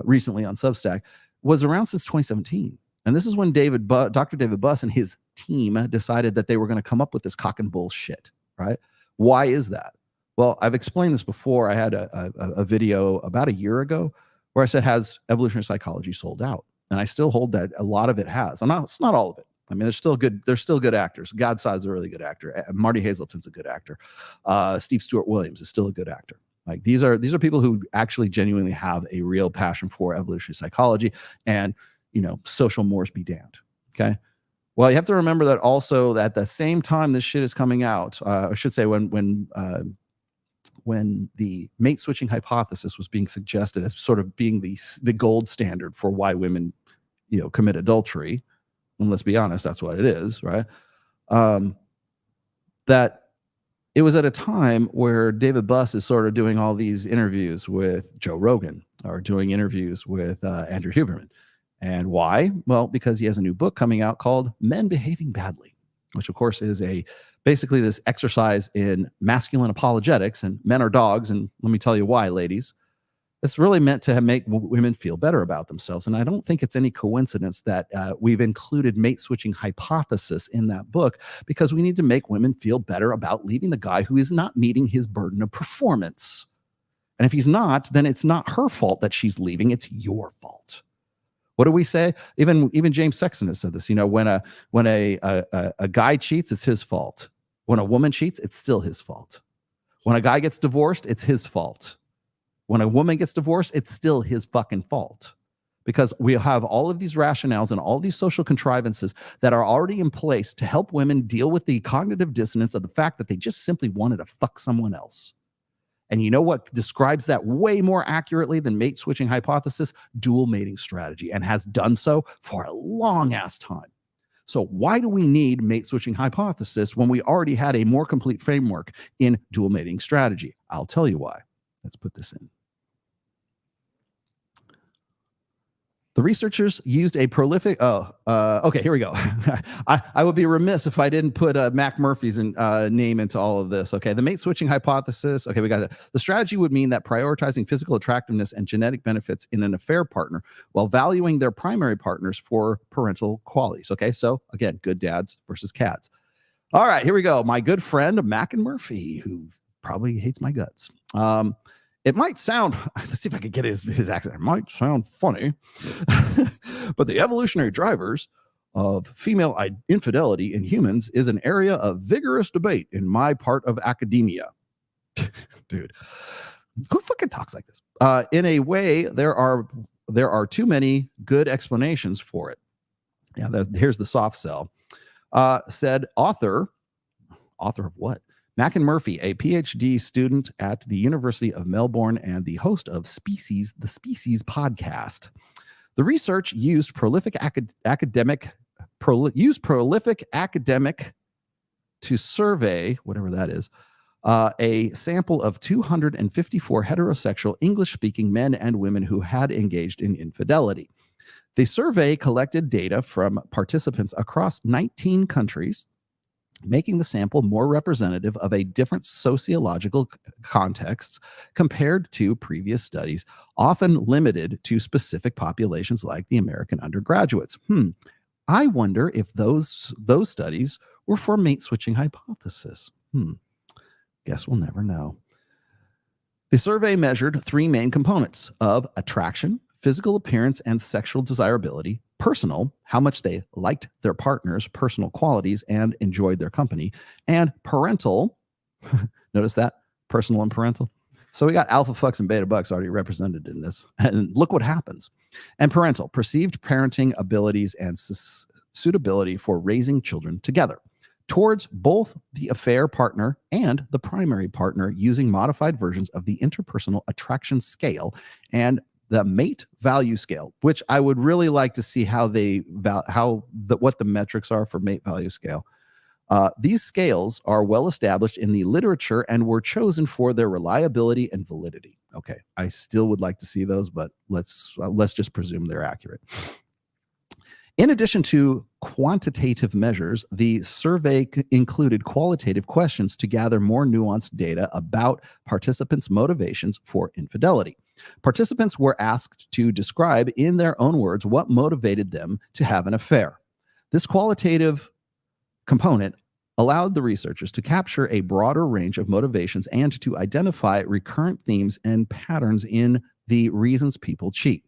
recently on Substack was around since 2017. And this is when Dr. David Buss and his team decided that they were going to come up with this cock and bull shit, right? Why is that? Well, I've explained this before. I had a video about a year ago where I said, has evolutionary psychology sold out? And I still hold that a lot of it has. It's not all of it. I mean, there's still good actors. Godside's a really good actor. Marty Hazelton's a good actor. Steve Stewart Williams is still a good actor. Like these are people who actually genuinely have a real passion for evolutionary psychology, and social mores be damned. Okay. Well, you have to remember that also that at the same time this shit is coming out, I should say when the mate switching hypothesis was being suggested as sort of being the gold standard for why women, commit adultery, and let's be honest, that's what it is, right? That it was at a time where David Buss is sort of doing all these interviews with Joe Rogan or doing interviews with Andrew Huberman. And why? Well, because he has a new book coming out called Men Behaving Badly, which of course is basically this exercise in masculine apologetics, and men are dogs. And let me tell you why, ladies. It's really meant to make women feel better about themselves. And I don't think it's any coincidence that we've included mate switching hypothesis in that book, because we need to make women feel better about leaving the guy who is not meeting his burden of performance. And if he's not, then it's not her fault that she's leaving. It's your fault. What do we say? Even James Sexton has said this. When a guy cheats, it's his fault. When a woman cheats, it's still his fault. When a guy gets divorced, it's his fault. When a woman gets divorced, it's still his fucking fault. Because we have all of these rationales and all these social contrivances that are already in place to help women deal with the cognitive dissonance of the fact that they just simply wanted to fuck someone else. And you know what describes that way more accurately than mate switching hypothesis? Dual mating strategy, and has done so for a long ass time. So why do we need mate switching hypothesis when we already had a more complete framework in dual mating strategy? I'll tell you why. Let's put this in. The researchers used a prolific, okay, here we go. I would be remiss if I didn't put Mac Murphy's name into all of this. Okay, the mate switching hypothesis. Okay, we got it. The strategy would mean that prioritizing physical attractiveness and genetic benefits in an affair partner while valuing their primary partners for parental qualities. Okay, so again, good dads versus cads. All right, here we go. My good friend Mac and Murphy, who probably hates my guts. It might sound, let's see if I can get his accent. It might sound funny, but the evolutionary drivers of female infidelity in humans is an area of vigorous debate in my part of academia. Dude, who fucking talks like this? In a way, there are too many good explanations for it. Yeah, here's the soft sell. Said author of what? Mac and Murphy, a PhD student at the University of Melbourne and the host of the Species podcast. The research used prolific academic to survey, whatever that is, a sample of 254 heterosexual English-speaking men and women who had engaged in infidelity. The survey collected data from participants across 19 countries, making the sample more representative of a different sociological contexts compared to previous studies, often limited to specific populations like the American undergraduates. I wonder if those studies were for mate switching hypothesis. Guess we'll never know. The survey measured three main components of attraction, physical appearance and sexual desirability, personal, how much they liked their partner's personal qualities and enjoyed their company, and parental, notice that, personal and parental. So we got alpha fucks and beta bucks already represented in this, and look what happens. And parental, perceived parenting abilities and suitability for raising children together, towards both the affair partner and the primary partner using modified versions of the interpersonal attraction scale and the mate value scale, which I would really like to see what the metrics are for mate value scale. These scales are well established in the literature and were chosen for their reliability and validity. Okay, I still would like to see those, but let's just presume they're accurate. In addition to quantitative measures, the survey included qualitative questions to gather more nuanced data about participants' motivations for infidelity. Participants were asked to describe in their own words what motivated them to have an affair. This qualitative component allowed the researchers to capture a broader range of motivations and to identify recurrent themes and patterns in the reasons people cheat.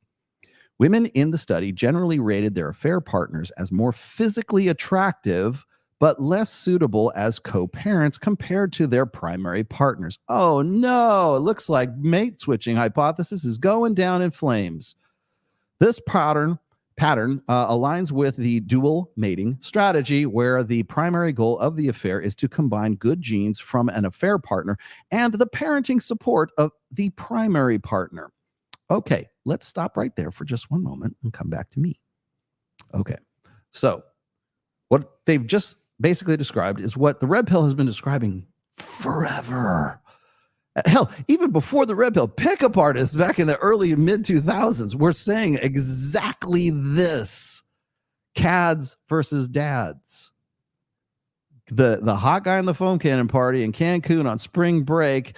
Women in the study generally rated their affair partners as more physically attractive, but less suitable as co-parents compared to their primary partners. Oh no, it looks like mate switching hypothesis is going down in flames. This pattern aligns with the dual mating strategy, where the primary goal of the affair is to combine good genes from an affair partner and the parenting support of the primary partner. Okay, let's stop right there for just one moment and come back to me. Okay, so what they've just basically described is what the red pill has been describing forever. Hell, even before the red pill, pickup artists back in the early mid-2000s were saying exactly this. Cads versus dads. The hot guy in the foam cannon party in Cancun on spring break.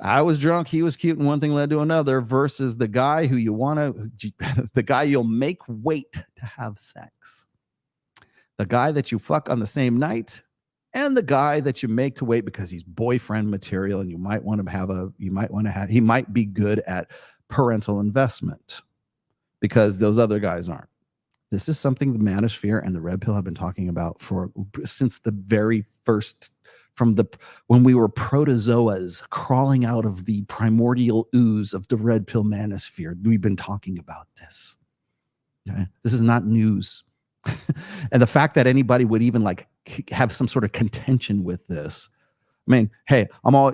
I was drunk, he was cute, and one thing led to another, versus the guy who the guy you'll make wait to have sex. The guy that you fuck on the same night, and the guy that you make to wait because he's boyfriend material and he might be good at parental investment because those other guys aren't. This is something the manosphere and the red pill have been talking about since the very first, when we were protozoas crawling out of the primordial ooze of the red pill manosphere. We've been talking about this. Okay? This is not news. And the fact that anybody would even have some sort of contention with this, I mean, hey,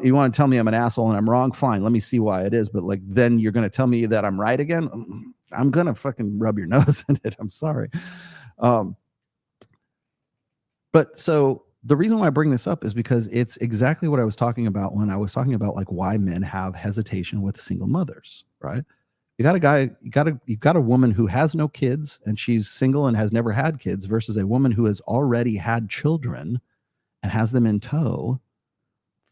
you want to tell me I'm an asshole and I'm wrong? Fine. Let me see why it is. But like, then you're going to tell me that I'm right again. I'm going to fucking rub your nose in it. I'm sorry. But so the reason why I bring this up is because it's exactly what I was talking about when I was talking about like why men have hesitation with single mothers, right? You got a guy, you've got a woman who has no kids and she's single and has never had kids versus a woman who has already had children and has them in tow.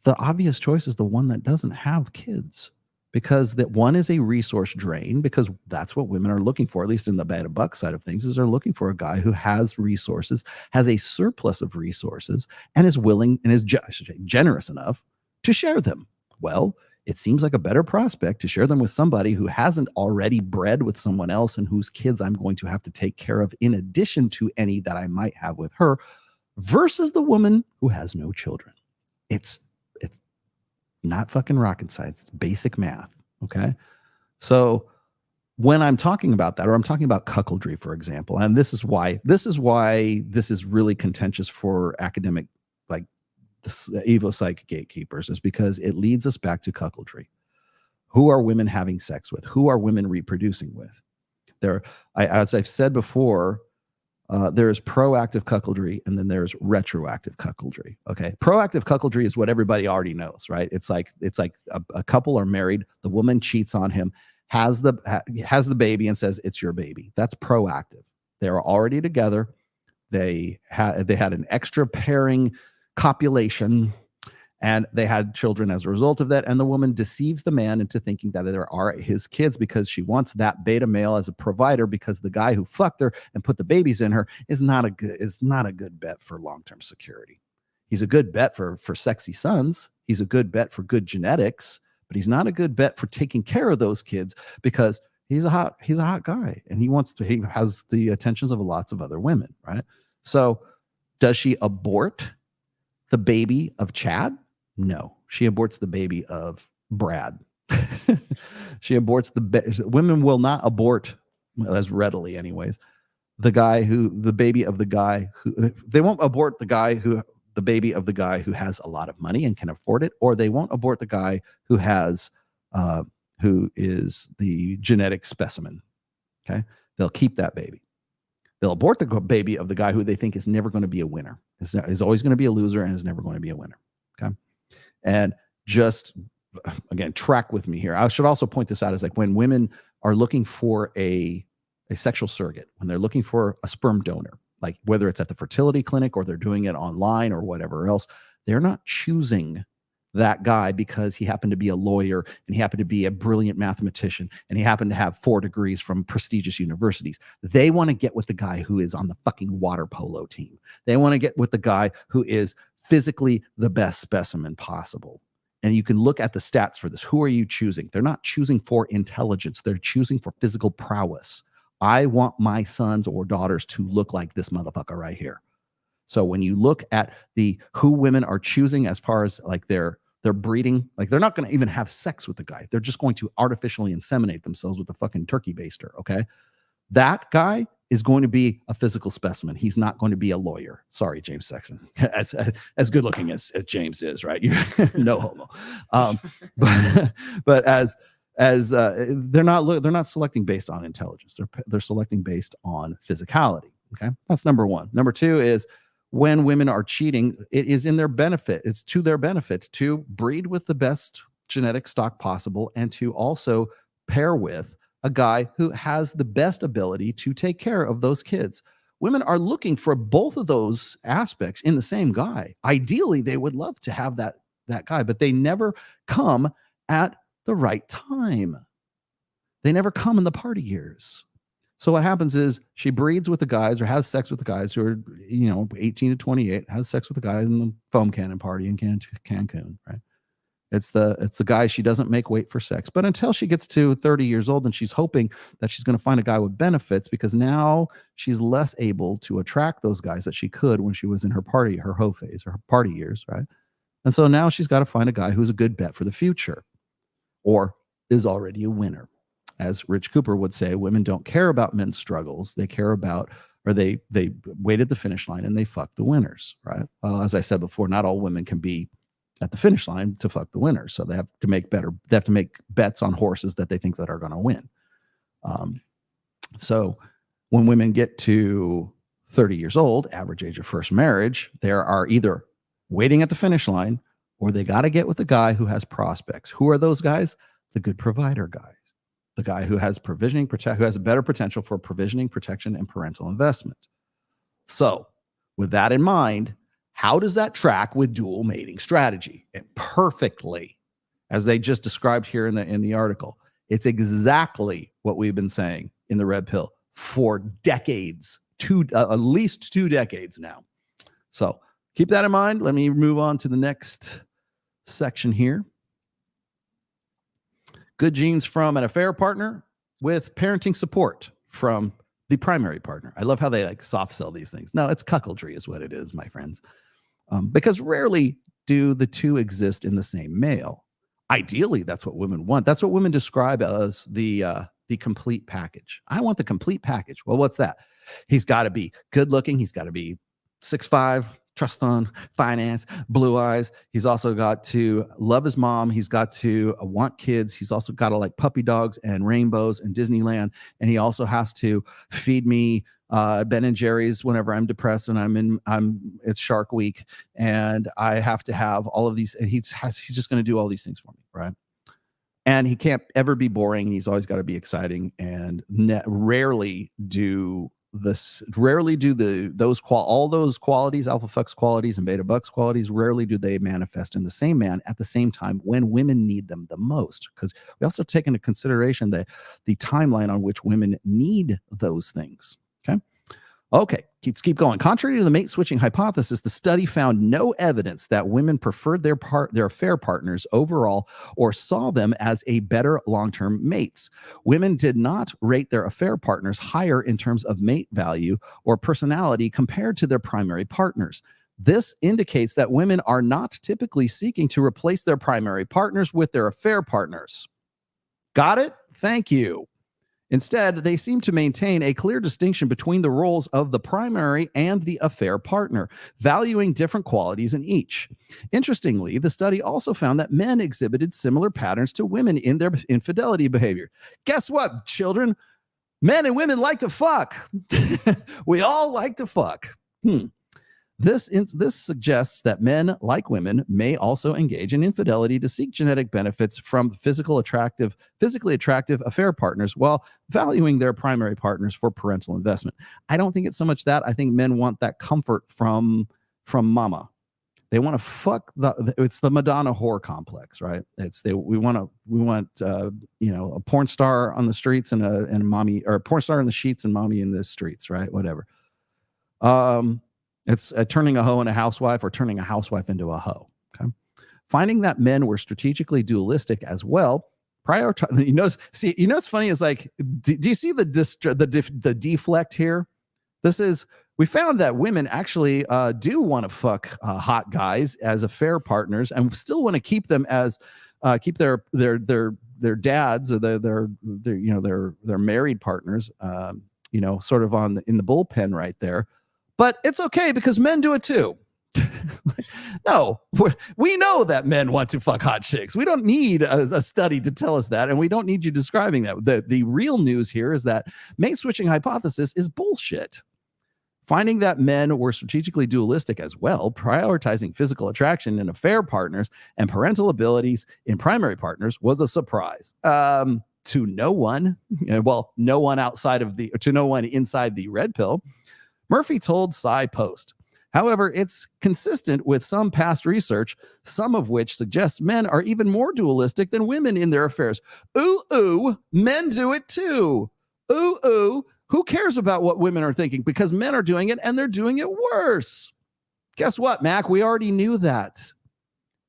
The obvious choice is the one that doesn't have kids, because that one is a resource drain, because that's what women are looking for, at least in the bad buck side of things, is they're looking for a guy who has resources, has a surplus of resources, and is willing and is generous enough to share them. Well, it seems like a better prospect to share them with somebody who hasn't already bred with someone else and whose kids I'm going to have to take care of in addition to any that I might have with her, versus the woman who has no children. It's not fucking rocket science. It's basic math. Okay. So when I'm talking about that, or I'm talking about cuckoldry, for example, and this is why this is really contentious for academic, like the evil psych gatekeepers, is because it leads us back to cuckoldry. Who are women having sex with? Who are women reproducing with? As I've said before, there is proactive cuckoldry and then there's retroactive cuckoldry. Okay. Proactive cuckoldry is what everybody already knows, right? It's like a couple are married. The woman cheats on him, has the baby and says, it's your baby. That's proactive. They're already together. They had an extra pairing copulation and they had children as a result of that. And the woman deceives the man into thinking that there are his kids because she wants that beta male as a provider, because the guy who fucked her and put the babies in her is not a good bet for long-term security. He's a good bet for sexy sons. He's a good bet for good genetics, but he's not a good bet for taking care of those kids, because he's a hot guy and he has the attentions of lots of other women, right? So does she abort the baby of Chad? No, she aborts the baby of Brad. She aborts women will not abort as readily anyways. They won't abort the baby of the guy who has a lot of money and can afford it, or they won't abort the guy who is the genetic specimen. Okay. They'll keep that baby. They'll abort the baby of the guy who they think is never going to be a winner. Is always going to be a loser and is never going to be a winner. Okay. And just, again, track with me here. I should also point this out, is like when women are looking for a sexual surrogate, when they're looking for a sperm donor, like whether it's at the fertility clinic or they're doing it online or whatever else, they're not choosing that guy because he happened to be a lawyer and he happened to be a brilliant mathematician and he happened to have 4 degrees from prestigious universities. They want to get with the guy who is on the fucking water polo team. They want to get with the guy who is physically the best specimen possible. And you can look at the stats for this. Who are you choosing? They're not choosing for intelligence. They're choosing for physical prowess. I want my sons or daughters to look like this motherfucker right here. So when you look at who women are choosing as far as like their breeding, like they're not going to even have sex with the guy. They're just going to artificially inseminate themselves with a fucking turkey baster. Okay. That guy is going to be a physical specimen. He's not going to be a lawyer. Sorry, James Sexton. As good looking as James is, right? You no homo. But as they're not selecting based on intelligence. They're selecting based on physicality. Okay, that's number one. Number two is when women are cheating, it is in their benefit. It's to their benefit to breed with the best genetic stock possible and to also pair with a guy who has the best ability to take care of those kids. Women are looking for both of those aspects in the same guy. Ideally, they would love to have that guy, but they never come at the right time. They never come in the party years. So what happens is she breeds with the guys or has sex with the guys who are, 18 to 28, has sex with the guys in the foam cannon party in Cancun, right? It's the guy she doesn't make wait for sex. But until she gets to 30 years old and she's hoping that she's going to find a guy with benefits, because now she's less able to attract those guys that she could when she was in her hoe phase, or her party years, right? And so now she's got to find a guy who's a good bet for the future or is already a winner. As Rich Cooper would say, women don't care about men's struggles. They care about, or they wait at the finish line and they fuck the winners, right? As I said before, not all women can be at the finish line to fuck the winner. So they have to make bets on horses that they think that are going to win. So when women get to 30 years old, average age of first marriage, they are either waiting at the finish line or they got to get with the guy who has prospects. Who are those guys? The good provider guys. The guy who has who has a better potential for provisioning, protection, and parental investment. So with that in mind, how does that track with dual mating strategy? Perfectly, as they just described here in the article. It's exactly what we've been saying in the Red Pill for decades, at least 2 decades now. So keep that in mind. Let me move on to the next section here. Good genes from an affair partner with parenting support from the primary partner. I love how they like soft sell these things. No, it's cuckoldry is what it is, my friends. Because rarely do the two exist in the same male. Ideally, that's what women want. That's what women describe as the complete package. I want the complete package. Well, what's that? He's got to be good looking. He's got to be 6'5", trust fund, finance, blue eyes. He's also got to love his mom. He's got to want kids. He's also got to like puppy dogs and rainbows and Disneyland. And he also has to feed me Ben and Jerry's whenever I'm depressed and it's Shark Week and I have to have all of these. And he's just going to do all these things for me, right? And he can't ever be boring. He's always got to be exciting and rarely do all those qualities, alpha fucks qualities and beta bucks qualities, rarely do they manifest in the same man at the same time when women need them the most. Because we also take into consideration the timeline on which women need those things. Okay, let's keep going. Contrary to the mate switching hypothesis, the study found no evidence that women preferred their affair partners overall or saw them as a better long-term mates. Women did not rate their affair partners higher in terms of mate value or personality compared to their primary partners. This indicates that women are not typically seeking to replace their primary partners with their affair partners. Got it? Thank you. Instead, they seem to maintain a clear distinction between the roles of the primary and the affair partner, valuing different qualities in each. Interestingly, the study also found that men exhibited similar patterns to women in their infidelity behavior. Guess what, children? Men and women like to fuck. We all like to fuck. This suggests that men, like women, may also engage in infidelity to seek genetic benefits from physically attractive affair partners while valuing their primary partners for parental investment. I don't think it's so much that. I think men want that comfort from mama. They want to fuck it's the Madonna whore complex, right? We want a porn star on the streets and a mommy, or a porn star in the sheets and mommy in the streets, right? Whatever. It's turning a hoe into a housewife or turning a housewife into a hoe. Okay. Finding that men were strategically dualistic as well. You know what's funny is like, do you see the deflect here? We found that women actually do want to fuck hot guys as affair partners and still want to keep them as keep their dads or their married partners sort of in the bullpen right there. But it's okay because men do it too. No, we know that men want to fuck hot chicks. We don't need a study to tell us that, and we don't need you describing that. The real news here is that mate switching hypothesis is bullshit. Finding that men were strategically dualistic as well, prioritizing physical attraction in affair partners and parental abilities in primary partners was a surprise. To no one, no one inside the Red Pill. Murphy told Sci Post. However, it's consistent with some past research, some of which suggests men are even more dualistic than women in their affairs. Ooh, men do it too. Ooh, who cares about what women are thinking? Because men are doing it and they're doing it worse. Guess what, Mac? We already knew that.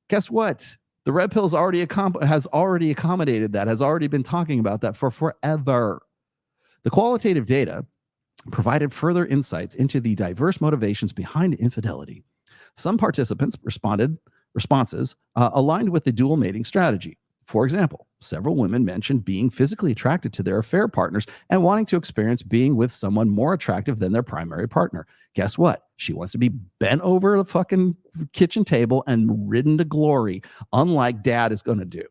Guess what? The Red Pill has already accommodated that, has already been talking about that for forever. The qualitative data provided further insights into the diverse motivations behind infidelity. Some participants' responses aligned with the dual mating strategy. For example, several women mentioned being physically attracted to their affair partners and wanting to experience being with someone more attractive than their primary partner. Guess what? She wants to be bent over the fucking kitchen table and ridden to glory, unlike dad is going to do.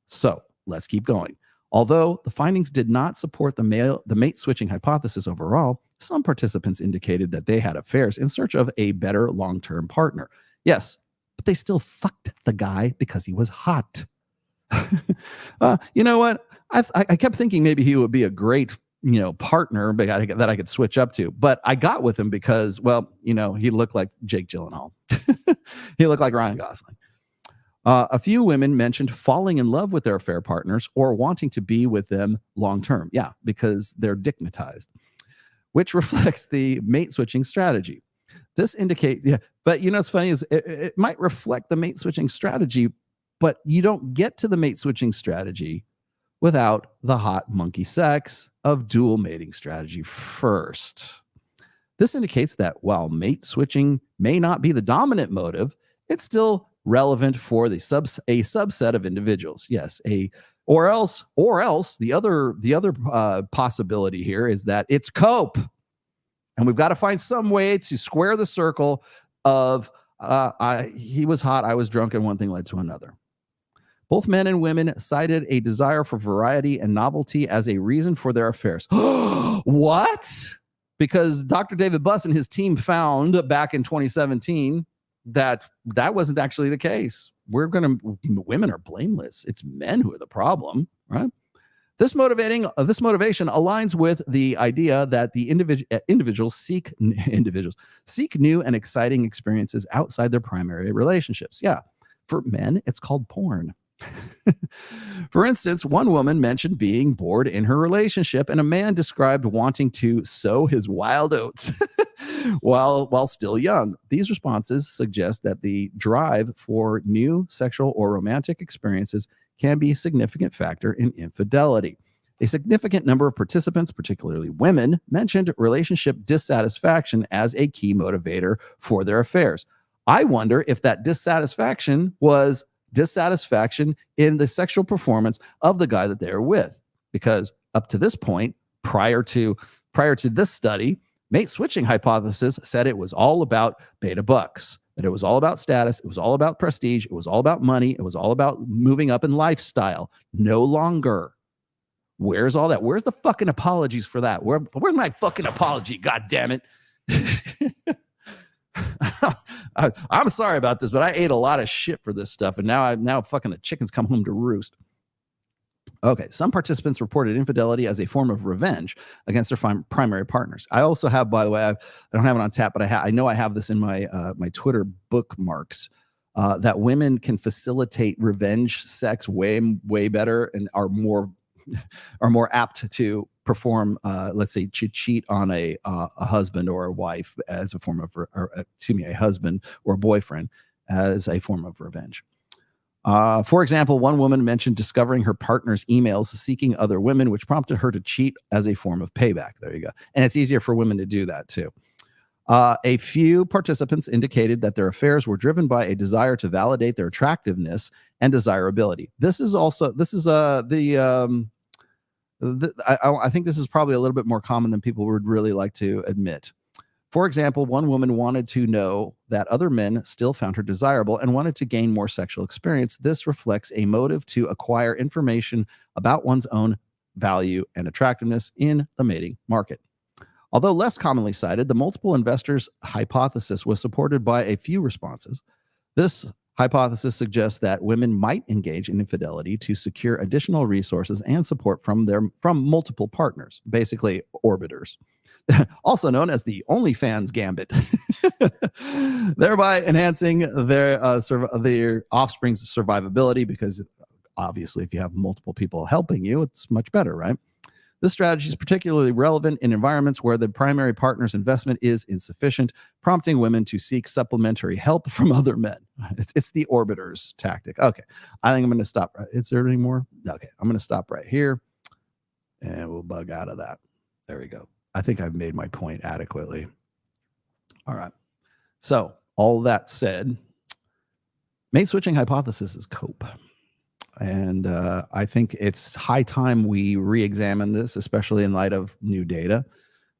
So let's keep going. Although the findings did not support the mate switching hypothesis overall, some participants indicated that they had affairs in search of a better long-term partner. Yes, but they still fucked the guy because he was hot. You know what? I kept thinking maybe he would be a great, partner that I could switch up to. But I got with him because, he looked like Jake Gyllenhaal. He looked like Ryan Gosling. A few women mentioned falling in love with their affair partners or wanting to be with them long term. Yeah, because they're dignitized, which reflects the mate switching strategy. This indicates, but what's funny is it might reflect the mate switching strategy, but you don't get to the mate switching strategy without the hot monkey sex of dual mating strategy first. This indicates that while mate switching may not be the dominant motive, it's still relevant for a subset of individuals. Yes, or else the other possibility here is that it's cope, and we've got to find some way to square the circle of he was hot, I was drunk, and one thing led to another. Both men and women cited a desire for variety and novelty as a reason for their affairs. What? Because Dr. David Buss and his team found back in 2017 that wasn't actually the case. Women are blameless. It's men who are the problem, right? This motivation aligns with the idea that the individuals seek new and exciting experiences outside their primary relationships. Yeah, for men, it's called porn. For instance, one woman mentioned being bored in her relationship, and a man described wanting to sow his wild oats while still young. These responses suggest that the drive for new sexual or romantic experiences can be a significant factor in infidelity. A significant number of participants, particularly women, mentioned relationship dissatisfaction as a key motivator for their affairs. I wonder if that dissatisfaction was dissatisfaction in the sexual performance of the guy that they are with, because up to this point, prior to this study, mate switching hypothesis said it was all about beta bucks, that it was all about status, it was all about prestige, it was all about money, it was all about moving up in lifestyle. No longer. Where's all that? Where's the fucking apologies for that? Where's my fucking apology? God damn it. I'm sorry about this, but I ate a lot of shit for this stuff, and now fucking the chickens come home to roost. Okay, some participants reported infidelity as a form of revenge against their primary partners. I also have, by the way, I don't have it on tap, but I know I have this in my my Twitter bookmarks, that women can facilitate revenge sex way better and are more apt to perform, let's say, cheat on a husband or a wife as a form of, a husband or a boyfriend as a form of revenge. For example, one woman mentioned discovering her partner's emails seeking other women, which prompted her to cheat as a form of payback. There you go. And it's easier for women to do that too. A few participants indicated that their affairs were driven by a desire to validate their attractiveness and desirability. I think this is probably a little bit more common than people would really like to admit. For example, one woman wanted to know that other men still found her desirable and wanted to gain more sexual experience. This reflects a motive to acquire information about one's own value and attractiveness in the mating market. Although less commonly cited, the multiple investors hypothesis was supported by a few responses. This hypothesis suggests that women might engage in infidelity to secure additional resources and support from multiple partners, basically orbiters, also known as the OnlyFans gambit, thereby enhancing their offspring's survivability, because obviously if you have multiple people helping you, it's much better, right? This strategy is particularly relevant in environments where the primary partner's investment is insufficient, prompting women to seek supplementary help from other men. It's the orbiters tactic. Okay, I think I'm going to stop. Is there any more? Okay, I'm going to stop right here, and we'll bug out of that. There we go. I think I've made my point adequately. All right. So all that said, mate switching hypothesis is cope. And I think it's high time we re-examine this, especially in light of new data.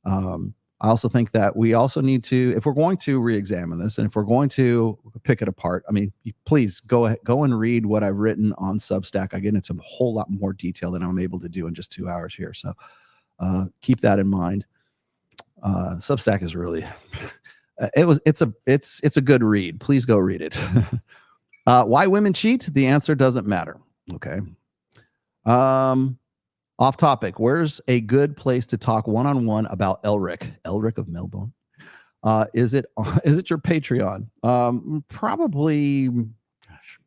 I also think that we also need to, if we're going to re-examine this, and if we're going to pick it apart, I mean, please go ahead, go and read what I've written on Substack. I get into a whole lot more detail than I'm able to do in just 2 hours here. So keep that in mind. Substack is really, it's a good read. Please go read it. Why women cheat? The answer doesn't matter. Okay. Off topic. Where's a good place to talk one-on-one about Elric? Elric of Melbourne. Is it your Patreon? Probably. Gosh.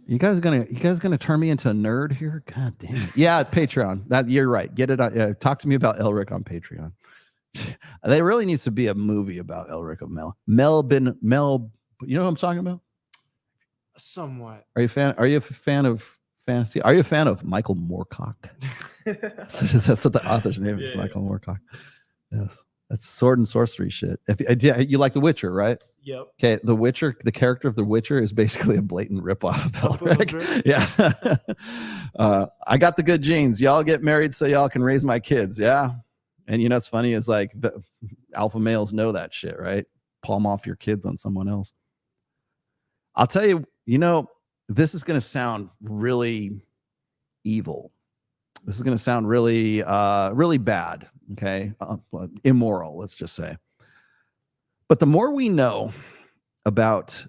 You guys gonna turn me into a nerd here? God damn it. Yeah, Patreon. That you're right. Get it on. Talk to me about Elric on Patreon. There really needs to be a movie about Elric of Melbourne. You know what I'm talking about? Somewhat. Are you a fan of fantasy? Are you a fan of Michael Moorcock? That's what the author's name is, Michael Moorcock. Yes, that's sword and sorcery shit. You like The Witcher, right? Yep. Okay, The Witcher, the character of The Witcher is basically a blatant ripoff of Elric. Yeah. I got the good genes. Y'all get married so y'all can raise my kids. Yeah. And you know what's funny is like the alpha males know that shit, right? Palm off your kids on someone else. I'll tell you, this is going to sound really evil. This is going to sound really, really bad. Okay. Immoral, let's just say. But the more we know about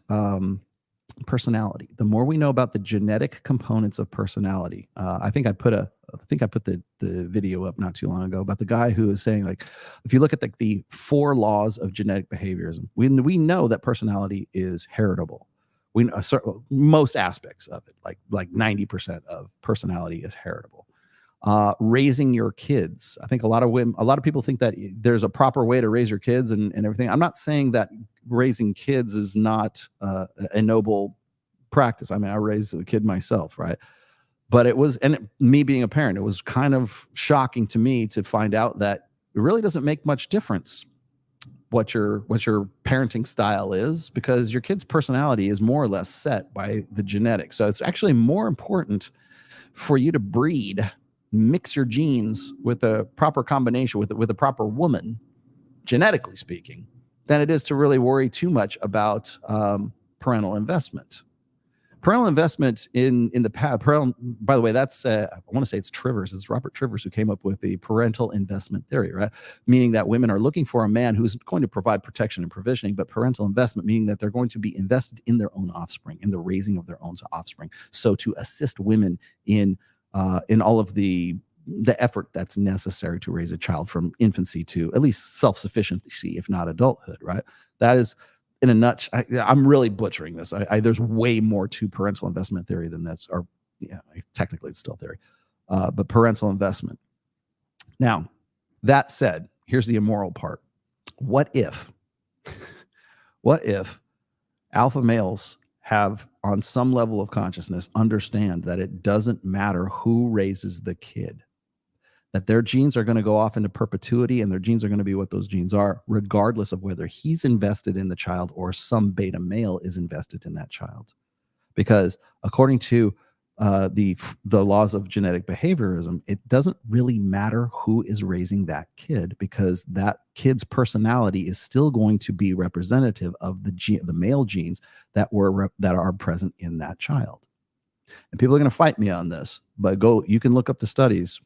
personality, the more we know about the genetic components of personality. I think I put the video up not too long ago about the guy who is saying, like, if you look at the 4 laws of genetic behaviorism, we know that personality is heritable. We know most aspects of it, like 90% of personality is heritable. Raising your kids. I think a lot of people think that there's a proper way to raise your kids and everything. I'm not saying that raising kids is not a noble practice. I mean, I raised a kid myself, right? But me being a parent, it was kind of shocking to me to find out that it really doesn't make much difference what your parenting style is, because your kid's personality is more or less set by the genetics. So it's actually more important for you to mix your genes with a proper combination with a proper woman, genetically speaking, than it is to really worry too much about parental investment. Parental investment in the past, by the way, that's, I want to say it's Trivers. It's Robert Trivers who came up with the parental investment theory, right? Meaning that women are looking for a man who's going to provide protection and provisioning, but parental investment, meaning that they're going to be invested in their own offspring, in the raising of their own offspring. So to assist women in all of the effort that's necessary to raise a child from infancy to at least self-sufficiency, if not adulthood, right? That is, in a nutshell, I'm really butchering this. There's way more to parental investment theory than this, or technically it's still theory, but parental investment. Now, that said, here's the immoral part. What if alpha males have, on some level of consciousness, understand that it doesn't matter who raises the kid, that their genes are going to go off into perpetuity and their genes are going to be what those genes are, regardless of whether he's invested in the child or some beta male is invested in that child. Because according to the laws of genetic behaviorism, it doesn't really matter who is raising that kid, because that kid's personality is still going to be representative of the male genes that are present in that child. And people are going to fight me on this, but you can look up the studies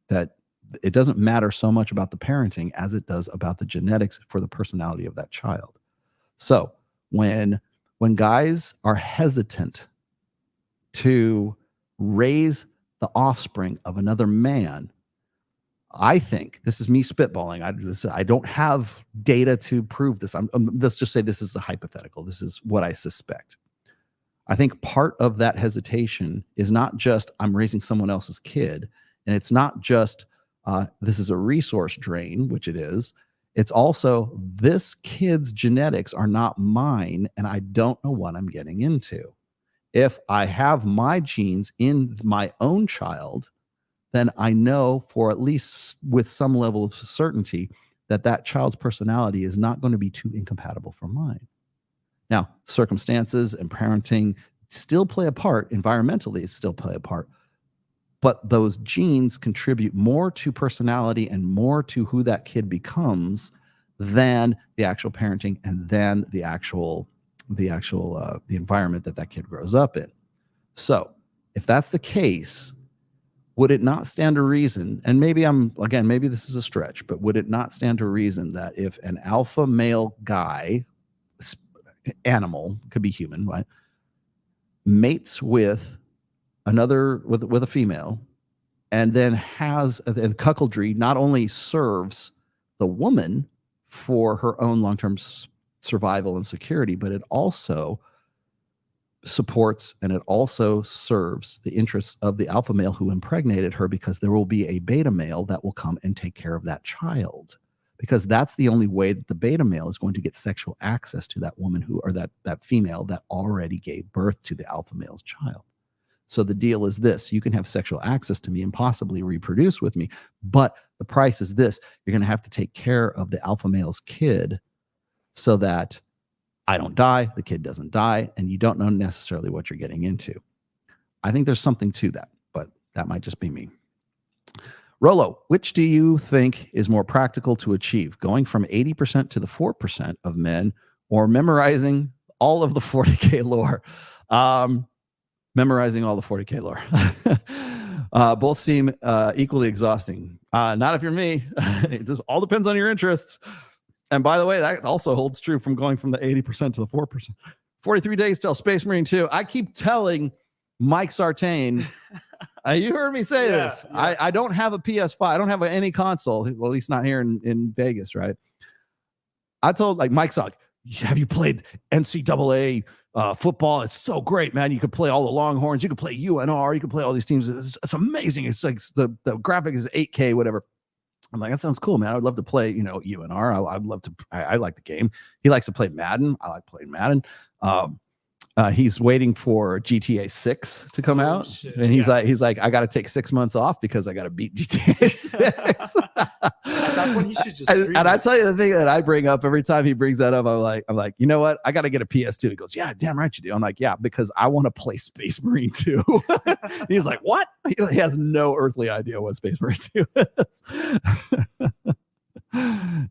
that it doesn't matter so much about the parenting as it does about the genetics for the personality of that child. So when guys are hesitant to raise the offspring of another man, I think, this is me spitballing, I don't have data to prove this. Let's just say this is a hypothetical. This is what I suspect. I think part of that hesitation is not just I'm raising someone else's kid, and it's not just this is a resource drain, which it is. It's also this kid's genetics are not mine, and I don't know what I'm getting into. If I have my genes in my own child, then I know, for at least with some level of certainty, that that child's personality is not going to be too incompatible for mine. Now, circumstances and parenting still play a part. Environmentally, it still play a part. But those genes contribute more to personality and more to who that kid becomes than the actual parenting and then the environment that kid grows up in. So if that's the case, would it not stand to reason, and maybe this is a stretch, but would it not stand to reason that if an alpha male guy, animal, could be human, right, mates with a female, and then and cuckoldry not only serves the woman for her own long-term survival and security, but it also supports and it also serves the interests of the alpha male who impregnated her, because there will be a beta male that will come and take care of that child, because that's the only way that the beta male is going to get sexual access to that woman or that female that already gave birth to the alpha male's child. So the deal is this: you can have sexual access to me and possibly reproduce with me, but the price is this: you're going to have to take care of the alpha male's kid so that I don't die, the kid doesn't die, and you don't know necessarily what you're getting into. I think there's something to that, but that might just be me. Rolo, which do you think is more practical to achieve, going from 80% to the 4% of men, or memorizing all of the 40K lore? Memorizing all the 40K lore. Both seem equally exhausting. Not if you're me. It just all depends on your interests. And by the way, that also holds true from going from the 80% to the 4%. 43 days till Space Marine 2. I keep telling Mike Sartain, you heard me say this. Yeah. I don't have a PS5. I don't have any console, well, at least not here in Vegas, right? I told Mike's like, have you played NCAA football? It's so great, man. You could play all the Longhorns. You could play UNR. You could play all these teams. It's amazing. It's like the graphic is 8K, whatever. I'm like, that sounds cool, man. I would love to play, UNR. I'd love to. I like the game. He likes to play Madden. I like playing Madden. He's waiting for GTA 6 to come out, shit. And he's like, I got to take 6 months off because I got to beat GTA 6. That's when he should just. And I tell you the thing that I bring up every time he brings that up, I'm like, you know what? I got to get a PS2. He goes, yeah, damn right you do. I'm like, yeah, because I want to play Space Marine 2. He's like, what? He has no earthly idea what Space Marine 2 is.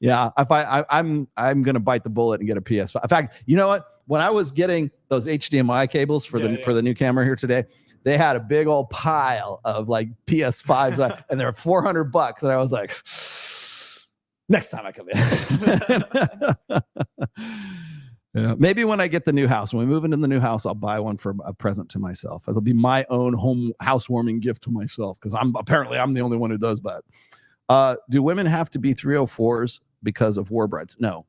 Yeah, I'm gonna bite the bullet and get a PS5. In fact, you know what? When I was getting those HDMI cables for the new camera here today, they had a big old pile of like PS5s and they're $400, and I was like, next time I come in. Maybe when I get the new house, when we move into the new house, I'll buy one for a present to myself. It'll be my own housewarming gift to myself, because I'm the only one who does that. Do women have to be 304s because of war brides? No.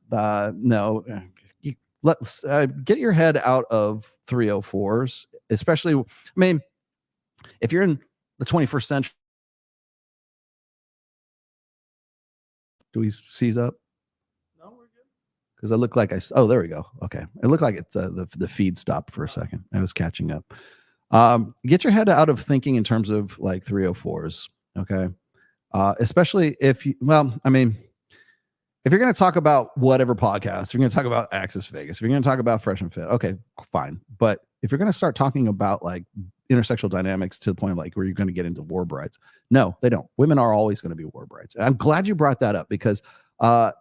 Let's get your head out of 304s, especially, if you're in the 21st century. Do we seize up? No, we're good. Because I look like oh, there we go. Okay. It looked like it's the feed stopped for a second. I was catching up. Get your head out of thinking in terms of like 304s. Okay. Especially if you're going to talk about whatever podcast, if you're going to talk about Access Vegas, if you're going to talk about Fresh and Fit, okay, fine. But if you're going to start talking about like intersexual dynamics to the point of like where you're going to get into war brides, no, they don't. Women are always going to be war brides. And I'm glad you brought that up, because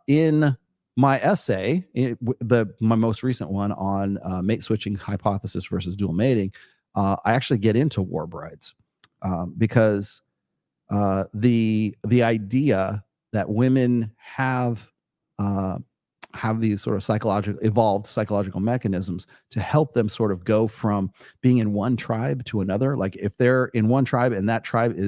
in my essay, my most recent one on mate switching hypothesis versus dual mating, I actually get into war brides because the idea that women have these sort of evolved psychological mechanisms to help them sort of go from being in one tribe to another. Like if they're in one tribe and that tribe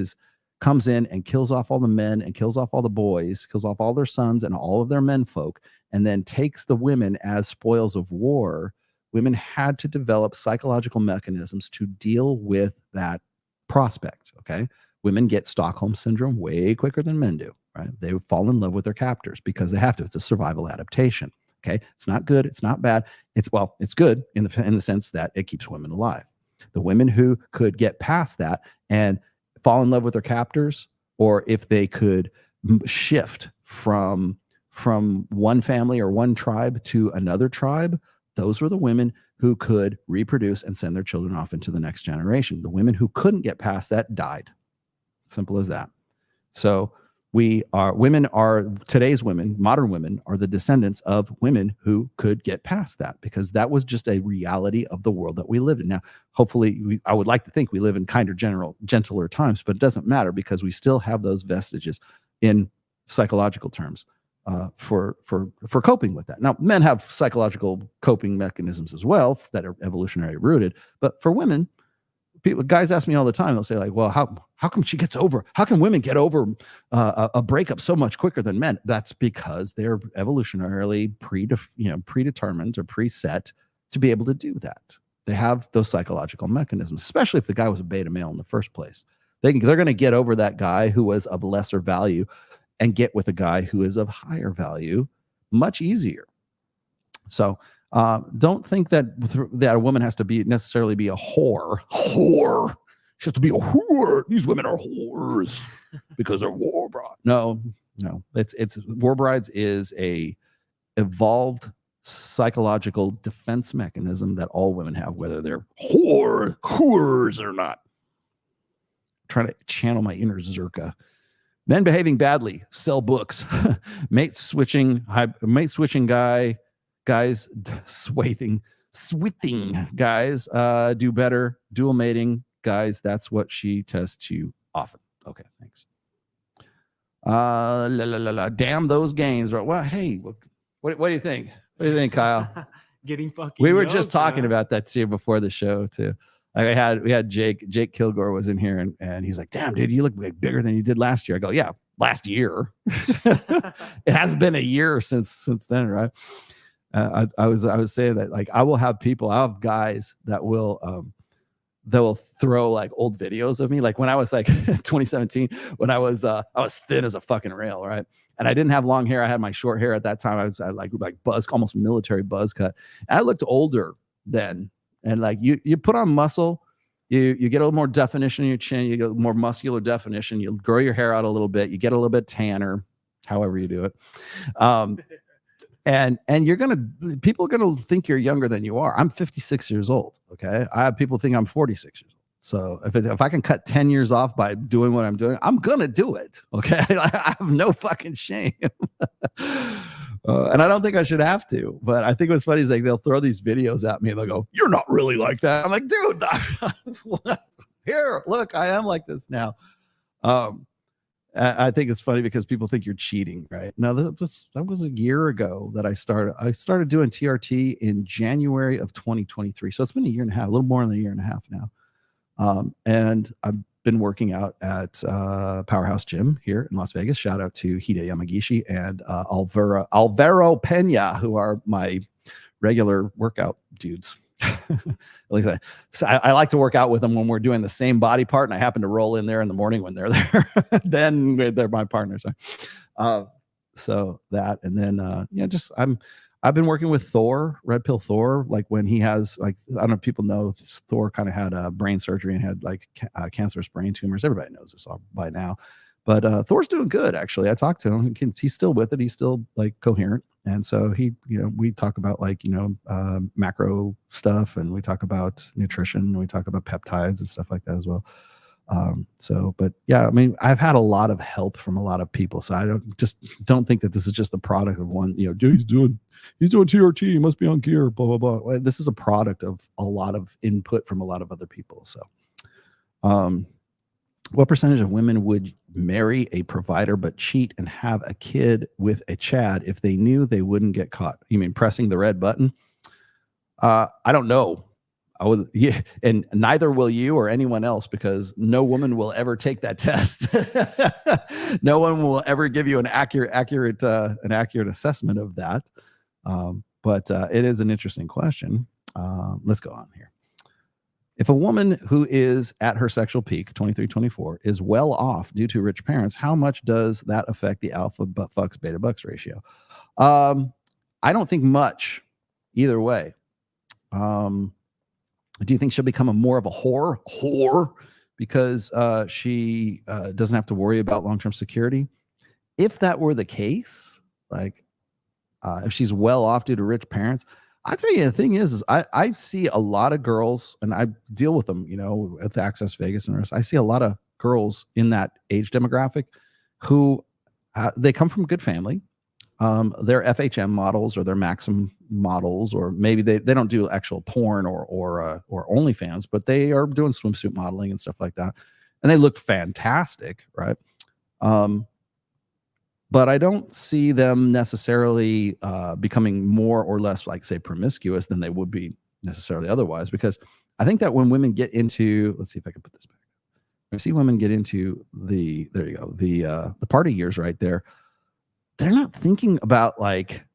comes in and kills off all the men and kills off all the boys, kills off all their sons and all of their men folk, and then takes the women as spoils of war, women had to develop psychological mechanisms to deal with that prospect. Okay. Women get Stockholm syndrome way quicker than men do, right? They fall in love with their captors because they have to. It's a survival adaptation. Okay. It's not good. It's not bad. It's good in the sense that it keeps women alive. The women who could get past that and fall in love with their captors, or if they could shift from one family or one tribe to another tribe, those were the women who could reproduce and send their children off into the next generation. The women who couldn't get past that died. Simple as that. So today's women, modern women, are the descendants of women who could get past that, because that was just a reality of the world that we lived in. Now, hopefully, I would like to think we live in kinder, gentler times, but it doesn't matter, because we still have those vestiges in psychological terms for coping with that. Now, men have psychological coping mechanisms as well that are evolutionary rooted, but for women, guys ask me all the time, they'll say like, well, how come she gets over, how can women get over a breakup so much quicker than men? That's because they're evolutionarily predetermined or preset to be able to do that. They have those psychological mechanisms, especially if the guy was a beta male in the first place. They're going to get over that guy who was of lesser value and get with a guy who is of higher value much easier. So don't think that a woman has to necessarily be a whore. She has to be a whore. These women are whores because they're war brides. No. It's war brides is a evolved psychological defense mechanism that all women have, whether they're whores or not. I'm trying to channel my inner Zerka. Men behaving badly, sell books. mate switching guys, swithing guys, do better. Dual mating guys, that's what she tests you often. Okay, thanks. Damn those gains. Well, hey, what do you think? What do you think, Kyle? Getting fucking. We were just talking about that too before the show too. Like we had Jake Kilgore was in here, and he's like, "Damn, dude, you look bigger than you did last year." I go, "Yeah, last year." It has been a year since then, right? I was saying that, like, I will have guys that will throw like old videos of me, like when I was like 2017, when I was thin as a fucking rail, right? And I didn't have long hair. I had my short hair at that time. I had like buzz, almost military buzz cut. And I looked older then. And like you put on muscle, you get a little more definition in your chin, you get more muscular definition, you'll grow your hair out a little bit, you get a little bit tanner, however you do it. And people are gonna think you're younger than you are. I'm 56 years old. Okay. I have people think I'm 46 years old. So if I can cut 10 years off by doing what I'm doing, I'm gonna do it. Okay. I have no fucking shame. And I don't think I should have to, but I think what's funny is like they'll throw these videos at me and they'll go, "You're not really like that." I'm like, dude, here, look, I am like this now. I think it's funny because people think you're cheating, right? No, that was a year ago that I started doing TRT in January of 2023. So it's been a year and a half, a little more than a year and a half now. And I've been working out at Powerhouse Gym here in Las Vegas. Shout out to Hide Yamagishi and Alvaro Pena, who are my regular workout dudes. At least I like to work out with them when we're doing the same body part, and I happen to roll in there in the morning when they're there. Then they're my partners. So that, and then I've been working with Thor, Red Pill Thor, like when he has, like, I don't know if people know, Thor kind of had brain surgery and had like cancerous brain tumors. Everybody knows this all by now, but Thor's doing good, actually. I talked to him. He's still with it. He's still like coherent. And so we talk about like, macro stuff, and we talk about nutrition, and we talk about peptides and stuff like that as well. But yeah, I mean, I've had a lot of help from a lot of people. So I don't think that this is just the product of one, dude, he's doing TRT, he must be on gear, blah, blah, blah. Well, this is a product of a lot of input from a lot of other people. So, what percentage of women would marry a provider but cheat and have a kid with a Chad if they knew they wouldn't get caught? You mean pressing the red button? I don't know. Yeah, and neither will you or anyone else, because no woman will ever take that test. No one will ever give you an accurate assessment of that. But it is an interesting question. Let's go on here. If a woman who is at her sexual peak, 23, 24, is well off due to rich parents, how much does that affect the alpha fucks beta bucks ratio? I don't think much either way. Do you think she'll become more of a whore because she doesn't have to worry about long-term security? If that were the case, like if she's well off due to rich parents, I tell you, the thing is I see a lot of girls, and I deal with them, you know, at the Access Vegas and rest. I see a lot of girls in that age demographic who they come from good family. They're FHM models or they're Maxim models, or maybe they don't do actual porn or OnlyFans, but they are doing swimsuit modeling and stuff like that. And they look fantastic, right? But I don't see them necessarily becoming more or less, like, say, promiscuous than they would be necessarily otherwise. Because I think that when women get into, let's see if I can put this back. I see women get into the party years right there. They're not thinking about, like,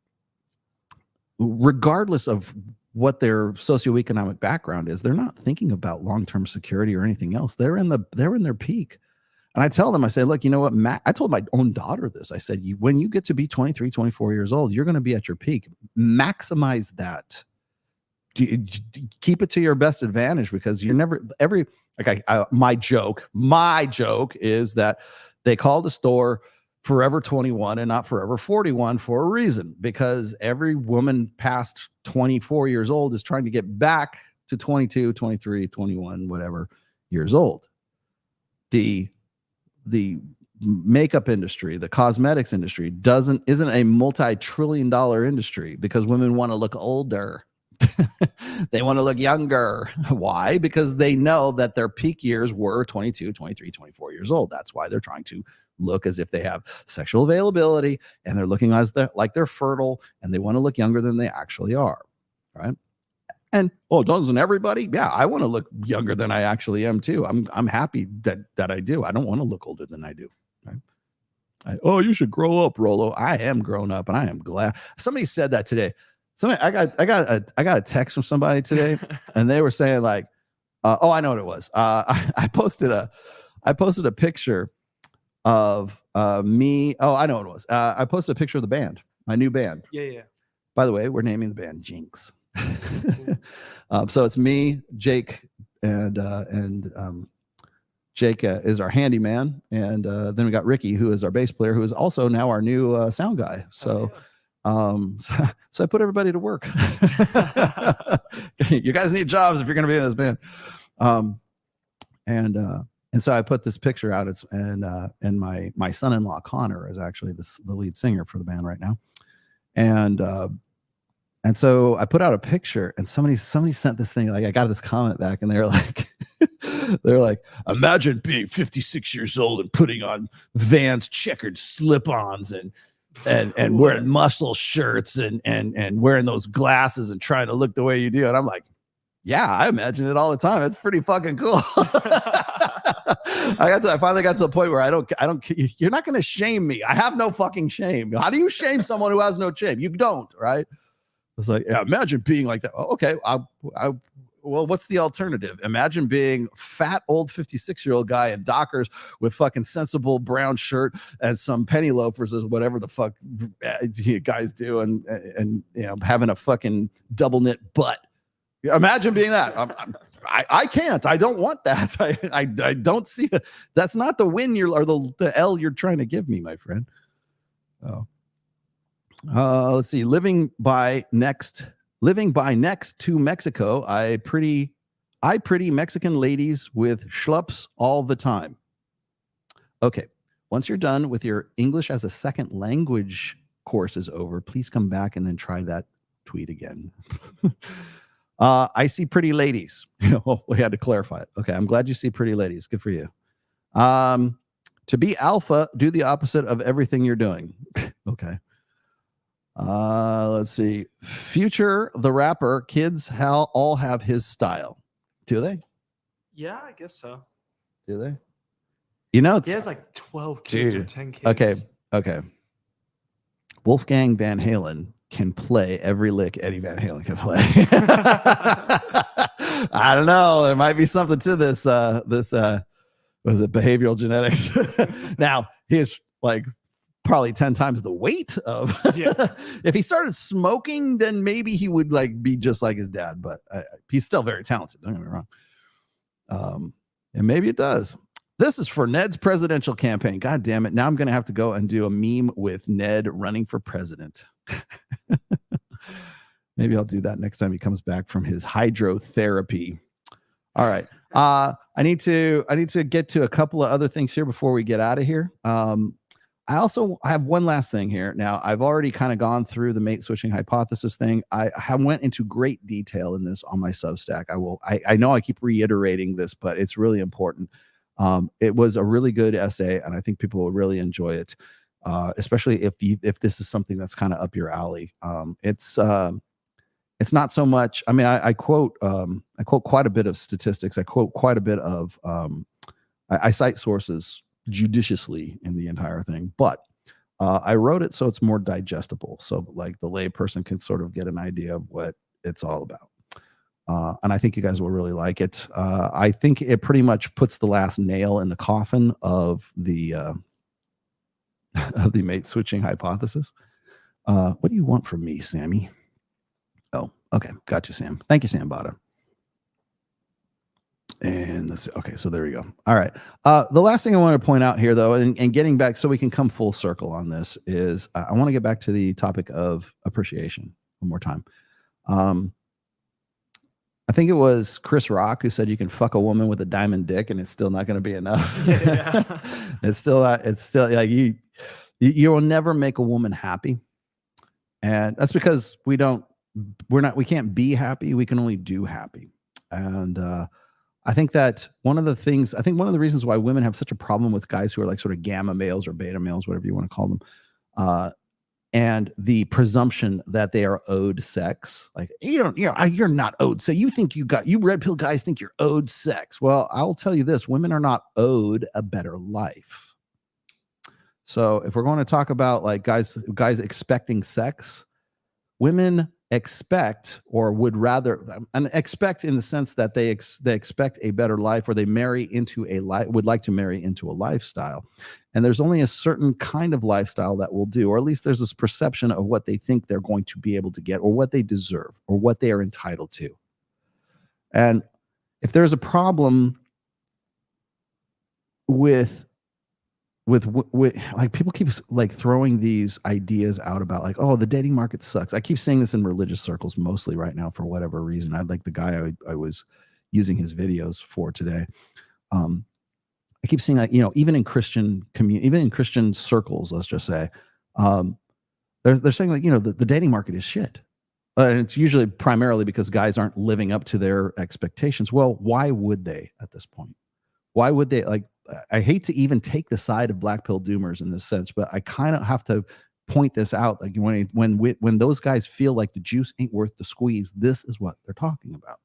regardless of what their socioeconomic background is, they're not thinking about long-term security or anything else. They're in their peak. And I tell them, I say, look, you know what, I told my own daughter this. I said, when you get to be 23, 24 years old, you're going to be at your peak. Maximize that. Keep it to your best advantage, because you're never my joke is that they call the store Forever 21 and not Forever 41 for a reason, because every woman past 24 years old is trying to get back to 22, 23, 21, whatever years old. The makeup industry, the cosmetics industry isn't a multi-trillion-dollar industry because women want to look older. They want to look younger. Why? Because they know that their peak years were 22, 23, 24 years old. That's why they're trying to look as if they have sexual availability, and they're looking like they're fertile, and they want to look younger than they actually are, right? And doesn't everybody? Yeah, I want to look younger than I actually am too. I'm happy that I do. I don't want to look older than I do. Right? You should grow up, Rolo. I am grown up, and I am glad. Somebody said that today. I got a text from somebody today, and they were saying, like, I know what it was. I posted a picture of me. I know what it was. I posted a picture of the band, my new band. Yeah. By the way, we're naming the band Jinx. So it's me, Jake, and Jake is our handyman, and then we got Ricky, who is our bass player, who is also now our new sound guy. So I put everybody to work. You guys need jobs if you're going to be in this band. And so I put this picture out. And my son-in-law Connor is actually the lead singer for the band right now. And so I put out a picture, and somebody sent this thing. Like, I got this comment back, and they're like, imagine being 56 years old and putting on Vans checkered slip-ons and wearing muscle shirts and wearing those glasses and trying to look the way you do. And I'm like, yeah, I imagine it all the time. It's pretty fucking cool. I finally got to the point where I don't, you're not going to shame me. I have no fucking shame. How do you shame someone who has no shame? You don't, right? It's like, yeah, imagine being like that. Oh, okay. Well, what's the alternative? Imagine being fat, old 56-year-old guy in Dockers with fucking sensible brown shirt and some penny loafers, or whatever the fuck you guys do, and having a fucking double knit butt. Imagine being that. I can't. I don't want that. I don't see it. That's not the win or the L you're trying to give me, my friend. Oh. Let's see. Living by next to Mexico. I pretty Mexican ladies with schlups all the time. Okay. Once you're done with your English as a second language course is over, please come back and then try that tweet again. I see pretty ladies. We had to clarify it. Okay. I'm glad you see pretty ladies. Good for you. To be alpha, do the opposite of everything you're doing. Okay. Let's see. Future the rapper, kids all have his style. Do they? Yeah, I guess so. Do they? He has like 12 kids or 10 kids. Okay. Wolfgang Van Halen can play every lick Eddie Van Halen can play. I don't know. There might be something to this. Was it behavioral genetics? Now he's like probably 10 times the weight of. If he started smoking, then maybe he would like be just like his dad. But he's still very talented. Don't get me wrong. And maybe it does. This is for Ned's presidential campaign. God damn it! Now I'm going to have to go and do a meme with Ned running for president. Maybe I'll do that next time he comes back from his hydrotherapy. All right. I need to get to a couple of other things here before we get out of here. I have one last thing here. Now, I've already kind of gone through the mate switching hypothesis thing. I went into great detail in this on my Substack. I know I keep reiterating this, but it's really important. It was a really good essay, and I think people will really enjoy it, especially if this is something that's kind of up your alley. It's not so much. I mean, I quote quite a bit of statistics. I quote quite a bit of. I cite sources judiciously in the entire thing, but I wrote it so it's more digestible, so like the lay person can sort of get an idea of what it's all about. And I think you guys will really like it. I think it pretty much puts the last nail in the coffin of the mate switching hypothesis. What do you want from me, Sammy? Oh, okay, got you, Sam. Thank you, Sam Bada. And let's see. Okay, so there we go. All right. The last thing I want to point out here, though, and getting back so we can come full circle on this, is I want to get back to the topic of appreciation one more time. I think it was Chris Rock who said you can fuck a woman with a diamond dick and it's still not going to be enough. Yeah. It's still like you will never make a woman happy. And that's because we can't be happy. We can only do happy. And I think that one of the reasons why women have such a problem with guys who are like sort of gamma males or beta males, whatever you want to call them, and the presumption that they are owed sex, like you're not owed. So you red pill guys think you're owed sex. Well, I'll tell you this: women are not owed a better life. So if we're going to talk about like guys expecting sex, women expect, or would rather, and expect in the sense that they expect a better life, or they would like to marry into a lifestyle. And there's only a certain kind of lifestyle that will do, or at least there's this perception of what they think they're going to be able to get, or what they deserve, or what they are entitled to. And if there's a problem with like, people keep like throwing these ideas out about like, oh, the dating market sucks. I keep saying this in religious circles mostly right now for whatever reason. I like the guy I was using his videos for today. I keep seeing, like, even in Christian even in Christian circles, let's just say, they're saying like, the dating market is shit. And it's usually primarily because guys aren't living up to their expectations. Well, why would they at this point? Why would they? Like, I hate to even take the side of black pill doomers in this sense, but I kind of have to point this out. Like when those guys feel like the juice ain't worth the squeeze, this is what they're talking about.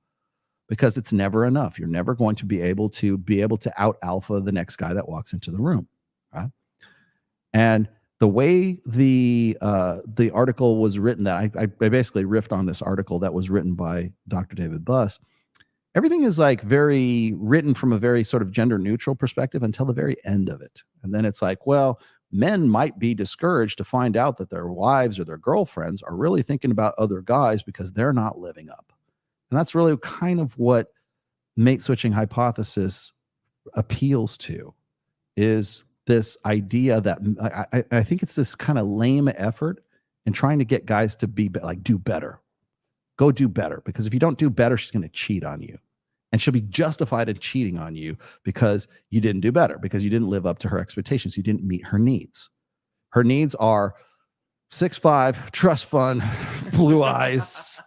Because it's never enough. You're never going to be able to out alpha the next guy that walks into the room, right? And the way the article was written, that I basically riffed on this article that was written by Dr. David Buss. Everything is like very written from a very sort of gender neutral perspective until the very end of it. And then it's like, well, men might be discouraged to find out that their wives or their girlfriends are really thinking about other guys because they're not living up. And that's really kind of what mate switching hypothesis appeals to, is this idea that I think it's this kind of lame effort in trying to get guys to be like, do better. Go do better, because if you don't do better, she's going to cheat on you, and she'll be justified in cheating on you because you didn't do better, because you didn't live up to her expectations. You didn't meet her needs. Her needs are 6'5", trust fund, blue eyes,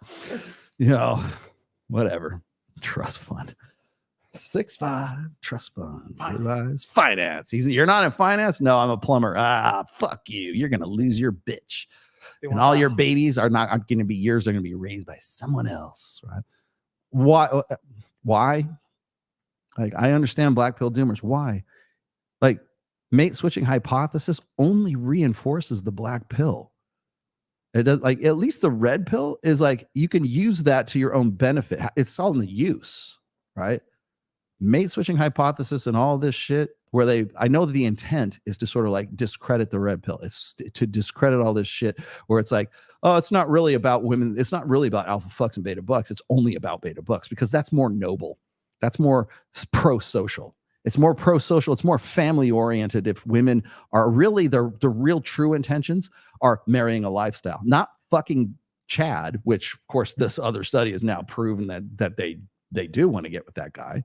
whatever, trust fund, 6'5", trust fund, blue eyes, finance. You're not in finance? No, I'm a plumber. Fuck you. You're going to lose your bitch. And all your babies are not going to be yours. They're going to be raised by someone else, right? Why? Like, I understand black pill doomers. Why? Like, mate switching hypothesis only reinforces the black pill. It does, like, at least the red pill is like, you can use that to your own benefit. It's all in the use, right? Mate switching hypothesis and all this shit, where I know the intent is to sort of like discredit the red pill. It's to discredit all this shit where it's like, oh, it's not really about women. It's not really about alpha fucks and beta bucks. It's only about beta bucks, because that's more noble. That's more pro-social. It's more pro-social. It's more family oriented. If women are really the real true intentions are marrying a lifestyle, not fucking Chad, which of course this other study has now proven that they do want to get with that guy.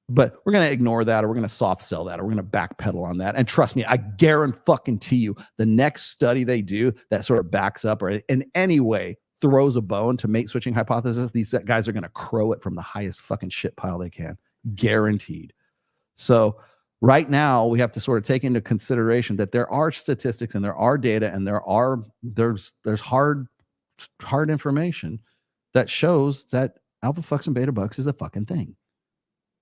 But we're going to ignore that, or we're going to soft sell that, or we're going to backpedal on that. And trust me, I guarantee you, the next study they do that sort of backs up or in any way throws a bone to mate switching hypothesis, these guys are going to crow it from the highest fucking shit pile they can. Guaranteed. So right now we have to sort of take into consideration that there are statistics and there are data and there's hard information that shows that alpha fucks and beta bucks is a fucking thing.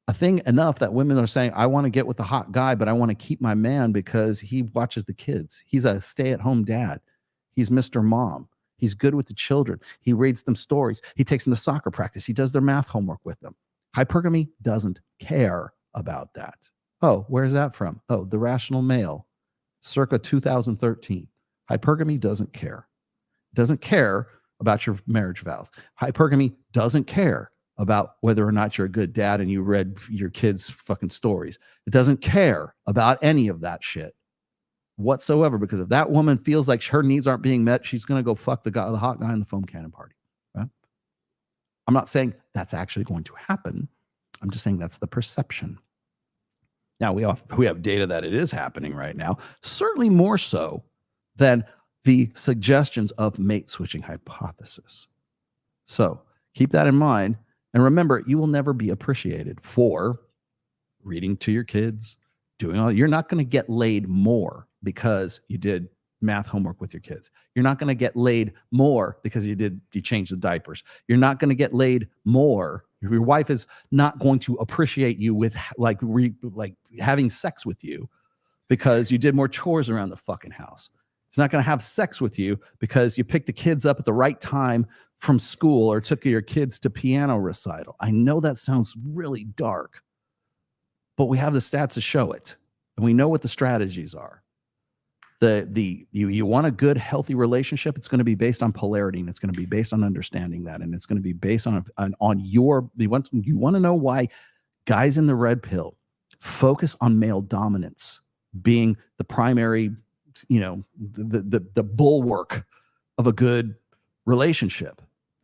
A thing enough that women are saying, I want to get with the hot guy, but I want to keep my man because he watches the kids. He's a stay-at-home dad. He's Mr. Mom. He's good with the children. He reads them stories. He takes them to soccer practice. He does their math homework with them. Hypergamy doesn't care about that. Oh, where's that from? Oh, The Rational Male, circa 2013. Hypergamy doesn't care. Doesn't care about your marriage vows. Hypergamy doesn't care about whether or not you're a good dad and you read your kids' fucking stories. It doesn't care about any of that shit whatsoever, because if that woman feels like her needs aren't being met, she's going to go fuck the hot guy in the foam cannon party. Right? I'm not saying that's actually going to happen. I'm just saying that's the perception. Now, we have data that it is happening right now, certainly more so than the suggestions of mate switching hypothesis. So keep that in mind. And remember, you will never be appreciated for reading to your kids, doing all. You're not going to get laid more because you did math homework with your kids. You're not going to get laid more because you changed the diapers. You're not going to get laid more. Your wife is not going to appreciate you with like having sex with you because you did more chores around the fucking house. It's not going to have sex with you because you picked the kids up at the right time from school or took your kids to piano recital. I know that sounds really dark, but we have the stats to show it, and we know what the strategies are. You want a good, healthy relationship, it's going to be based on polarity, and it's going to be based on understanding that, and it's going to be based on your. You want to know why guys in the red pill focus on male dominance being the primary, the bulwark of a good relationship.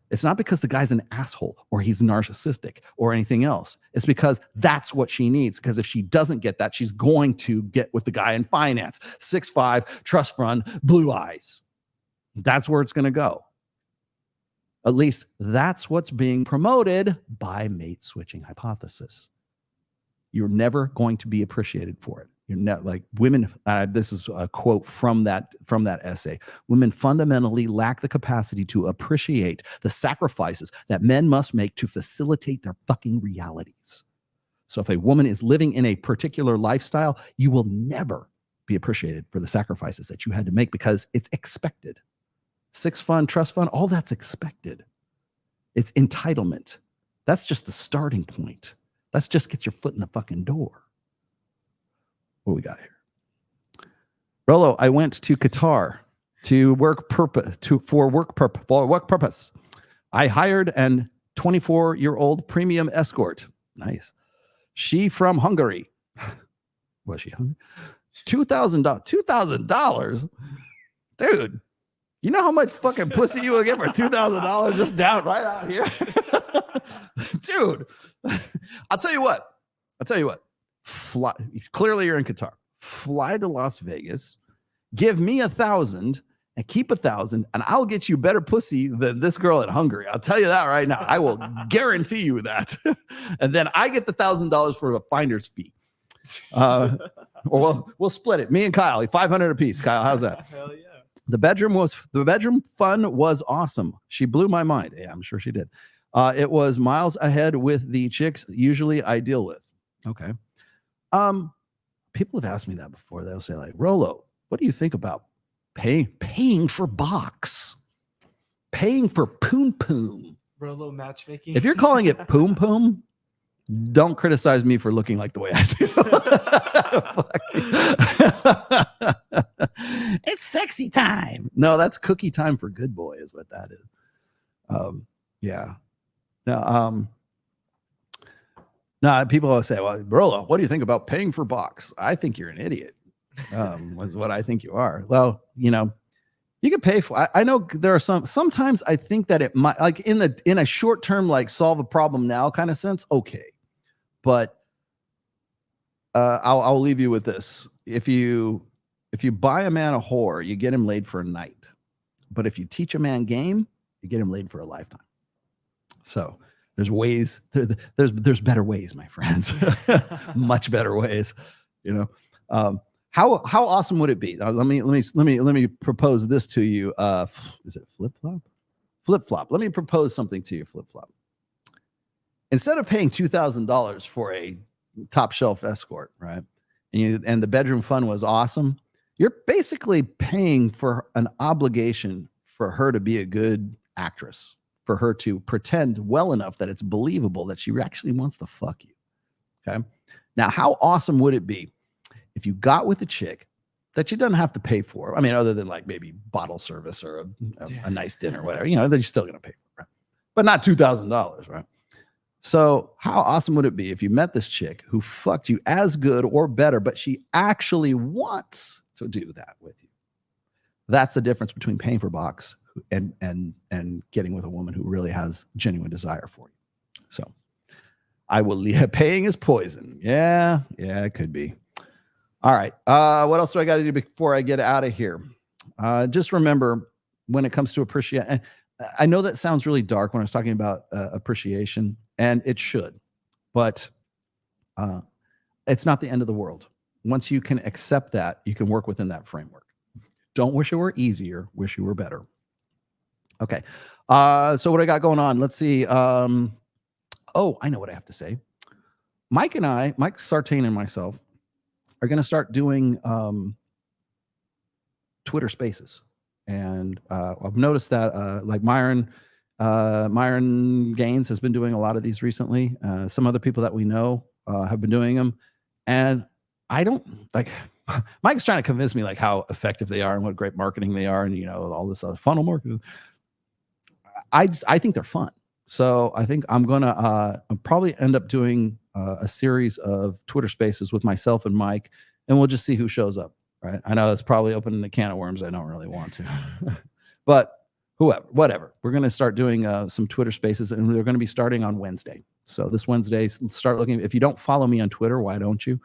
It's not because the guy's an asshole or he's narcissistic or anything else. It's because that's what she needs. Because if she doesn't get that, she's going to get with the guy in finance, 6'5", trust fund, blue eyes. That's where it's going to go. At least that's what's being promoted by mate switching hypothesis. You're never going to be appreciated for it. You're not like women. This is a quote from that essay. Women fundamentally lack the capacity to appreciate the sacrifices that men must make to facilitate their fucking realities. So if a woman is living in a particular lifestyle, you will never be appreciated for the sacrifices that you had to make because it's expected. Six fund, trust fund, all that's expected. It's entitlement. That's just the starting point. Let's just get your foot in the fucking door. What do we got here? Rolo, I went to Qatar for work purpose. I hired an 24-year-old premium escort. Nice. She from Hungary. Was she hungry? $2,000. Dude, you know how much fucking pussy you will get for $2,000 just down right out here? Dude, I'll tell you what. Fly. Clearly you're in Qatar. Fly to Las Vegas, give me 1,000 and keep 1,000, and I'll get you better pussy than this girl in Hungary. I'll tell you that right now. I will guarantee you that. And then I get the $1,000 for a finder's fee. Or we'll split it. Me and Kyle, 500 apiece. Kyle, how's that? Hell yeah. The bedroom fun was awesome. She blew my mind. Yeah, I'm sure she did. It was miles ahead with the chicks usually I deal with. Okay. People have asked me that before. They'll say like, Rolo, what do you think about paying for box, paying for poom poom? Rolo matchmaking. If you're calling it poom poom, don't criticize me for looking like the way I do. It's sexy time. No, that's cookie time for good boy is what that is. Yeah. Now, people always say, well, Rolo, what do you think about paying for box? I think you're an idiot. Was what I think you are. Well, You can pay for. I know there are sometimes I think that it might, like in a short term, like solve a problem now kind of sense. Okay, but I'll leave you with this. If you buy a man a whore, you get him laid for a night. But if you teach a man game, you get him laid for a lifetime. So there's ways. There's better ways, my friends. Much better ways. You know. How awesome would it be? Let me propose this to you. Is it flip flop? Flip flop. Let me propose something to you. Flip flop. Instead of paying $2,000 for a top shelf escort, right? And the bedroom fun was awesome. You're basically paying for an obligation for her to be a good actress, for her to pretend well enough that it's believable that she actually wants to fuck you. Okay. Now, how awesome would it be if you got with a chick that you doesn't have to pay for? I mean, other than like maybe bottle service or a nice dinner, whatever, you know, that you're still going to pay for, right? But not $2,000, right? So how awesome would it be if you met this chick who fucked you as good or better, but she actually wants to do that with you? That's the difference between paying for box and getting with a woman who really has genuine desire for you. So I will leave. Paying is poison. Yeah, it could be. All right. What else do I got to do before I get out of here? Just remember, when it comes to appreciation, I know that sounds really dark when I was talking about appreciation, and it should, but it's not the end of the world. Once you can accept that, you can work within that framework. Don't wish it were easier, wish you were better. Okay. So what I got going on? Let's see. Oh, I know what I have to say. Mike Sartain and myself are going to start doing Twitter Spaces. And I've noticed that like Myron Gaines has been doing a lot of these recently. Some other people that we know have been doing them. And I don't like, Mike's trying to convince me like how effective they are and what great marketing they are. And, you know, all this other funnel marketing. I think they're fun. So I think I'm going to I'll probably end up doing a series of Twitter Spaces with myself and Mike, and we'll just see who shows up. Right. I know it's probably opening a can of worms I don't really want to, but whatever. We're going to start doing some Twitter Spaces, and they're going to be starting on Wednesday. So this Wednesday, start looking. If you don't follow me on Twitter, why don't you?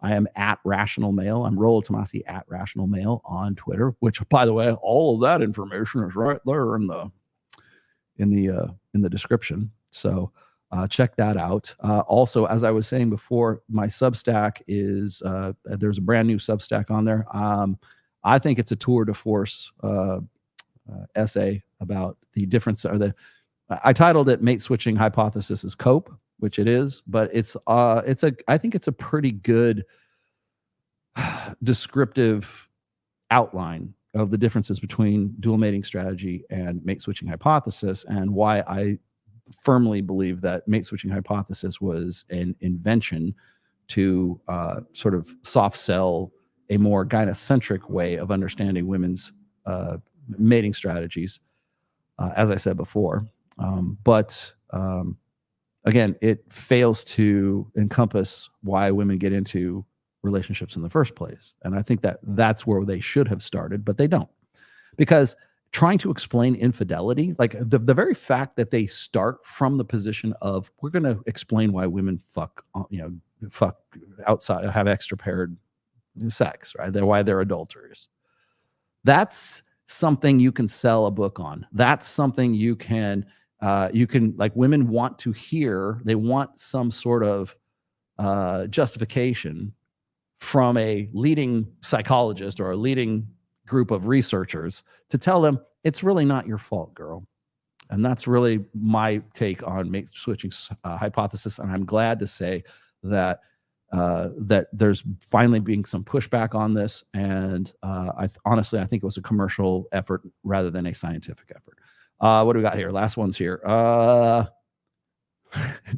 I am at Rational Male. I'm Rolo Tomasi at Rational Male on Twitter, which, by the way, all of that information is right there in the description. So check that out. Also, as I was saying before, my Substack is there's a brand new Substack on there. I think it's a tour de force essay about the difference, or I titled it "Mate Switching Hypothesis is Cope," which it is, but I think it's a pretty good descriptive outline of the differences between dual mating strategy and mate switching hypothesis, and why I firmly believe that mate switching hypothesis was an invention to sort of soft sell a more gynocentric way of understanding women's mating strategies, as I said before. But again, it fails to encompass why women get into relationships in the first place. And I think that that's where they should have started, but they don't. Because trying to explain infidelity, like the very fact that they start from the position of, we're going to explain why women fuck outside, have extra paired sex, right? Why they're adulterers. That's something you can sell a book on. That's something you can like, women want to hear. They want some sort of justification from a leading psychologist or a leading group of researchers to tell them it's really not your fault, girl. And that's really my take on mate switching hypothesis. And I'm glad to say that that there's finally being some pushback on this. And honestly, I think it was a commercial effort rather than a scientific effort. What do we got here? Last one's here.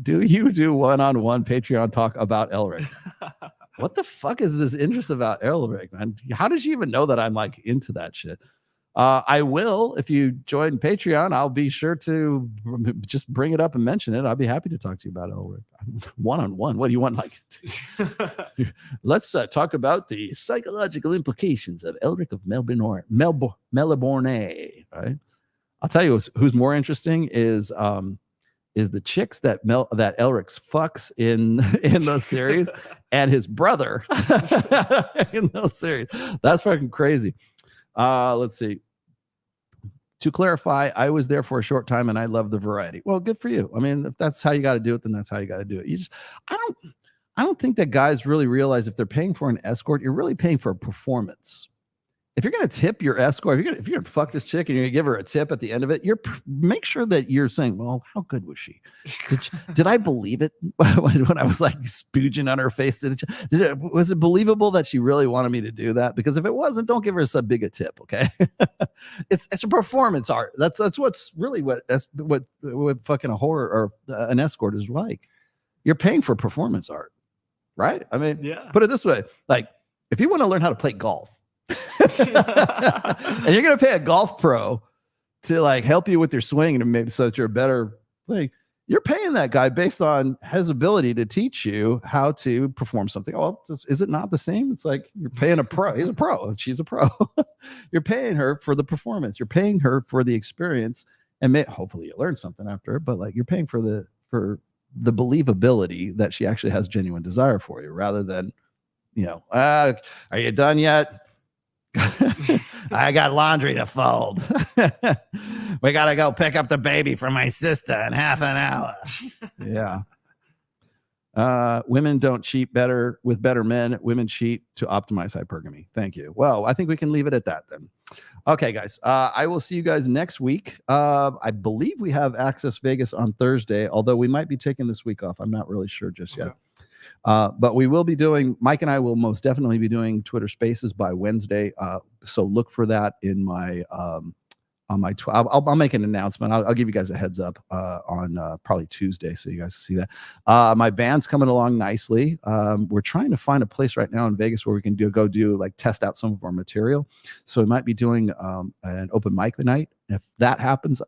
Do you do one-on-one Patreon talk about Elric? What the fuck is this interest about Elric, man? How did you even know that I'm like into that shit? I will, if you join Patreon, I'll be sure to just bring it up and mention it. I'll be happy to talk to you about it over one-on-one. What do you want? Like, let's talk about the psychological implications of Elric of Melbourne, right? I'll tell you who's more interesting is the chicks that Elric fucks in those series and his brother in those series. That's fucking crazy. Let's see. To clarify, I was there for a short time and I love the variety. Well, good for you. I mean, if that's how you got to do it, then that's how you got to do it. I don't think that guys really realize if they're paying for an escort, you're really paying for a performance. If you're going to tip your escort, if you're going to fuck this chick and you're going to give her a tip at the end of it, make sure that you're saying, well, how good was she? Did I believe it when I was like spooging on her face? Was it believable that she really wanted me to do that? Because if it wasn't, don't give her so big a tip. Okay. It's a performance art. That's what's really what fucking a whore or an escort is like. You're paying for performance art, right? I mean, put it this way. Like if you want to learn how to play golf, and you're gonna pay a golf pro to like help you with your swing and maybe so that you're a better player. You're paying that guy based on his ability to teach you how to perform something. Oh, is it not the same? It's like you're paying a pro. He's a pro. She's a pro. You're paying her for the performance. You're paying her for the experience, and hopefully you learn something after. But like you're paying for the believability that she actually has genuine desire for you, rather than, are you done yet? I got laundry to fold. We got to go pick up the baby for my sister in half an hour. Yeah. Women don't cheat with better men. Women cheat to optimize hypergamy. Thank you. Well, I think we can leave it at that then. Okay, guys. I will see you guys next week. I believe we have Access Vegas on Thursday, although we might be taking this week off. I'm not really sure just yet. But we will be doing, Mike and I will most definitely be doing Twitter Spaces by Wednesday. So look for that in my, on my, I'll make an announcement. I'll give you guys a heads up on probably Tuesday, so you guys see that. My band's coming along nicely. We're trying to find a place right now in Vegas where we can test out some of our material. So we might be doing an open mic night. If that happens,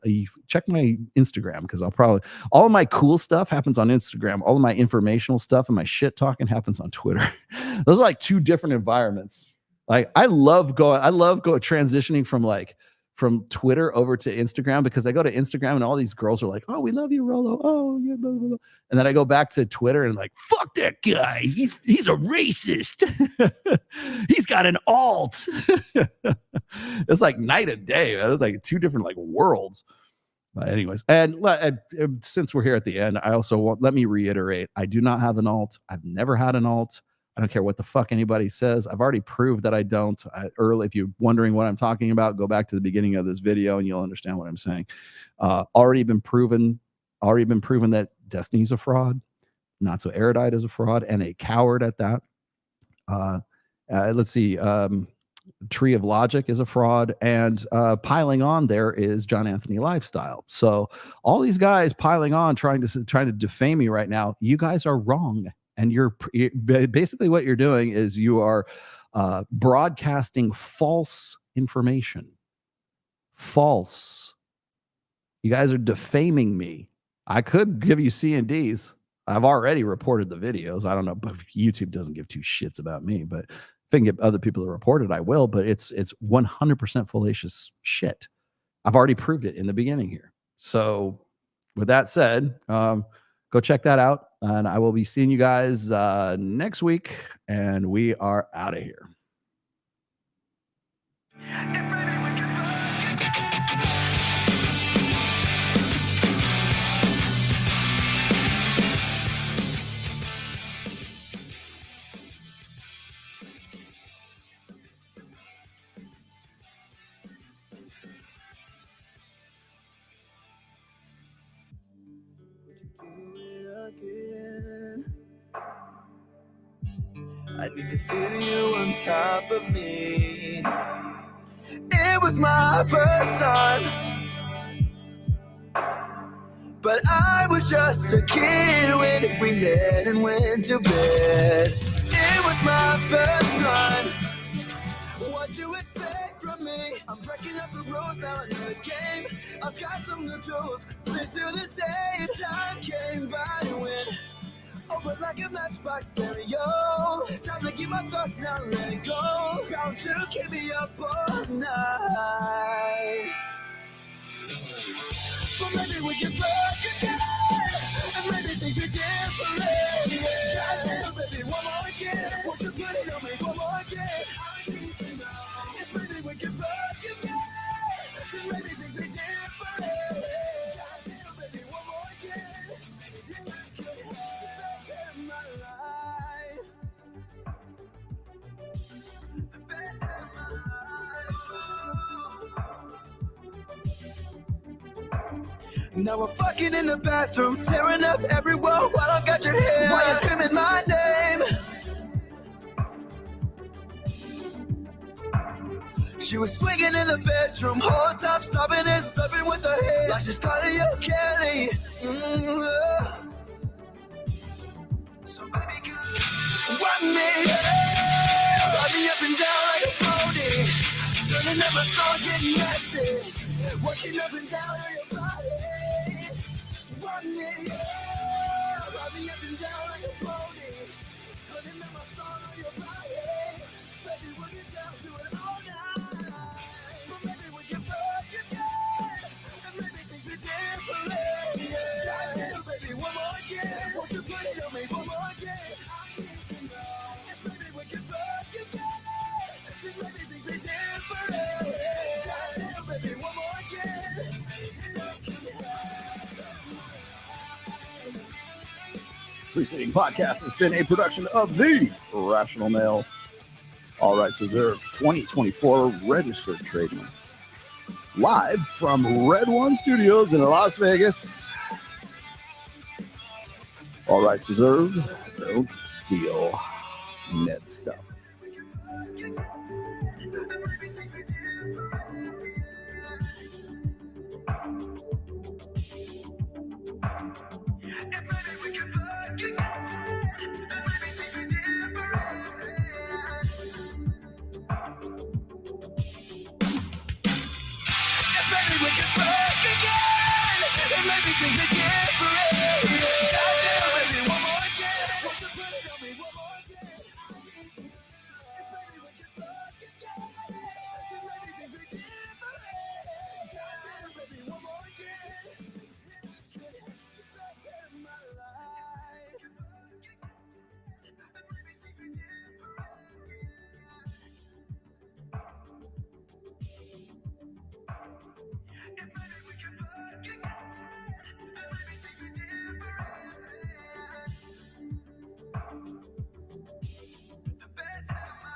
check my Instagram, because all of my cool stuff happens on Instagram. All of my informational stuff and my shit talking happens on Twitter. Those are like two different environments. Like I love transitioning from Twitter over to Instagram, because I go to Instagram and all these girls are like, oh, we love you, Rolo. Oh, yeah, blah, blah, blah. And then I go back to Twitter and like, fuck that guy. He's a racist. He's got an alt. It's like night and day. It was like two different worlds. But anyways, and since we're here at the end, I also let me reiterate, I do not have an alt. I've never had an alt. I don't care what the fuck anybody says. I've already proved that I don't. If you're wondering what I'm talking about, go back to the beginning of this video and you'll understand what I'm saying. Already been proven that Destiny's a fraud, Not So Erudite is a fraud, and a coward at that. Let's see. Tree of Logic is a fraud, and piling on there is John Anthony Lifestyle. So all these guys piling on, trying to defame me right now. You guys are wrong. And you're basically what you're doing is you are broadcasting false information. False. You guys are defaming me. I could give you C&Ds. I've already reported the videos. I don't know, but YouTube doesn't give two shits about me. But if I can get other people to report it, I will. But it's 100% fallacious shit. I've already proved it in the beginning here. So with that said, go check that out. And I will be seeing you guys next week. And we are out of here. I need to feel you on top of me. It was my first time, but I was just a kid when we met and went to bed. It was my first time. What do you expect from from me. I'm breaking up the rules, now another game. I've got some new tools, please do the same. Time came by when over like a matchbox stereo. Time to keep my thoughts, now let it go. Bound to keep me up all night. But maybe we can fuck again, and maybe things are different. Try to baby one more again. Won't you put it on me one more again? I need to know if maybe we can fuck again, then maybe things are different. Try to baby one more again. Yeah, I could have the best in my life. The best in my life. Now we're fucking in the bathroom, tearing up everywhere while I got your hair. Why you screaming my name? She was swinging in the bedroom, whole time stopping and stuffing with her head like she's Claudia Kelly. So baby girl, rub me up and down like a pony, turning up my song, getting messy, working up and down on your body. Rub me up and down like a pony, turning up my song on your body. Baby, we'll get down to it all night. But maybe we can fuck again, and maybe things are different. Try to, baby, one more again. Won't you put it on me one more again? I need to know if maybe we can fuck again, then maybe things are different. Try to, baby, one more again. Preceding podcast has been a production of The Rational Male. All rights reserved. 2024 registered trademark. Live from Red One Studios in Las Vegas. All rights reserved. Don't steal net stuff.